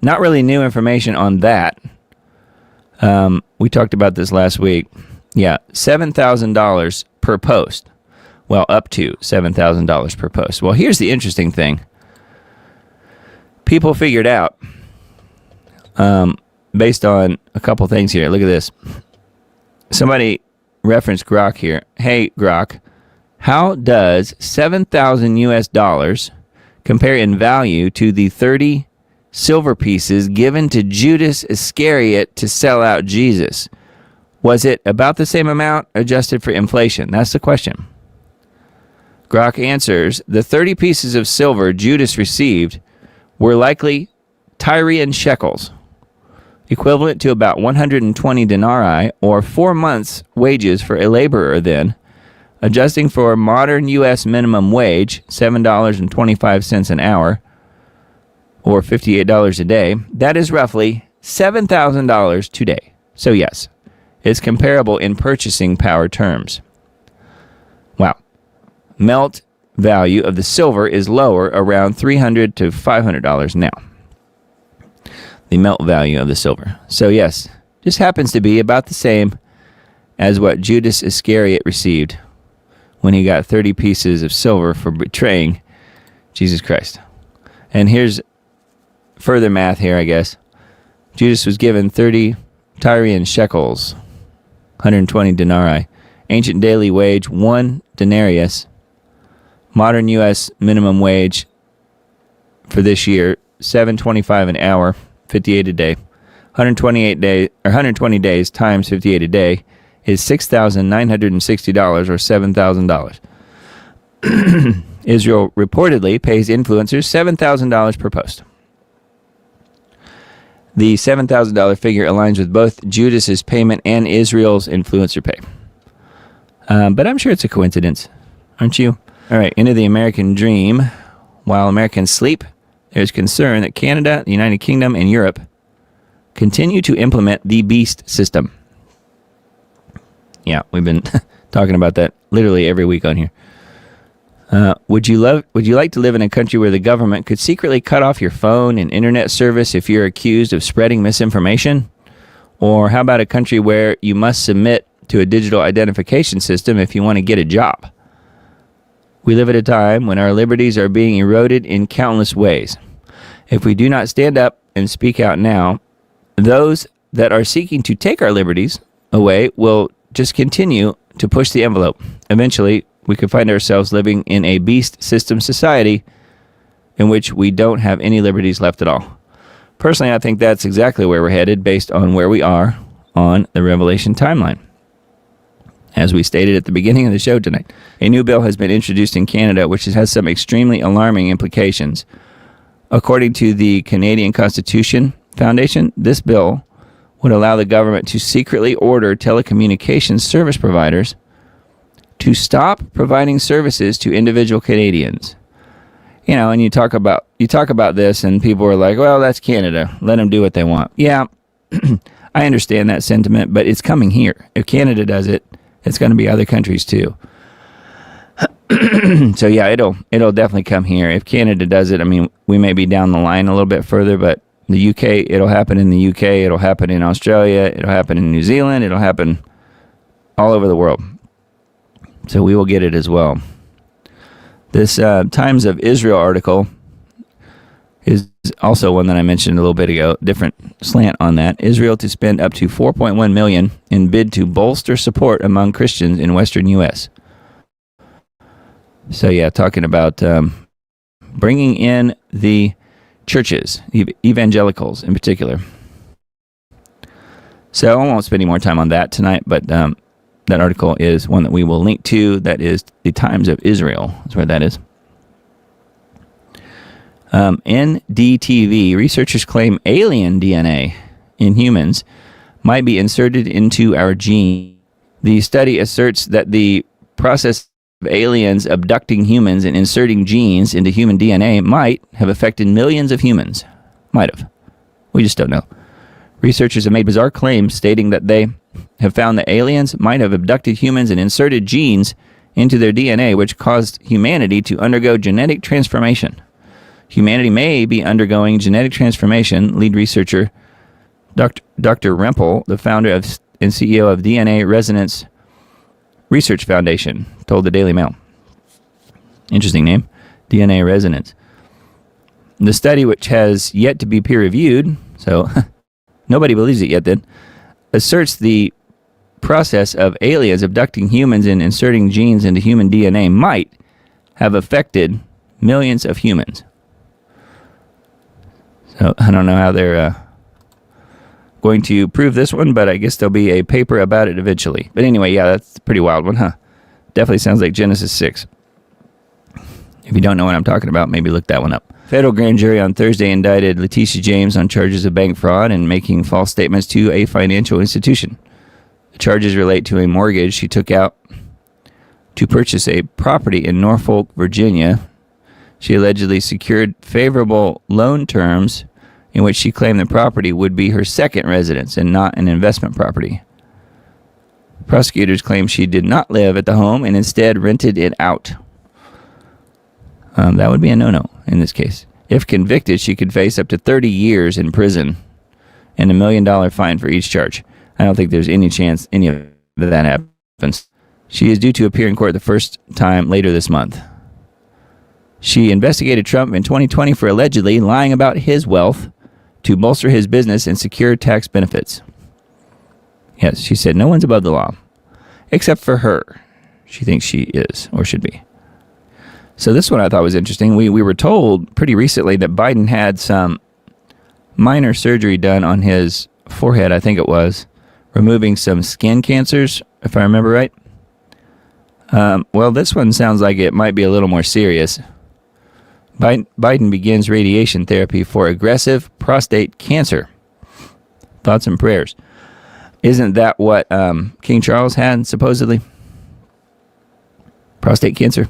not really new information on that. We talked about this last week. Yeah, $7,000 per post. Well, up to $7,000 per post. Well, here's the interesting thing. People figured out, based on a couple things here. Look at this. Somebody referenced Grok here. Hey, Grok, how does 7,000 US dollars compare in value to the 30 silver pieces given to Judas Iscariot to sell out Jesus? Was it about the same amount adjusted for inflation? That's the question. Grok answers, the 30 pieces of silver Judas received were likely Tyrian shekels, equivalent to about 120 denarii, or 4 months' wages for a laborer then. Adjusting for modern U.S. minimum wage, $7.25 an hour, or $58 a day, that is roughly $7,000 today. So yes, it's comparable in purchasing power terms. Wow. Melt value of the silver is lower, around $300 to $500 now. The melt value of the silver. So yes, just happens to be about the same as what Judas Iscariot received when he got 30 pieces of silver for betraying Jesus Christ. And here's further math here, I guess. Judas was given 30 Tyrian shekels, 120 denarii. Ancient daily wage, 1 denarius. Modern U.S. minimum wage for this year, $7.25 an hour, 58 a day. 120 days times 58 a day is $6,960 or $7,000. Israel reportedly pays influencers $7,000 per post. The $7,000 figure aligns with both Judas's payment and Israel's influencer pay. But I'm sure it's a coincidence, aren't you? All right, into the American dream. While Americans sleep, there's concern that Canada, the United Kingdom, and Europe continue to implement the BEAST system. Yeah, we've been talking about that literally every week on here. Would you like to live in a country where the government could secretly cut off your phone and internet service if you're accused of spreading misinformation? Or how about a country where you must submit to a digital identification system if you want to get a job? We live at a time when our liberties are being eroded in countless ways. If we do not stand up and speak out now, those that are seeking to take our liberties away will just continue to push the envelope. Eventually, we could find ourselves living in a beast system society in which we don't have any liberties left at all. Personally, I think that's exactly where we're headed based on where we are on the Revelation timeline. As we stated at the beginning of the show tonight, a new bill has been introduced in Canada which has some extremely alarming implications. According to the Canadian Constitution Foundation, this bill would allow the government to secretly order telecommunications service providers to stop providing services to individual Canadians. You know, and you talk about this and people are like, well, that's Canada. Let them do what they want. Yeah, I understand that sentiment, but it's coming here. If Canada does it, it's going to be other countries too. So yeah, it'll definitely come here. If Canada does it, I mean, we may be down the line a little bit further, but the UK, it'll happen in the UK, it'll happen in Australia, it'll happen in New Zealand, it'll happen all over the world. So we will get it as well. This Times of Israel article is also one that I mentioned a little bit ago. Different slant on that. Israel to spend up to $4.1 million in bid to bolster support among Christians in Western U.S. So yeah, talking about bringing in the churches, evangelicals in particular. So I won't spend any more time on that tonight, but that article is one that we will link to. That is the Times of Israel. That's where that is. NDTV. Researchers claim alien DNA in humans might be inserted into our gene. The study asserts that the process of aliens abducting humans and inserting genes into human DNA might have affected millions of humans. Might have. We just don't know. Researchers have made bizarre claims stating that they have found that aliens might have abducted humans and inserted genes into their DNA, which caused humanity to undergo genetic transformation. Humanity may be undergoing genetic transformation, lead researcher Dr. Rempel, the founder of and CEO of DNA Resonance Research Foundation, told the Daily Mail. Interesting name, DNA Resonance. The study, which has yet to be peer-reviewed, so nobody believes it yet then, asserts the process of aliens abducting humans and inserting genes into human DNA might have affected millions of humans. So I don't know how they're going to prove this one, but I guess there'll be a paper about it eventually. But anyway, yeah, that's a pretty wild one, huh? Definitely sounds like Genesis 6. If you don't know what I'm talking about, maybe look that one up. Federal grand jury on Thursday indicted Letitia James on charges of bank fraud and making false statements to a financial institution. The charges relate to a mortgage she took out to purchase a property in Norfolk, Virginia. She allegedly secured favorable loan terms in which she claimed the property would be her second residence and not an investment property. Prosecutors claim she did not live at the home and instead rented it out. That would be a no-no in this case. If convicted, she could face up to 30 years in prison and $1 million fine for each charge. I don't think there's any chance any of that happens. She is due to appear in court the first time later this month. She investigated Trump in 2020 for allegedly lying about his wealth to bolster his business and secure tax benefits. Yes, she said no one's above the law, except for her. She thinks she is, or should be. So this one I thought was interesting. We were told pretty recently that Biden had some minor surgery done on his forehead, I think it was, removing some skin cancers, if I remember right. Well, this one sounds like it might be a little more serious. Biden begins radiation therapy for aggressive prostate cancer. Thoughts and prayers. Isn't that what King Charles had, supposedly? Prostate cancer?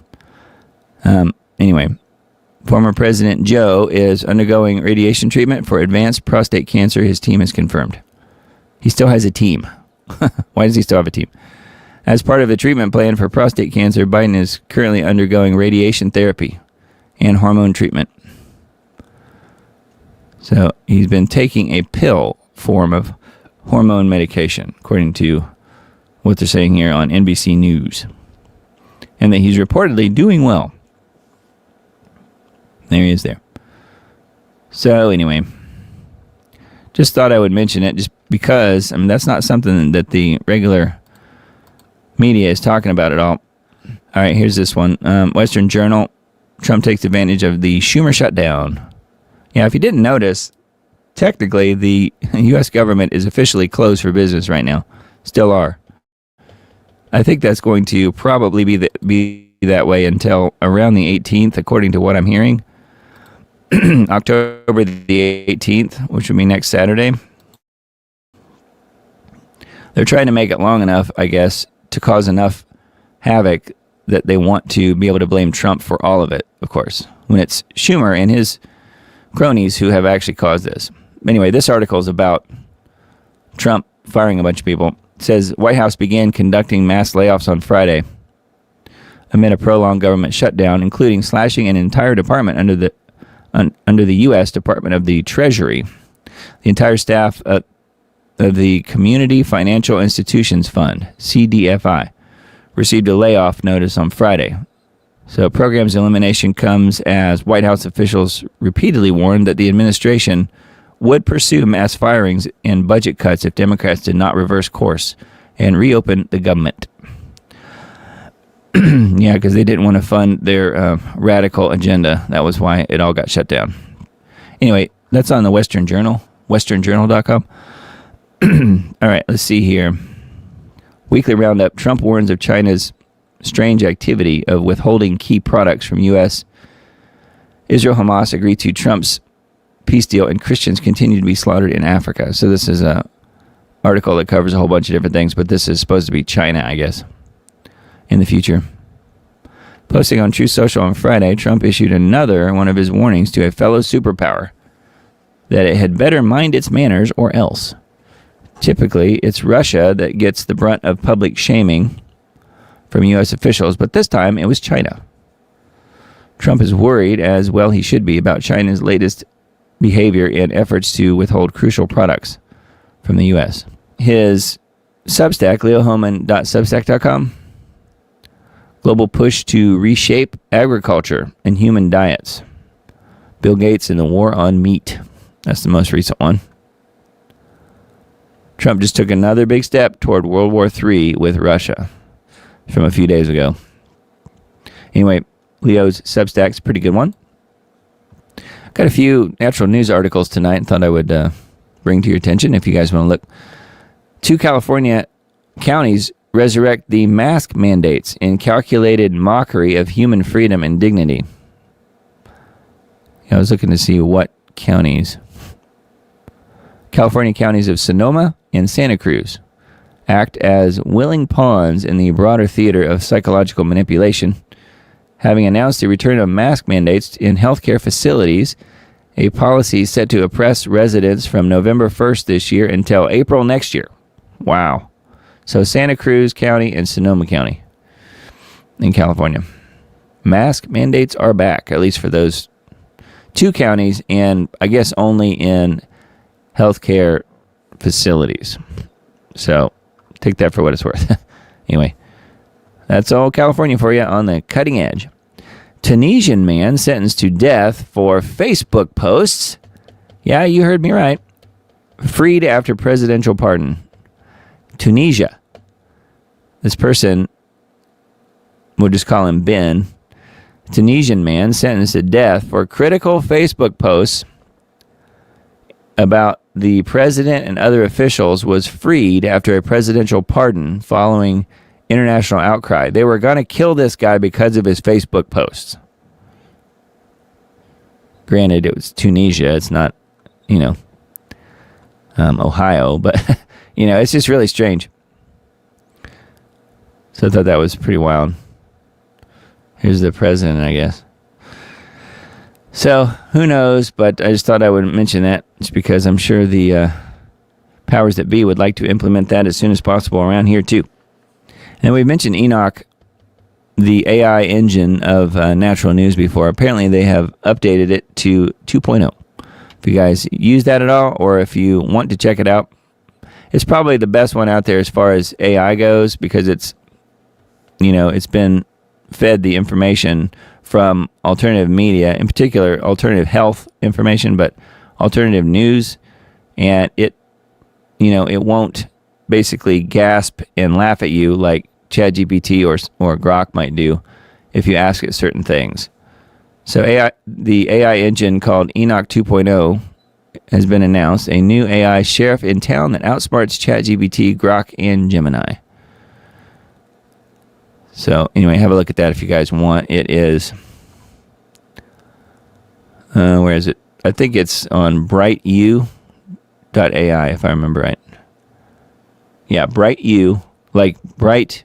Anyway, former President Joe is undergoing radiation treatment for advanced prostate cancer, his team has confirmed. He still has a team. Why does he still have a team? As part of the treatment plan for prostate cancer, Biden is currently undergoing radiation therapy and hormone treatment. So he's been taking a pill form of hormone medication, according to what they're saying here on NBC News. And that he's reportedly doing well. There he is there. So anyway, just thought I would mention it just because, I mean, that's not something that the regular media is talking about at all. All right, here's this one. Western Journal, Trump takes advantage of the Schumer shutdown. Yeah, if you didn't notice, technically the U.S. government is officially closed for business right now. Still are. I think that's going to probably be that way until around the 18th, according to what I'm hearing. October the 18th, which would be next Saturday. They're trying to make it long enough, I guess, to cause enough havoc that they want to be able to blame Trump for all of it, of course, when it's Schumer and his cronies who have actually caused this. Anyway, this article is about Trump firing a bunch of people. It says White House began conducting mass layoffs on Friday amid a prolonged government shutdown, including slashing an entire department under the U.S. Department of the Treasury. The entire staff of the Community Financial Institutions Fund, CDFI, received a layoff notice on Friday. So program's elimination comes as White House officials repeatedly warned that the administration would pursue mass firings and budget cuts if Democrats did not reverse course and reopen the government. Yeah, because they didn't want to fund their radical agenda. That was why it all got shut down. Anyway, that's on the Western Journal, westernjournal.com. All right, let's see here. Weekly roundup. Trump warns of China's strange activity of withholding key products from U.S. Israel Hamas agreed to Trump's peace deal, and Christians continue to be slaughtered in Africa. So this is a article that covers a whole bunch of different things, but this is supposed to be China, I guess, in the future. Posting on Truth Social on Friday, Trump issued another one of his warnings to a fellow superpower that it had better mind its manners or else. Typically, it's Russia that gets the brunt of public shaming from U.S. officials, but this time it was China. Trump is worried, as well he should be, about China's latest behavior in efforts to withhold crucial products from the U.S. His Substack, leohoman.substack.com, global push to reshape agriculture and human diets. Bill Gates and the war on meat. That's the most recent one. Trump just took another big step toward World War III with Russia from a few days ago. Anyway, Leo's Substack's a pretty good one. Got a few natural news articles tonight and thought I would bring to your attention if you guys want to look. 2 California counties resurrect the mask mandates in calculated mockery of human freedom and dignity. I was looking to see what counties. California counties of Sonoma and Santa Cruz act as willing pawns in the broader theater of psychological manipulation, having announced the return of mask mandates in healthcare facilities, a policy set to oppress residents from November 1st this year until April next year. Wow. So Santa Cruz County and Sonoma County in California. Mask mandates are back, at least for those 2 counties, and I guess only in healthcare facilities. So take that for what it's worth. Anyway, that's all California for you on the cutting edge. Tunisian man sentenced to death for Facebook posts. Yeah, you heard me right. Freed after presidential pardon. Tunisia. This person, we'll just call him Ben. Tunisian man sentenced to death for critical Facebook posts about the president and other officials was freed after a presidential pardon following international outcry. They were going to kill this guy because of his Facebook posts. Granted, it was Tunisia. It's not, Ohio, but, it's just really strange. So I thought that was pretty wild. Here's the president, I guess. So, who knows, but I just thought I would mention that just because I'm sure the powers that be would like to implement that as soon as possible around here, too. And we've mentioned Enoch, the AI engine of natural news before. Apparently, they have updated it to 2.0. If you guys use that at all, or if you want to check it out, it's probably the best one out there as far as AI goes because it's, it's been fed the information from alternative media, in particular alternative health information, but alternative news, and it won't basically gasp and laugh at you like ChatGPT or Grok might do if you ask it certain things. So the AI engine called Enoch 2.0 has been announced, a new AI sheriff in town that outsmarts ChatGPT, Grok, and Gemini. So anyway, have a look at that if you guys want. It is, where is it? I think it's on brightu.ai if I remember right. Yeah, BrightU, like Bright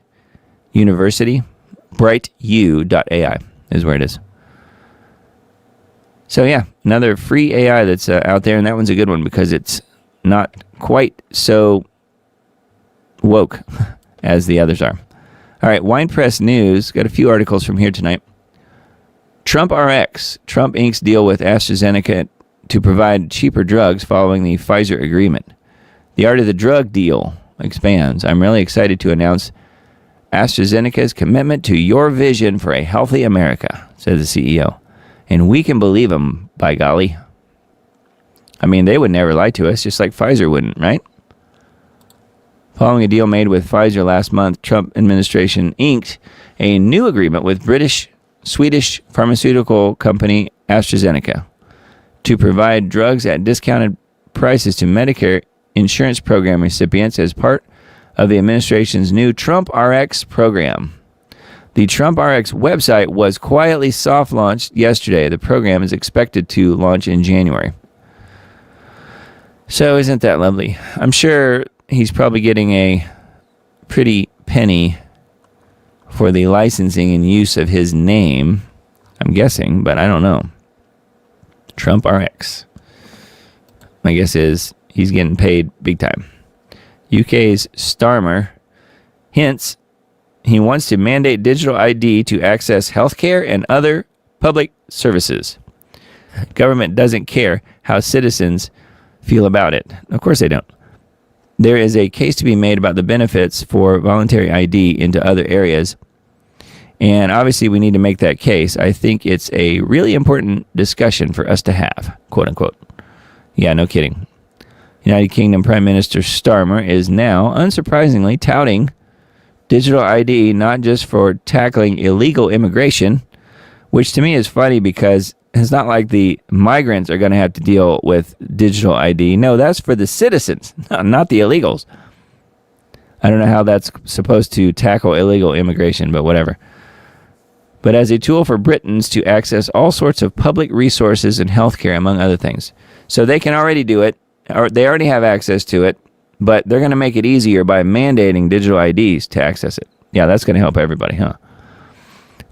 University, brightu.ai is where it is. So yeah, another free AI that's out there, and that one's a good one because it's not quite so woke as the others are. All right, Wine Press News, got a few articles from here tonight. Trump RX, Trump Inc.'s deal with AstraZeneca to provide cheaper drugs following the Pfizer agreement. The art of the drug deal expands. I'm really excited to announce AstraZeneca's commitment to your vision for a healthy America, says the CEO. And we can believe them, by golly. I mean, they would never lie to us, just like Pfizer wouldn't, right? Following a deal made with Pfizer last month, Trump administration inked a new agreement with Swedish pharmaceutical company AstraZeneca to provide drugs at discounted prices to Medicare insurance program recipients as part of the administration's new Trump RX program. The Trump RX website was quietly soft launched yesterday. The program is expected to launch in January. So isn't that lovely? I'm sure he's probably getting a pretty penny for the licensing and use of his name. I'm guessing, but I don't know. Trump RX. My guess is he's getting paid big time. UK's Starmer hints he wants to mandate digital ID to access healthcare and other public services. Government doesn't care how citizens feel about it. Of course they don't. There is a case to be made about the benefits for voluntary ID into other areas. And obviously we need to make that case. I think it's a really important discussion for us to have, quote unquote. Yeah, no kidding. United Kingdom Prime Minister Starmer is now, unsurprisingly, touting digital ID not just for tackling illegal immigration, which to me is funny because it's not like the migrants are going to have to deal with digital ID. No, that's for the citizens, not the illegals. I don't know how that's supposed to tackle illegal immigration, but whatever. But as a tool for Britons to access all sorts of public resources and healthcare, among other things. So they can already do it, or they already have access to it, but they're going to make it easier by mandating digital IDs to access it. Yeah, that's going to help everybody, huh?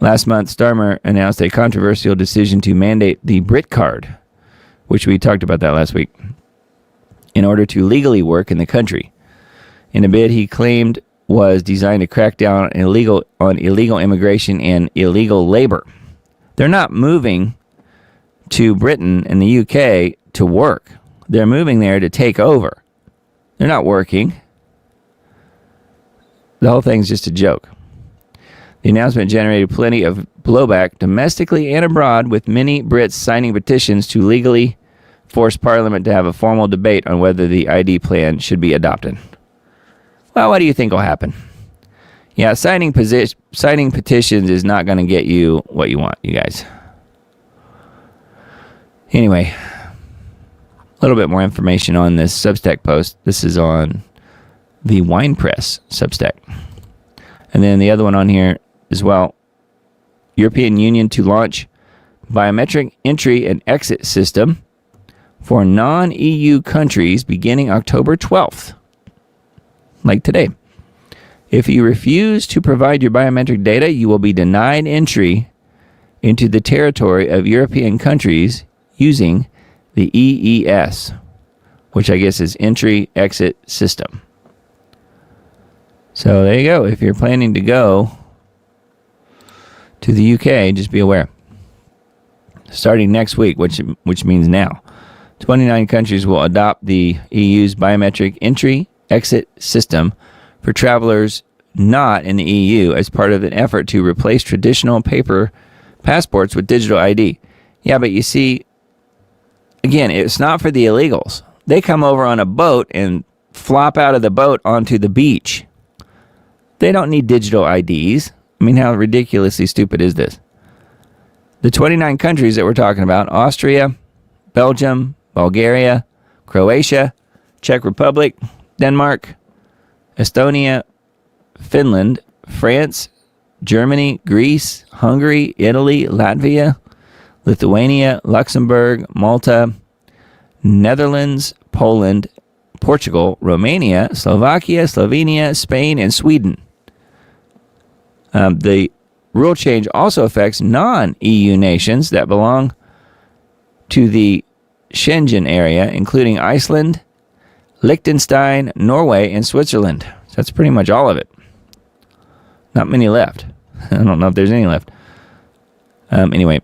Last month, Starmer announced a controversial decision to mandate the Brit card, which we talked about that last week, in order to legally work in the country. In a bid he claimed was designed to crack down on illegal immigration and illegal labor. They're not moving to Britain and the UK to work. They're moving there to take over. They're not working. The whole thing's just a joke. The announcement generated plenty of blowback domestically and abroad, with many Brits signing petitions to legally force Parliament to have a formal debate on whether the ID plan should be adopted. Well, what do you think will happen? Yeah, signing petitions is not going to get you what you want, you guys. Anyway, a little bit more information on this Substack post. This is on the Wine Press Substack. And then the other one on here as well, European Union to launch biometric entry and exit system for non-EU countries beginning October 12th, like today. If you refuse to provide your biometric data, you will be denied entry into the territory of European countries using the EES, which I guess is entry-exit system. So there you go. If you're planning to go to the UK, just be aware. Starting next week, which means now, 29 countries will adopt the EU's biometric entry-exit system for travelers not in the EU as part of an effort to replace traditional paper passports with digital ID. Yeah, but you see, again, it's not for the illegals. They come over on a boat and flop out of the boat onto the beach. They don't need digital IDs. I mean, how ridiculously stupid is this? The 29 countries that we're talking about, Austria, Belgium, Bulgaria, Croatia, Czech Republic, Denmark, Estonia, Finland, France, Germany, Greece, Hungary, Italy, Latvia, Lithuania, Luxembourg, Malta, Netherlands, Poland, Portugal, Romania, Slovakia, Slovenia, Spain, and Sweden. The rule change also affects non-EU nations that belong to the Schengen area, including Iceland, Liechtenstein, Norway, and Switzerland. So that's pretty much all of it. Not many left. I don't know if there's any left. Anyway,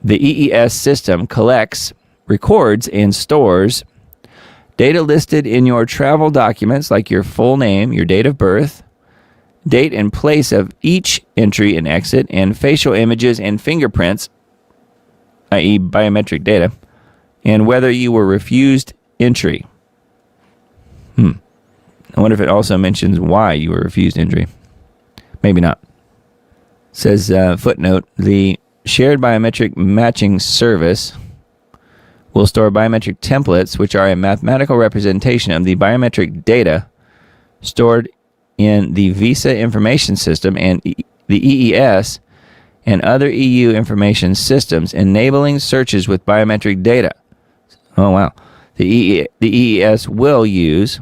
the EES system collects, records, and stores data listed in your travel documents, like your full name, your date of birth, date and place of each entry and exit, and facial images and fingerprints, i.e. biometric data, and whether you were refused entry. I wonder if it also mentions why you were refused entry. Maybe not. Says, footnote, the shared biometric matching service will store biometric templates, which are a mathematical representation of the biometric data stored in the Visa information system and the EES and other EU information systems, enabling searches with biometric data. Oh, wow. The EES will use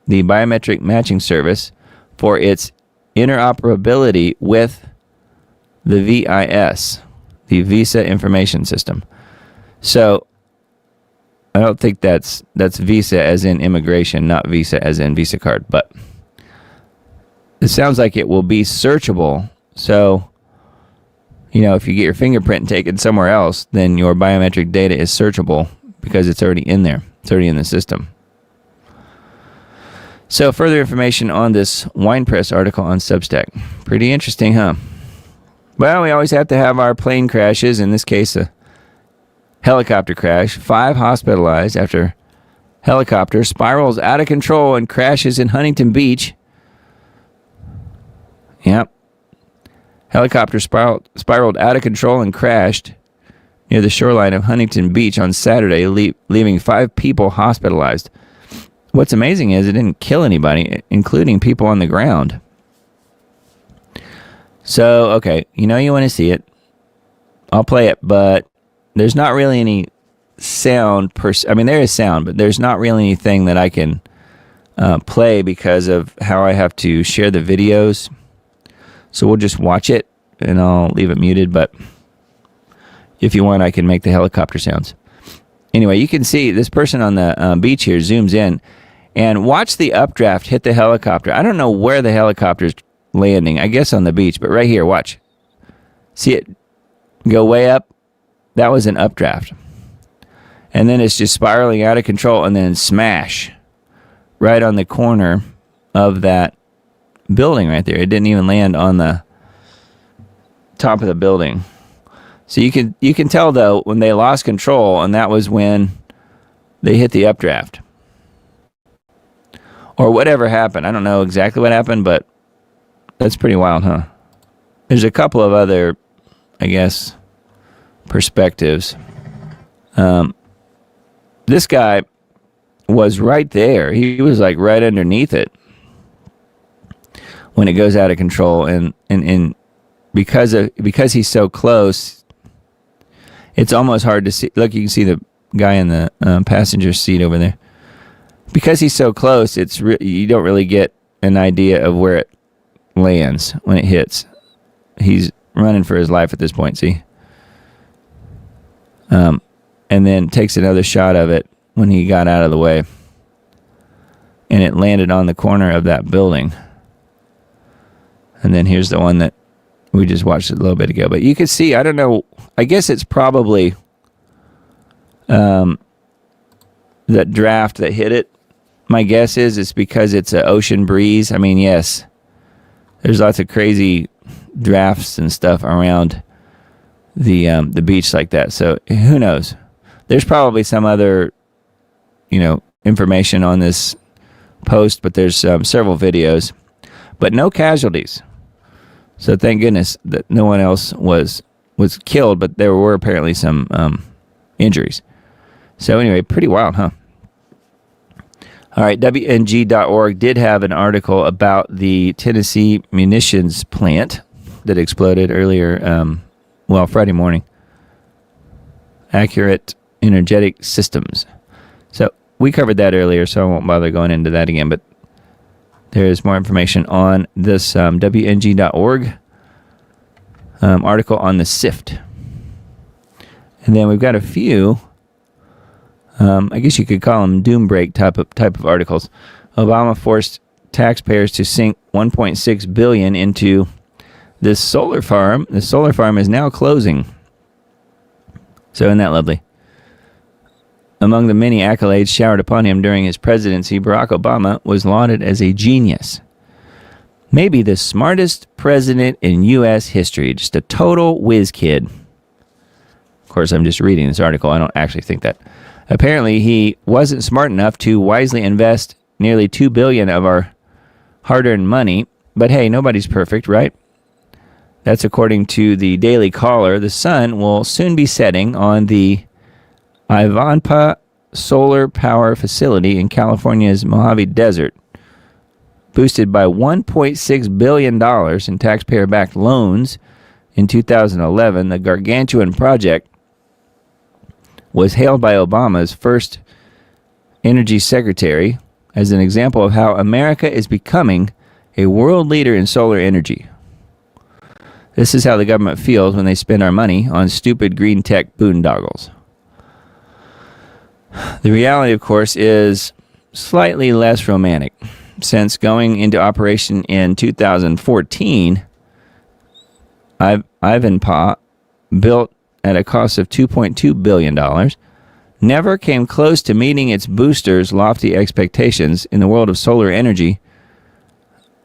the biometric matching service for its interoperability with the VIS, the Visa information system. So, I don't think that's Visa as in immigration, not Visa as in Visa card. But it sounds like it will be searchable. So, if you get your fingerprint taken somewhere else, then your biometric data is searchable because it's already in there. It's already in the system. So further information on this wine press article on Substack. Pretty interesting, huh? Well, we always have to have our plane crashes. In this case, a helicopter crash. 5 hospitalized after helicopter spirals out of control and crashes in Huntington Beach. Yep. Helicopter spiraled out of control and crashed near the shoreline of Huntington Beach on Saturday, leaving 5 people hospitalized. What's amazing is it didn't kill anybody, including people on the ground. So, okay, you want to see it. I'll play it, but there's not really any sound. There is sound, but there's not really anything that I can play because of how I have to share the videos. So we'll just watch it, and I'll leave it muted, but if you want, I can make the helicopter sounds. Anyway, you can see this person on the beach here zooms in, and watch the updraft hit the helicopter. I don't know where the helicopter's landing. I guess on the beach, but right here, watch. See it go way up? That was an updraft. And then it's just spiraling out of control and then smash right on the corner of that building right there. It didn't even land on the top of the building. So you can tell though when they lost control, and that was when they hit the updraft. Or whatever happened. I don't know exactly what happened, but that's pretty wild, huh? There's a couple of other, I guess, perspectives. This guy was right there. He was like right underneath it when it goes out of control, and because he's so close, it's almost hard to see. Look, you can see the guy in the passenger seat over there. Because he's so close, you don't really get an idea of where it lands when it hits. He's running for his life at this point, see? And then takes another shot of it when he got out of the way. And it landed on the corner of that building. And then here's the one that we just watched a little bit ago. But you can see, I don't know, I guess it's probably that draft that hit it. My guess is it's because it's an ocean breeze. I mean, yes, there's lots of crazy drafts and stuff around the beach like that. So who knows? There's probably some other, information on this post, but there's several videos, but no casualties. So thank goodness that no one else was killed, but there were apparently some injuries. So anyway, pretty wild, huh? All right, WNG.org did have an article about the Tennessee munitions plant that exploded earlier, Friday morning. Accurate Energetic Systems. So we covered that earlier, so I won't bother going into that again, but there is more information on this WNG.org article on the SIFT. And then we've got a few, I guess you could call them doom break type of articles. Obama forced taxpayers to sink $1.6 billion into this solar farm. The solar farm is now closing. So isn't that lovely? Among the many accolades showered upon him during his presidency, Barack Obama was lauded as a genius. Maybe the smartest president in U.S. history. Just a total whiz kid. Of course, I'm just reading this article. I don't actually think that. Apparently, he wasn't smart enough to wisely invest nearly $2 billion of our hard-earned money. But hey, nobody's perfect, right? That's according to the Daily Caller. The sun will soon be setting on the Ivanpah solar power facility in California's Mojave Desert. Boosted by $1.6 billion in taxpayer-backed loans in 2011, the gargantuan project was hailed by Obama's first energy secretary as an example of how America is becoming a world leader in solar energy. This is how the government feels when they spend our money on stupid green tech boondoggles. The reality, of course, is slightly less romantic. Since going into operation in 2014, Ivanpah, built at a cost of $2.2 billion, never came close to meeting its boosters' lofty expectations. In the world of solar energy,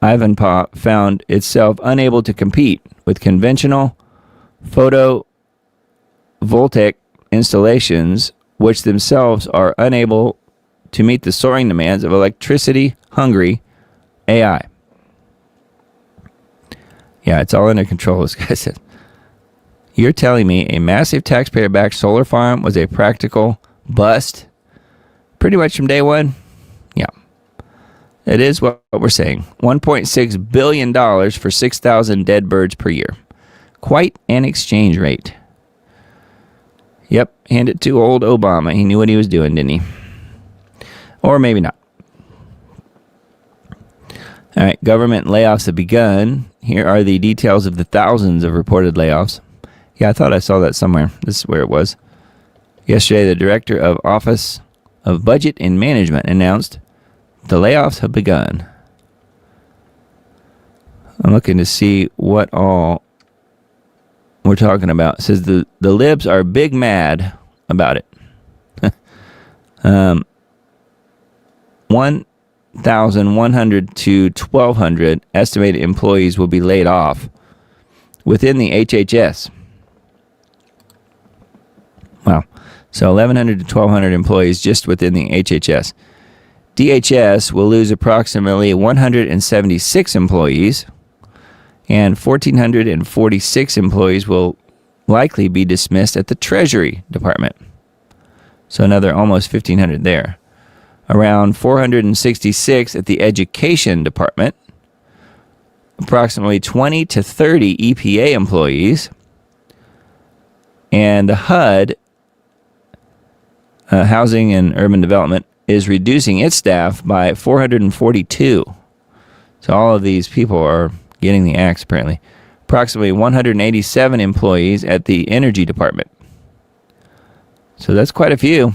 Ivanpah found itself unable to compete with conventional photovoltaic installations, which themselves are unable to meet the soaring demands of electricity-hungry AI. Yeah, it's all under control, this guy said. You're telling me a massive taxpayer-backed solar farm was a practical bust pretty much from day one? Yeah. It is what we're saying. $1.6 billion for 6,000 dead birds per year. Quite an exchange rate. Yep, hand it to old Obama. He knew what he was doing, didn't he? Or maybe not. All right, government layoffs have begun. Here are the details of the thousands of reported layoffs. Yeah, I thought I saw that somewhere. This is where it was. Yesterday, the director of Office of Budget and Management announced the layoffs have begun. I'm looking to see what all we're talking about. It says the libs are big mad about it. 1,100 to 1,200 estimated employees will be laid off within the HHS. Wow. So 1,100 to 1,200 employees just within the HHS. DHS will lose approximately 176 employees, and 1,446 employees will likely be dismissed at the Treasury Department. So another almost 1,500 there. Around 466 at the Education Department. Approximately 20 to 30 EPA employees. And the HUD, Housing and Urban Development, is reducing its staff by 442. So all of these people are getting the axe, apparently. Approximately 187 employees at the Energy Department. So that's quite a few.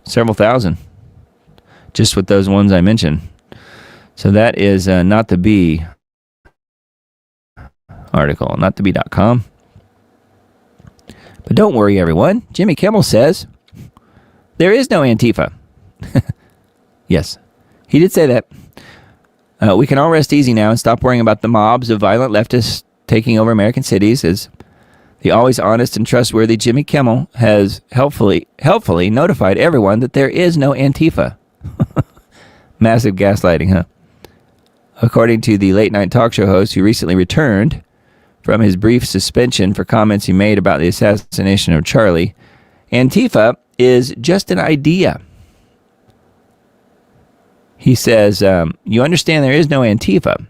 Several thousand. Just with those ones I mentioned. So that is Not the Bee article, notthebee.com. But don't worry, everyone. Jimmy Kimmel says there is no Antifa. Yes, he did say that. We can all rest easy now and stop worrying about the mobs of violent leftists taking over American cities, as the always honest and trustworthy Jimmy Kimmel has helpfully notified everyone that there is no Antifa. Massive gaslighting, huh? According to the late-night talk show host who recently returned from his brief suspension for comments he made about the assassination of Charlie, Antifa is just an idea. He says, you understand there is no Antifa.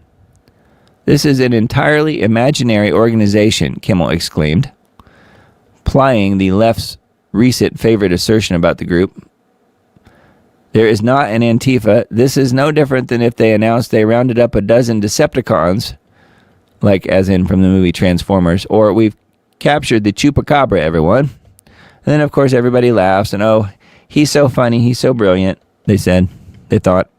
This is an entirely imaginary organization, Kimmel exclaimed, plying the left's recent favorite assertion about the group. There is not an Antifa. This is no different than if they announced they rounded up a dozen Decepticons, like as in from the movie Transformers, or we've captured the Chupacabra, everyone. And then, of course, everybody laughs, and oh, he's so funny, he's so brilliant, they thought.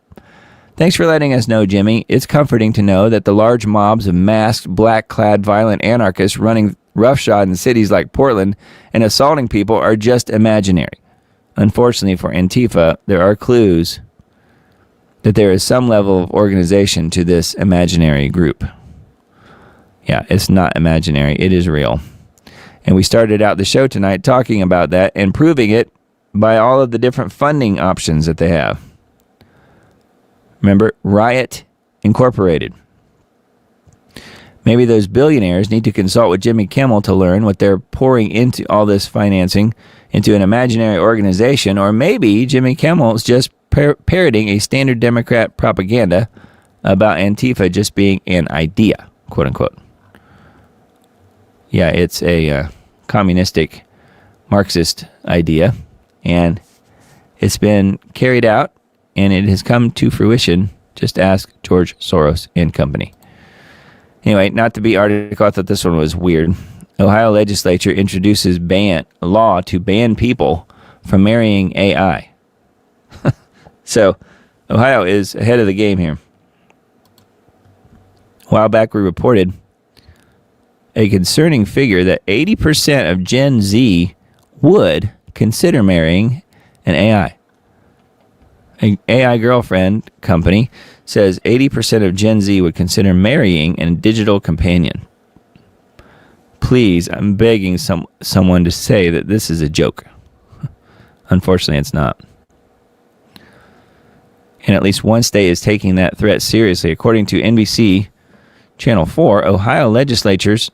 Thanks for letting us know, Jimmy. It's comforting to know that the large mobs of masked, black-clad, violent anarchists running roughshod in cities like Portland and assaulting people are just imaginary. Unfortunately for Antifa, there are clues that there is some level of organization to this imaginary group. Yeah, it's not imaginary. It is real. And we started out the show tonight talking about that and proving it by all of the different funding options that they have. Remember, Riot Incorporated. Maybe those billionaires need to consult with Jimmy Kimmel to learn what they're pouring into all this financing into an imaginary organization, or maybe Jimmy Kimmel is just parroting a standard Democrat propaganda about Antifa just being an idea, quote unquote. Yeah, it's a communistic Marxist idea, and it's been carried out, and it has come to fruition. Just ask George Soros and company. Anyway, Not to Be article. I thought this one was weird. Ohio legislature introduces a law to ban people from marrying AI. So, Ohio is ahead of the game here. A while back, we reported a concerning figure that 80% of Gen Z would consider marrying an AI. An AI girlfriend company says 80% of Gen Z would consider marrying a digital companion. Please, I'm begging someone to say that this is a joke. Unfortunately, it's not. And at least one state is taking that threat seriously. According to NBC Channel 4, Ohio legislators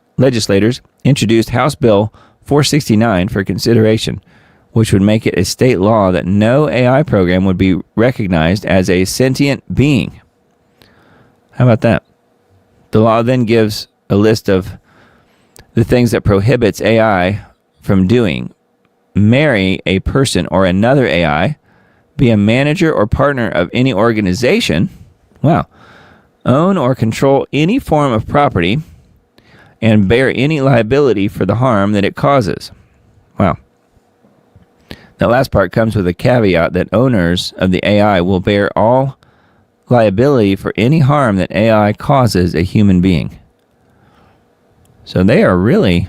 introduced House Bill 469 for consideration, which would make it a state law that no AI program would be recognized as a sentient being. How about that? The law then gives a list of the things that prohibits AI from doing. Marry a person or another AI, be a manager or partner of any organization, own or control any form of property, and bear any liability for the harm that it causes. Wow. That last part comes with a caveat that owners of the AI will bear all liability for any harm that AI causes a human being. So they are really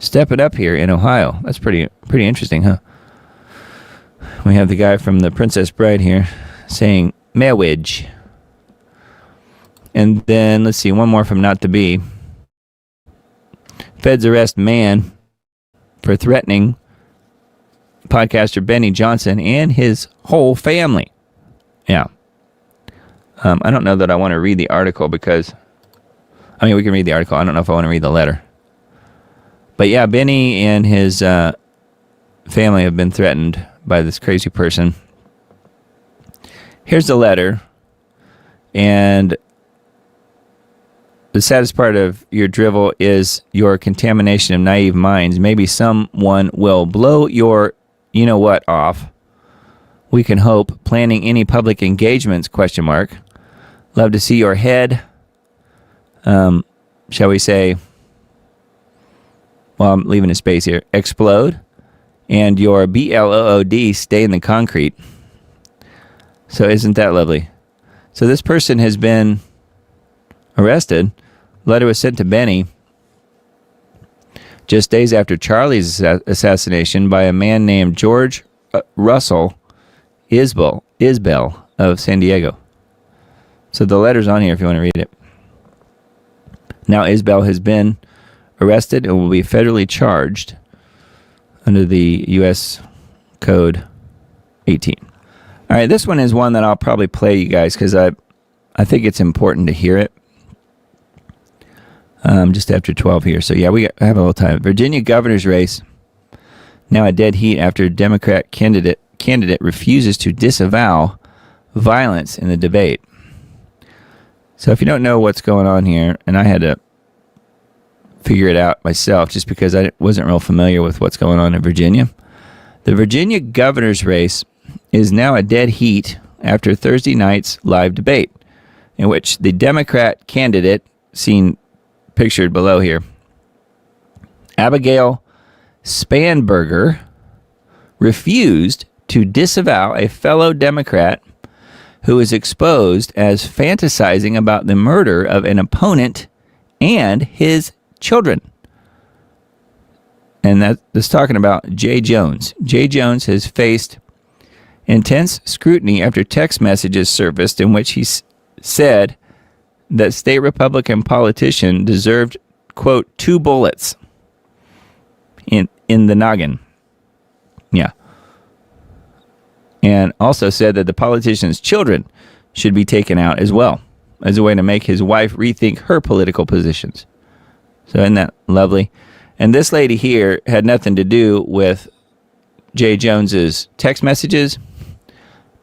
stepping up here in Ohio. That's pretty interesting, huh? We have the guy from The Princess Bride here saying marriage. And then, let's see, one more from Not to Be. Feds arrest man for threatening podcaster Benny Johnson and his whole family. Yeah. I don't know that I want to read the article because, we can read the article. I don't know if I want to read the letter. But yeah, Benny and his family have been threatened by this crazy person. Here's the letter. And the saddest part of your drivel is your contamination of naive minds. Maybe someone will blow your you-know-what off. We can hope. Planning any public engagements, ? Love to see your head, shall we say, well, I'm leaving a space here, explode, and your BLOOD stay in the concrete. So isn't that lovely? So this person has been arrested. Letter was sent to Benny just days after Charlie's assassination by a man named George Russell Isbell of San Diego. So the letter's on here if you want to read it. Now Isbell has been arrested and will be federally charged under the U.S. Code 18. All right, this one is one that I'll probably play you guys because I think it's important to hear it. Just after 12 here. So yeah, I have a little time. Virginia governor's race now a dead heat after Democrat candidate refuses to disavow violence in the debate. So if you don't know what's going on here, and I had to figure it out myself just because I wasn't real familiar with what's going on in Virginia. The Virginia governor's race is now a dead heat after Thursday night's live debate, in which the Democrat candidate, seen pictured below here, Abigail Spanberger, refused to disavow a fellow Democrat who was exposed as fantasizing about the murder of an opponent and his children. And that's talking about Jay Jones. Jay Jones has faced intense scrutiny after text messages surfaced in which he said that state Republican politician deserved, quote, 2 bullets in the noggin. Yeah. And also said that the politician's children should be taken out as well, as a way to make his wife rethink her political positions. So isn't that lovely? And this lady here had nothing to do with Jay Jones's text messages.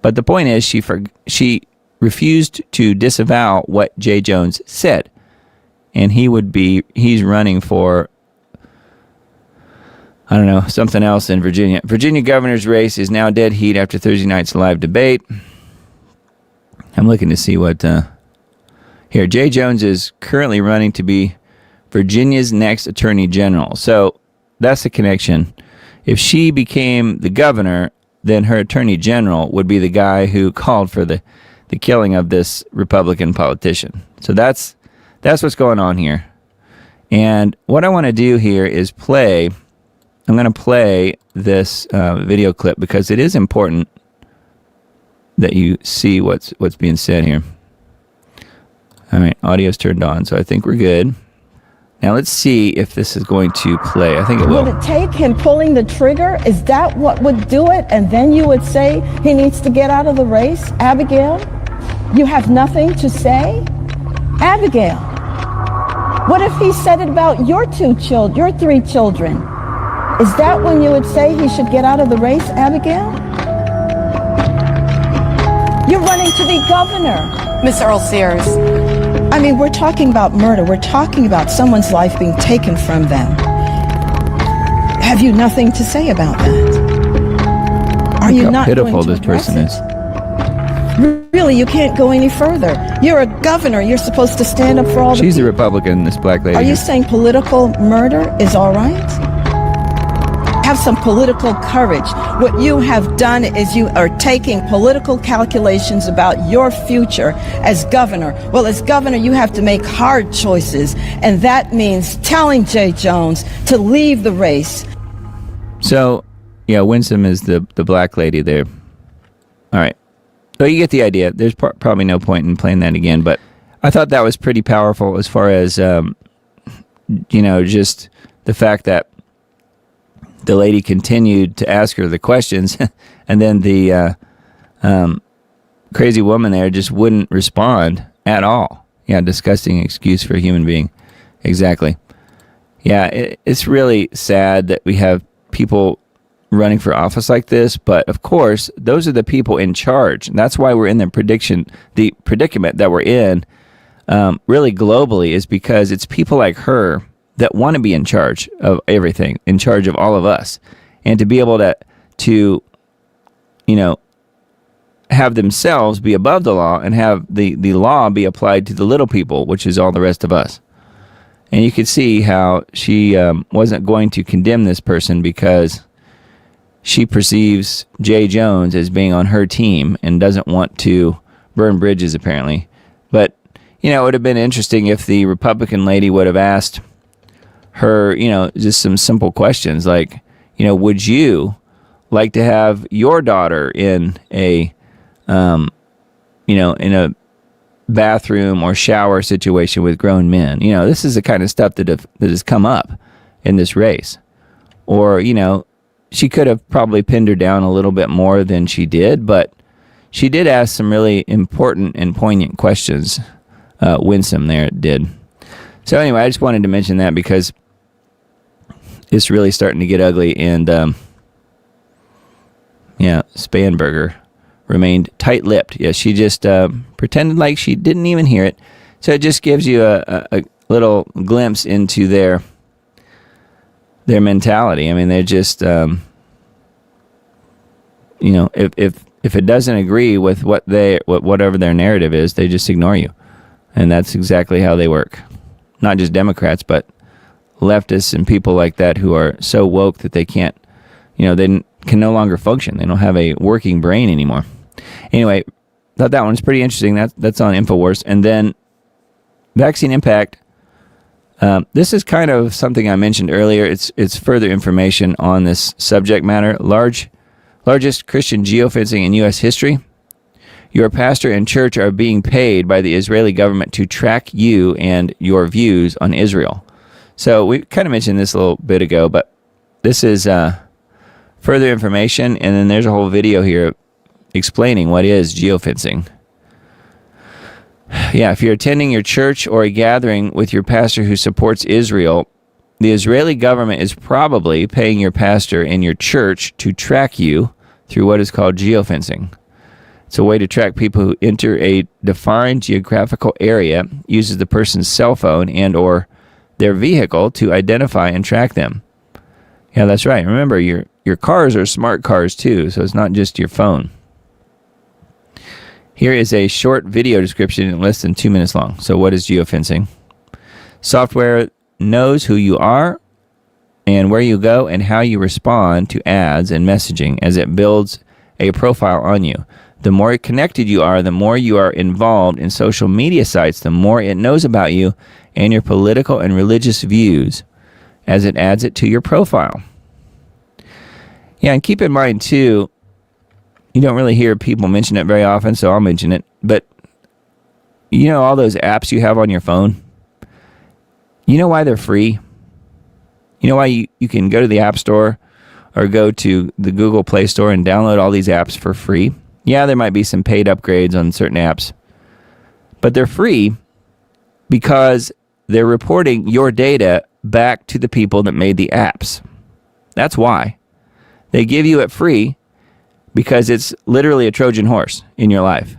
But the point is she refused to disavow what Jay Jones said. And he's running for, I don't know, something else in Virginia. Virginia governor's race is now dead heat after Thursday night's live debate. I'm looking to see what, here, Jay Jones is currently running to be Virginia's next attorney general. So that's the connection. If she became the governor, then her attorney general would be the guy who called for the killing of this Republican politician. So that's what's going on here. And what I want to do here is I'm going to play this video clip because it is important that you see what's being said here. All right, audio's turned on, so I think we're good. Now let's see if this is going to play. I think it will. Would it take him pulling the trigger? Is that what would do it? And then you would say he needs to get out of the race? Abigail, you have nothing to say? Abigail, what if he said it about your 3 children? Is that when you would say he should get out of the race, Abigail? You're running to be governor. Miss Earl Sears. I mean, we're talking about murder. We're talking about someone's life being taken from them. Have you nothing to say about that? Are you not pitiful going to this person is? Really, you can't go any further. You're a governor. You're supposed to stand up for all the She's a Republican, this black lady. Are you saying political murder is all right? Have some political courage. What you have done is you are taking political calculations about your future as governor. Well, as governor, you have to make hard choices, and that means telling Jay Jones to leave the race. So, yeah, Winsome is the black lady there. All right. So you get the idea. There's probably no point in playing that again, but I thought that was pretty powerful as far as, just the fact that the lady continued to ask her the questions, and then the crazy woman there just wouldn't respond at all. Yeah, disgusting excuse for a human being. Exactly. Yeah, it's really sad that we have people running for office like this, but of course, those are the people in charge. And that's why we're in the predicament that we're in, really globally, is because it's people like her that want to be in charge of everything, in charge of all of us, and to be able to have themselves be above the law and have the law be applied to the little people, which is all the rest of us. And you could see how she wasn't going to condemn this person because she perceives Jay Jones as being on her team and doesn't want to burn bridges, apparently. But, it would have been interesting if the Republican lady would have asked her, just some simple questions like, would you like to have your daughter in a, in a bathroom or shower situation with grown men? This is the kind of stuff that has come up in this race. Or, she could have probably pinned her down a little bit more than she did, but she did ask some really important and poignant questions. Winsome there did. So anyway, I just wanted to mention that because it's really starting to get ugly, and Spanberger remained tight-lipped. Yeah, she just pretended like she didn't even hear it. So it just gives you a little glimpse into their mentality. I mean, they're just, if it doesn't agree with whatever their narrative is, they just ignore you, and that's exactly how they work. Not just Democrats, but leftists and people like that who are so woke that they can't, they can no longer function. They don't have a working brain anymore. Anyway, thought that one's pretty interesting. That's on InfoWars. And then vaccine impact. This is kind of something I mentioned earlier. It's further information on this subject matter. Largest Christian geofencing in U.S. history. Your pastor and church are being paid by the Israeli government to track you and your views on Israel. So we kind of mentioned this a little bit ago, but this is further information, and then there's a whole video here explaining what is geofencing. Yeah, if you're attending your church or a gathering with your pastor who supports Israel, the Israeli government is probably paying your pastor and your church to track you through what is called geofencing. It's a way to track people who enter a defined geographical area, uses the person's cell phone and or their vehicle to identify and track them. Yeah, that's right. Remember, your cars are smart cars too, so it's not just your phone. Here is a short video description in less than 2 minutes long. So what is geofencing? Software knows who you are and where you go and how you respond to ads and messaging as it builds a profile on you. The more connected you are, the more you are involved in social media sites, the more it knows about you and your political and religious views as it adds it to your profile. Yeah, and keep in mind, too, you don't really hear people mention it very often, so I'll mention it. But you know all those apps you have on your phone? You know why they're free? You know why you can go to the App Store or go to the Google Play Store and download all these apps for free? Yeah, there might be some paid upgrades on certain apps, but they're free because they're reporting your data back to the people that made the apps. That's why. They give you it free because it's literally a Trojan horse in your life.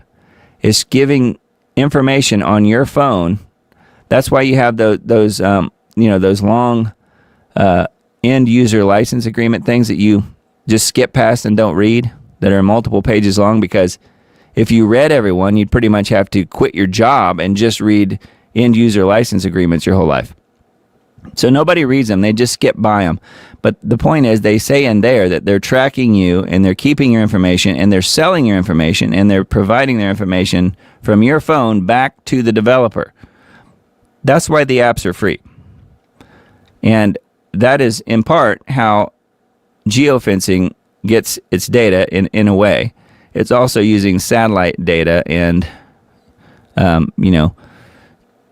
It's giving information on your phone. That's why you have those long end user license agreement things that you just skip past and don't read, that are multiple pages long, because if you read everyone, you'd pretty much have to quit your job and just read end user license agreements your whole life. So nobody reads them. They just skip by them. But the point is, they say in there that they're tracking you and they're keeping your information and they're selling your information and they're providing their information from your phone back to the developer. That's why the apps are free. And that is in part how geofencing gets its data in a way. It's also using satellite data and,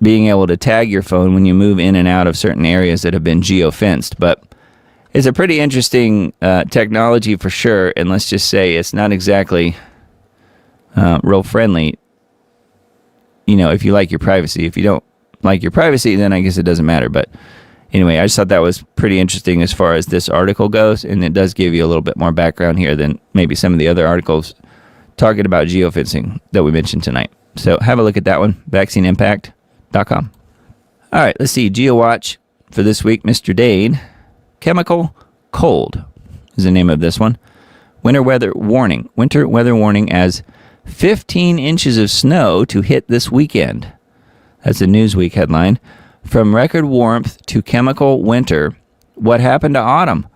being able to tag your phone when you move in and out of certain areas that have been geofenced. But it's a pretty interesting technology for sure. And let's just say it's not exactly real friendly. If you like your privacy. If you don't like your privacy, then I guess it doesn't matter. But anyway, I just thought that was pretty interesting as far as this article goes, and it does give you a little bit more background here than maybe some of the other articles talking about geofencing that we mentioned tonight. So have a look at that one, vaccineimpact.com. All right, let's see. GeoWatch for this week, Mr. Dane. Chemical cold is the name of this one. Winter weather warning. Winter weather warning as 15 inches of snow to hit this weekend. That's a Newsweek headline. From record warmth to chemical winter, what happened to autumn?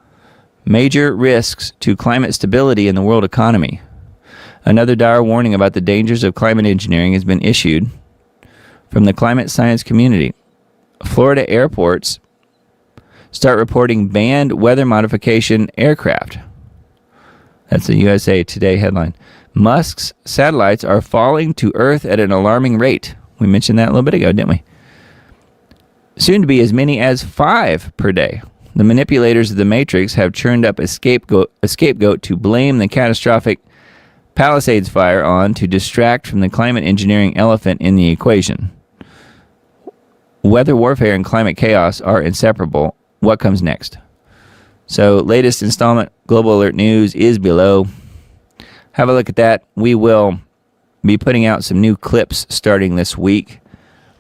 Major risks to climate stability in the world economy. Another dire warning about the dangers of climate engineering has been issued from the climate science community. Florida airports start reporting banned weather modification aircraft. That's a USA Today headline. Musk's satellites are falling to Earth at an alarming rate. We mentioned that a little bit ago, didn't we? Soon to be as many as 5 per day. The manipulators of the Matrix have churned up a scapegoat to blame the catastrophic Palisades fire on to distract from the climate engineering elephant in the equation. Weather warfare and climate chaos are inseparable. What comes next? So, latest installment, Global Alert News, is below. Have a look at that. We will be putting out some new clips starting this week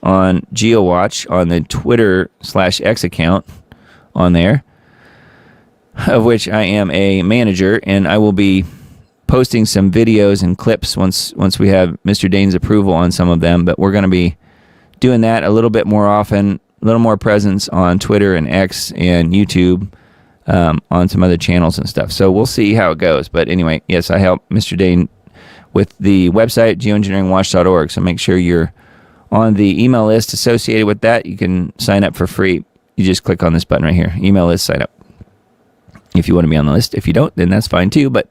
on GeoWatch on the Twitter/X account on there, of which I am a manager, and I will be posting some videos and clips once we have Mr. Dane's approval on some of them. But we're going to be doing that a little bit more often, a little more presence on Twitter and X and YouTube, on some other channels and stuff. So we'll see how it goes. But anyway, yes, I help Mr. Dane with the website, geoengineeringwatch.org. So make sure you're on the email list associated with that. You can sign up for free. You just click on this button right here. Email list, sign up. If you want to be on the list. If you don't, then that's fine too. But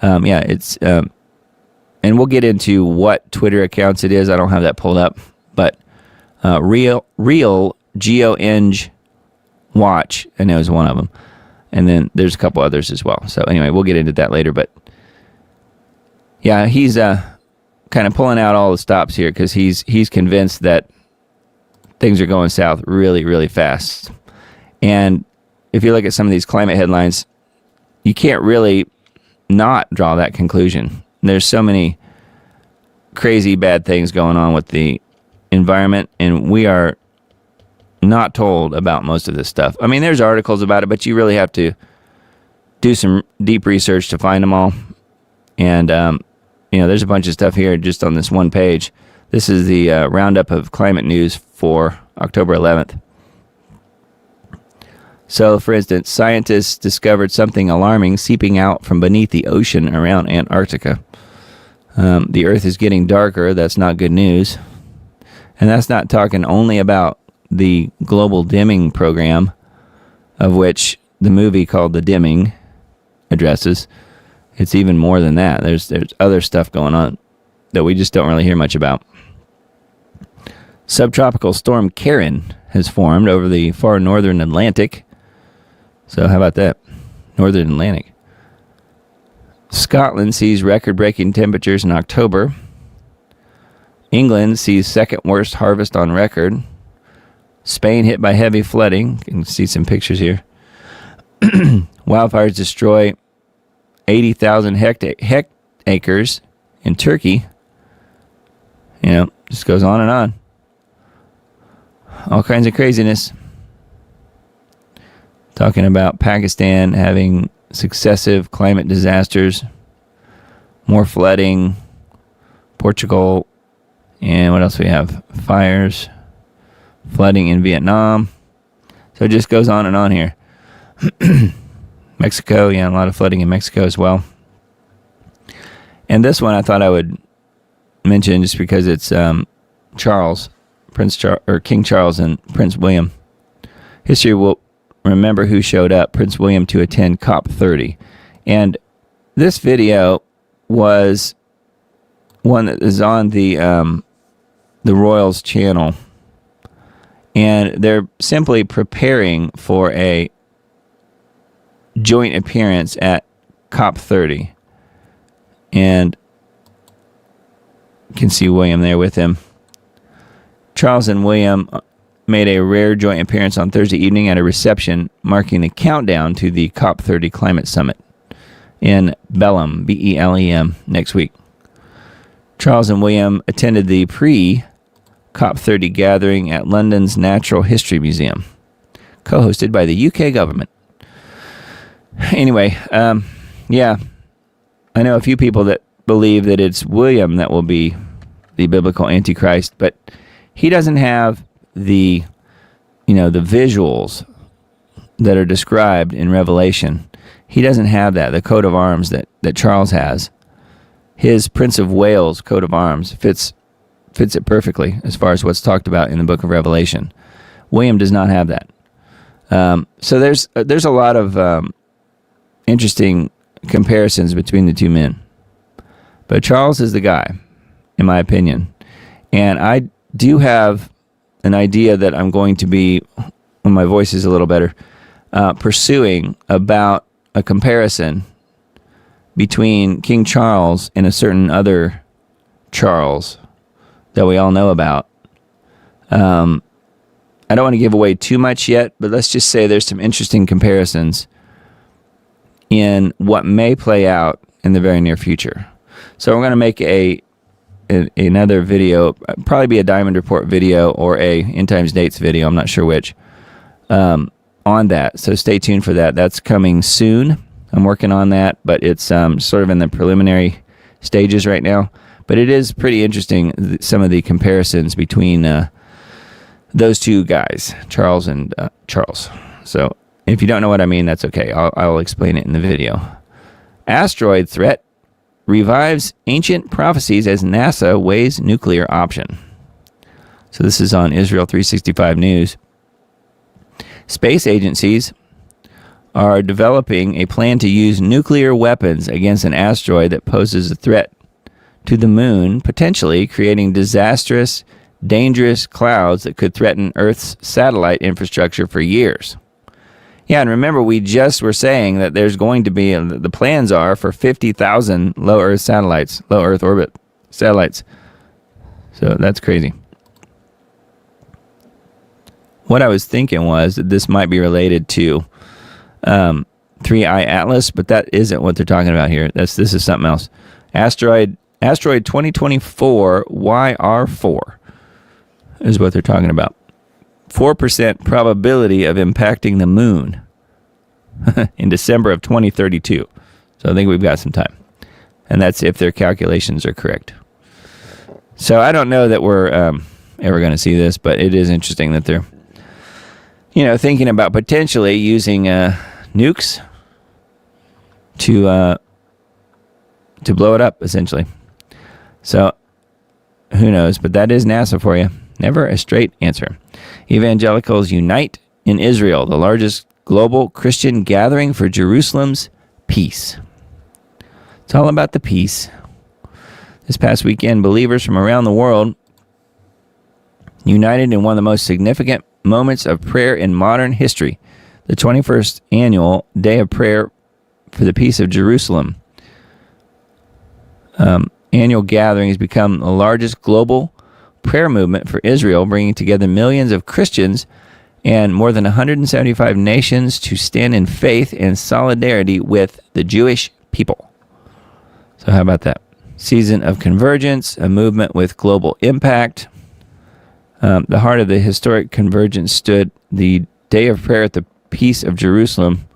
it's and we'll get into what Twitter accounts it is. I don't have that pulled up, but real GeoEng Watch, I know, is one of them, and then there's a couple others as well. So anyway, we'll get into that later. But yeah, he's kind of pulling out all the stops here because he's convinced that things are going south really, really fast. And if you look at some of these climate headlines, you can't really not draw that conclusion. There's so many crazy bad things going on with the environment, and we are not told about most of this stuff. I mean, there's articles about it, but you really have to do some deep research to find them all. And there's a bunch of stuff here just on this one page. This is the roundup of climate news for October 11th. So, for instance, scientists discovered something alarming seeping out from beneath the ocean around Antarctica. The Earth is getting darker. That's not good news. And that's not talking only about the global dimming program, of which the movie called The Dimming addresses. It's even more than that. There's other stuff going on that we just don't really hear much about. Subtropical storm Karen has formed over the far northern Atlantic. So how about that? Northern Atlantic. Scotland sees record-breaking temperatures in October. England sees second worst harvest on record. Spain hit by heavy flooding. You can see some pictures here. Wildfires destroy 80,000 hectares in Turkey. You know, just goes on and on. All kinds of craziness. Talking about Pakistan having successive climate disasters, more flooding, Portugal, and what else we have? Fires, flooding in Vietnam. So it just goes on and on here. Mexico, yeah, a lot of flooding in Mexico as well. And this one I thought I would mention just because it's King Charles and Prince William. History will remember who showed up, Prince William, to attend COP30. And this video was one that is on the Royals channel. And they're simply preparing for a joint appearance at COP30. And you can see William there with him. Charles and William made a rare joint appearance on Thursday evening at a reception marking the countdown to the COP30 Climate Summit in Belem, B-E-L-E-M, next week. Charles and William attended the pre-COP30 gathering at London's Natural History Museum, co-hosted by the UK government. Anyway, yeah, I know a few people that believe that it's William that will be the biblical Antichrist, but he doesn't have the visuals that are described in Revelation. He doesn't have that, the coat of arms that Charles has. His Prince of Wales coat of arms fits it perfectly as far as what's talked about in the book of Revelation. William does not have that. So there's a lot of interesting comparisons between the two men. But Charles is the guy, in my opinion. And I do have an idea that I'm going to be, when my voice is a little better, pursuing about a comparison between King Charles and a certain other Charles that we all know about. I don't want to give away too much yet, but let's just say there's some interesting comparisons in what may play out in the very near future. So we're going to make another video, probably be a Diamond Report video or a End Times Dates video, I'm not sure which, on that. So stay tuned for that. That's coming soon. I'm working on that, but it's sort of in the preliminary stages right now. But it is pretty interesting, some of the comparisons between those two guys, Charles and Charles. So if you don't know what I mean, that's okay. I'll explain it in the video. Asteroid threat revives ancient prophecies as NASA weighs nuclear option. So this is on Israel 365 News. Space agencies are developing a plan to use nuclear weapons against an asteroid that poses a threat to the moon, potentially creating disastrous, dangerous clouds that could threaten Earth's satellite infrastructure for years. Yeah, and remember, we just were saying that there's going to be, the plans are for 50,000 low Earth satellites, low Earth orbit satellites. So that's crazy. What I was thinking was that this might be related to 3I Atlas, but that isn't what they're talking about here. This is something else. Asteroid 2024 YR4 is what they're talking about. 4% probability of impacting the moon in December of 2032. So I think we've got some time. And that's if their calculations are correct. So I don't know that we're ever going to see this, but it is interesting that they're, thinking about potentially using nukes to blow it up, essentially. So, who knows? But that is NASA for you. Never a straight answer. Evangelicals unite in Israel, the largest global Christian gathering for Jerusalem's peace. It's all about the peace. This past weekend, believers from around the world united in one of the most significant moments of prayer in modern history, the 21st annual Day of Prayer for the Peace of Jerusalem. Annual gathering has become the largest global prayer movement for Israel, bringing together millions of Christians and more than 175 nations to stand in faith and solidarity with the Jewish people. So how about that? Season of convergence, a movement with global impact. The heart of the historic convergence stood the Day of Prayer at the Peace of Jerusalem,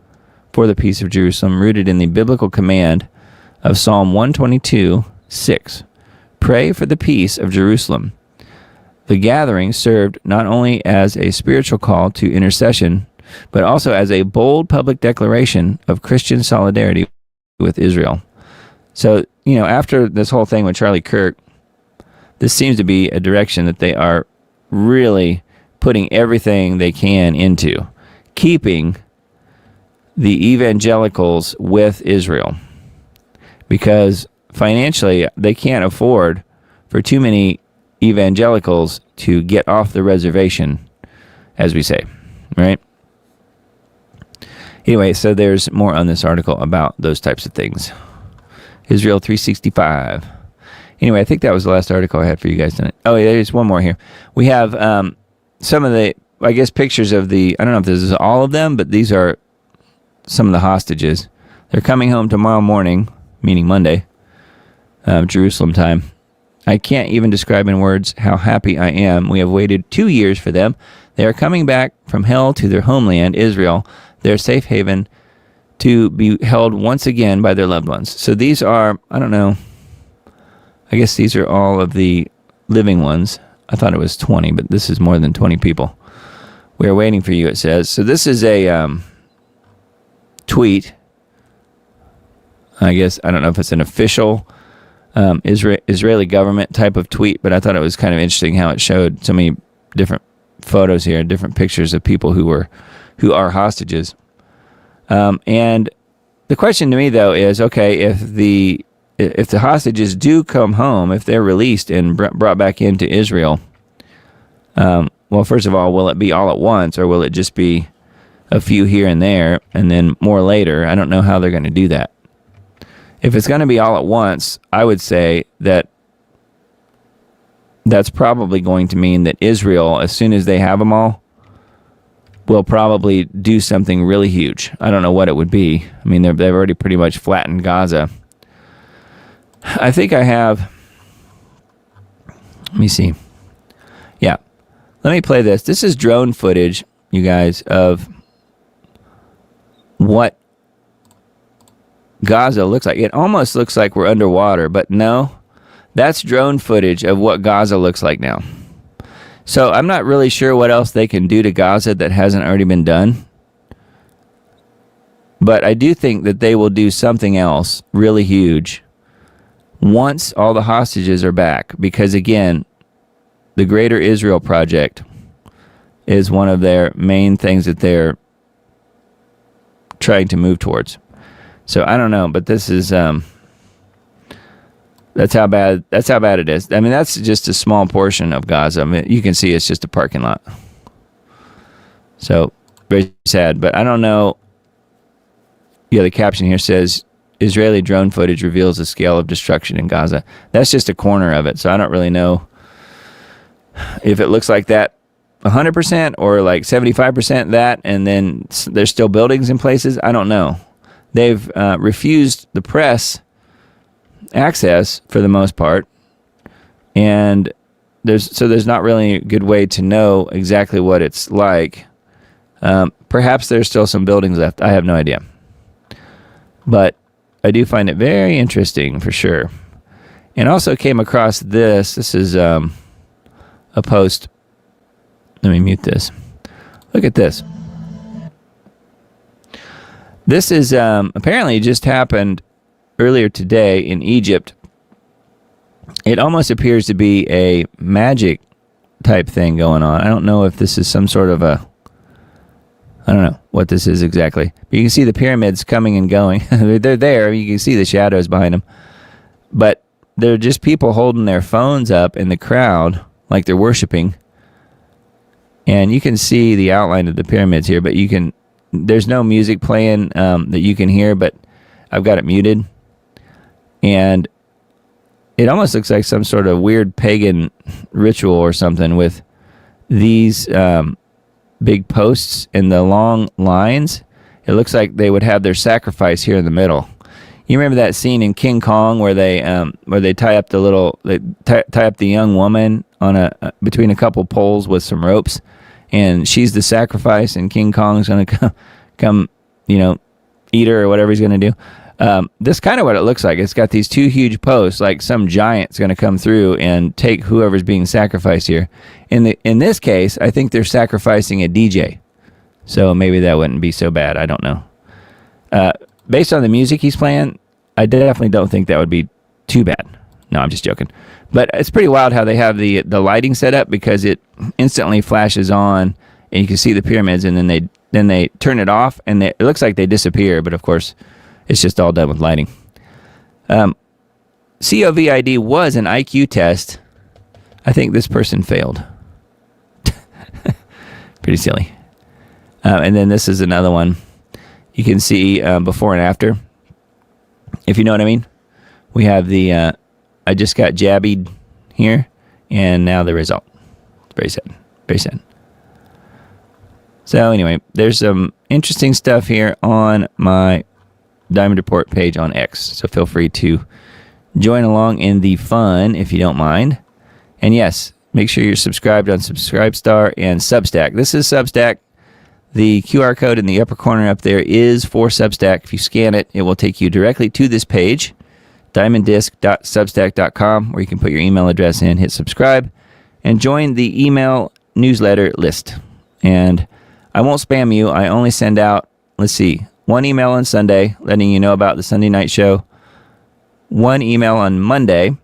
for the Peace of Jerusalem, rooted in the biblical command of Psalm 122:6. Pray for the peace of Jerusalem. The gathering served not only as a spiritual call to intercession, but also as a bold public declaration of Christian solidarity with Israel. So, after this whole thing with Charlie Kirk, this seems to be a direction that they are really putting everything they can into, keeping the evangelicals with Israel. Because financially, they can't afford for too many evangelicals to get off the reservation, as we say, right? Anyway, so there's more on this article about those types of things. Israel 365. Anyway, I think that was the last article I had for you guys tonight. Oh, yeah, there's one more here. We have some of the, pictures of the, I don't know if this is all of them, but these are some of the hostages. They're coming home tomorrow morning, meaning Monday, Jerusalem time. I can't even describe in words how happy I am. We have waited 2 years for them. They are coming back from hell to their homeland, Israel, their safe haven, to be held once again by their loved ones. So these are, I don't know, I guess these are all of the living ones. I thought it was 20, but this is more than 20 people. We are waiting for you, it says. So this is a tweet. I guess, I don't know if it's an official Israeli government type of tweet, but I thought it was kind of interesting how it showed so many different photos here, different pictures of people who are hostages. And the question to me, though, is, okay, if the hostages do come home, if they're released and brought back into Israel, well, first of all, will it be all at once, or will it just be a few here and there and then more later? I don't know how they're going to do that. If it's going to be all at once, I would say that that's probably going to mean that Israel, as soon as they have them all, will probably do something really huge. I don't know what it would be. I mean, they've already pretty much flattened Gaza. I think I have... Let me see. Yeah. Let me play this. This is drone footage, you guys, of what Gaza looks like. It almost looks like we're underwater, but no. That's drone footage of what Gaza looks like now. So I'm not really sure what else they can do to Gaza that hasn't already been done. But I do think that they will do something else really huge once all the hostages are back. Because again, the Greater Israel Project is one of their main things that they're trying to move towards. So I don't know, but this is that's how bad it is. I mean, that's just a small portion of Gaza. I mean, you can see it's just a parking lot. So very sad, but I don't know. Yeah, the caption here says Israeli drone footage reveals the scale of destruction in Gaza. That's just a corner of it, so I don't really know if it looks like that 100% or like 75% that, and then there's still buildings in places. I don't know. They've refused the press access for the most part, and there's not really a good way to know exactly what it's like. Perhaps there's still some buildings left. I have no idea, but I do find it very interesting for sure. And also came across this. This is a post. Let me mute this. Look at this. This is apparently just happened earlier today in Egypt. It almost appears to be a magic type thing going on. I don't know if this is some sort of I don't know what this is exactly. But you can see the pyramids coming and going. They're there. You can see the shadows behind them. But they're just people holding their phones up in the crowd like they're worshiping. And you can see the outline of the pyramids here, but there's no music playing that you can hear, but I've got it muted. And it almost looks like some sort of weird pagan ritual or something with these big posts and the long lines. It looks like they would have their sacrifice here in the middle. You remember that scene in King Kong where they tie up tie up the young woman on between a couple poles with some ropes, and she's the sacrifice, and King Kong's going to come, eat her or whatever he's going to do. This is kind of what it looks like. It's got these two huge posts, like some giant's going to come through and take whoever's being sacrificed here. In this case, I think they're sacrificing a DJ, so maybe that wouldn't be so bad. I don't know. Based on the music he's playing, I definitely don't think that would be too bad. No, I'm just joking. But it's pretty wild how they have the lighting set up, because it instantly flashes on and you can see the pyramids, and then they turn it off and it looks like they disappear, but of course it's just all done with lighting. COVID was an IQ test. I think this person failed. Pretty silly. And then this is another one. You can see before and after, if you know what I mean. We have the I just got jabbied here, and now the result. Very sad. Very sad. So anyway, there's some interesting stuff here on my Diamond Report page on X. So feel free to join along in the fun if you don't mind. And yes, make sure you're subscribed on Subscribestar and Substack. This is Substack. The QR code in the upper corner up there is for Substack. If you scan it, it will take you directly to this page, diamonddisc.substack.com, where you can put your email address in, hit subscribe, and join the email newsletter list. And I won't spam you. I only send out, one email on Sunday letting you know about the Sunday night show, one email on Monday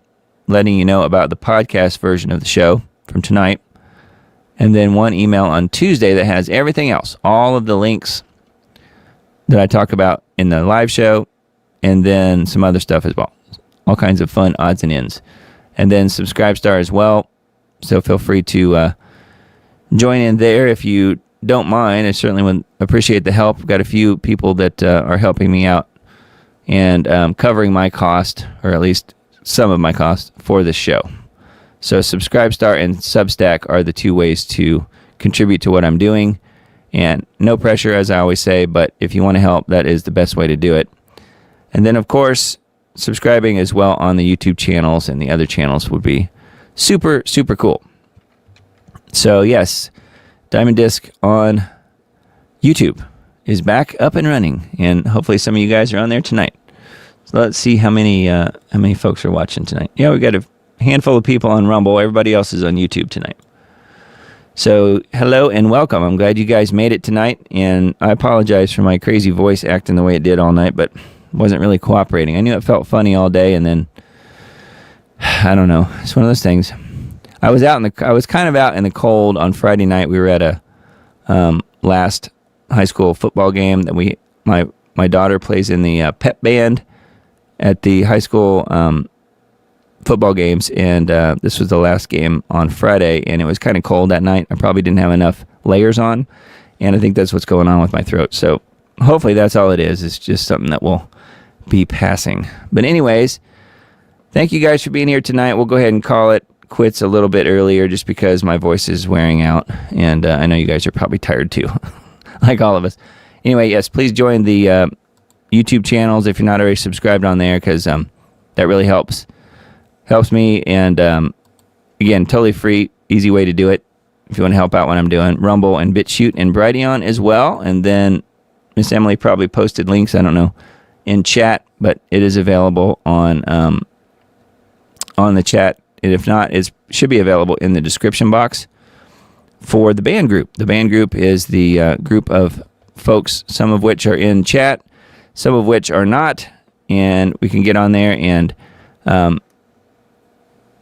letting you know about the podcast version of the show from tonight, and then one email on Tuesday that has everything else, all of the links that I talk about in the live show, and then some other stuff as well. All kinds of fun odds and ends. And then Subscribestar as well. So feel free to join in there if you don't mind. I certainly would appreciate the help. I've got a few people that are helping me out and covering my cost, or at least some of my cost, for this show. So Subscribestar and Substack are the two ways to contribute to what I'm doing. And no pressure, as I always say, but if you want to help, that is the best way to do it. And then, of course, subscribing as well on the YouTube channels and the other channels would be super, super cool. So, yes, Diamond Disc on YouTube is back up and running, and hopefully some of you guys are on there tonight. So let's see how many folks are watching tonight. Yeah, we got a handful of people on Rumble. Everybody else is on YouTube tonight. So, hello and welcome. I'm glad you guys made it tonight, and I apologize for my crazy voice acting the way it did all night, but wasn't really cooperating. I knew it felt funny all day, and then I don't know. It's one of those things. I was kind of out in the cold on Friday night. We were at a last high school football game that my daughter plays in the pep band at the high school football games, and this was the last game on Friday, and it was kind of cold that night. I probably didn't have enough layers on, and I think that's what's going on with my throat. So hopefully that's all it is. It's just something that will be passing. But anyways, thank you guys for being here tonight. We'll go ahead and call it quits a little bit earlier just because my voice is wearing out, and I know you guys are probably tired too, like all of us. Anyway, yes, please join the YouTube channels if you're not already subscribed on there, because that really helps me. And again, totally free, easy way to do it if you want to help out what I'm doing. Rumble and BitChute and Brighteon as well. And then Miss Emily probably posted links, I don't know, in chat, but it is available on the chat. And if not, it should be available in the description box for the band group. The band group is the group of folks, some of which are in chat, some of which are not, and we can get on there and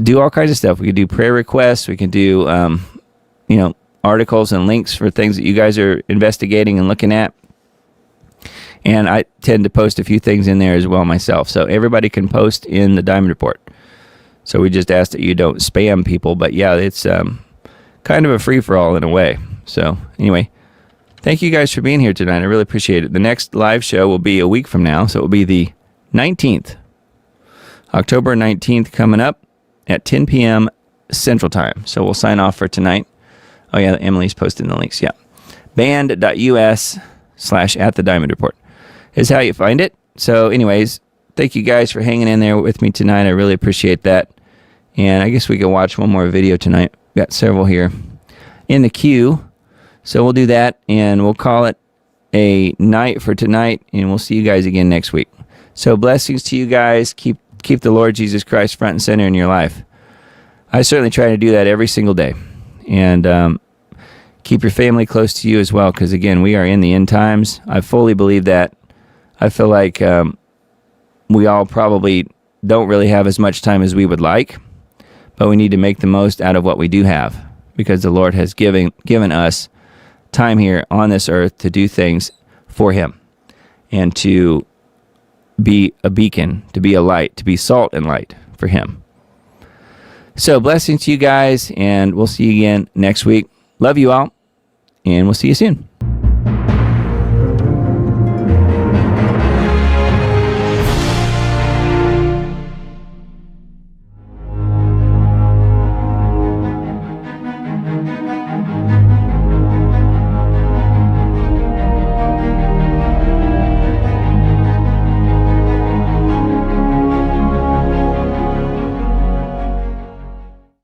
do all kinds of stuff. We can do prayer requests. We can do, articles and links for things that you guys are investigating and looking at. And I tend to post a few things in there as well myself. So everybody can post in the Diamond Report. So we just ask that you don't spam people. But yeah, it's kind of a free-for-all in a way. So anyway, thank you guys for being here tonight. I really appreciate it. The next live show will be a week from now. So it will be the 19th. October 19th coming up at 10 p.m. Central Time. So we'll sign off for tonight. Oh, yeah, Emily's posting the links. Yeah. band.us/@the-Diamond-Report is how you find it. So anyways, thank you guys for hanging in there with me tonight. I really appreciate that. And I guess we can watch one more video tonight. We've got several here in the queue. So we'll do that, and we'll call it a night for tonight, and we'll see you guys again next week. So blessings to you guys. Keep the Lord Jesus Christ front and center in your life. I certainly try to do that every single day. And keep your family close to you as well, because, again, we are in the end times. I fully believe that. I feel like we all probably don't really have as much time as we would like, but we need to make the most out of what we do have, because the Lord has given us time here on this earth to do things for Him and to be a beacon, to be a light, to be salt and light for Him. So blessings to you guys, and we'll see you again next week. Love you all, and we'll see you soon.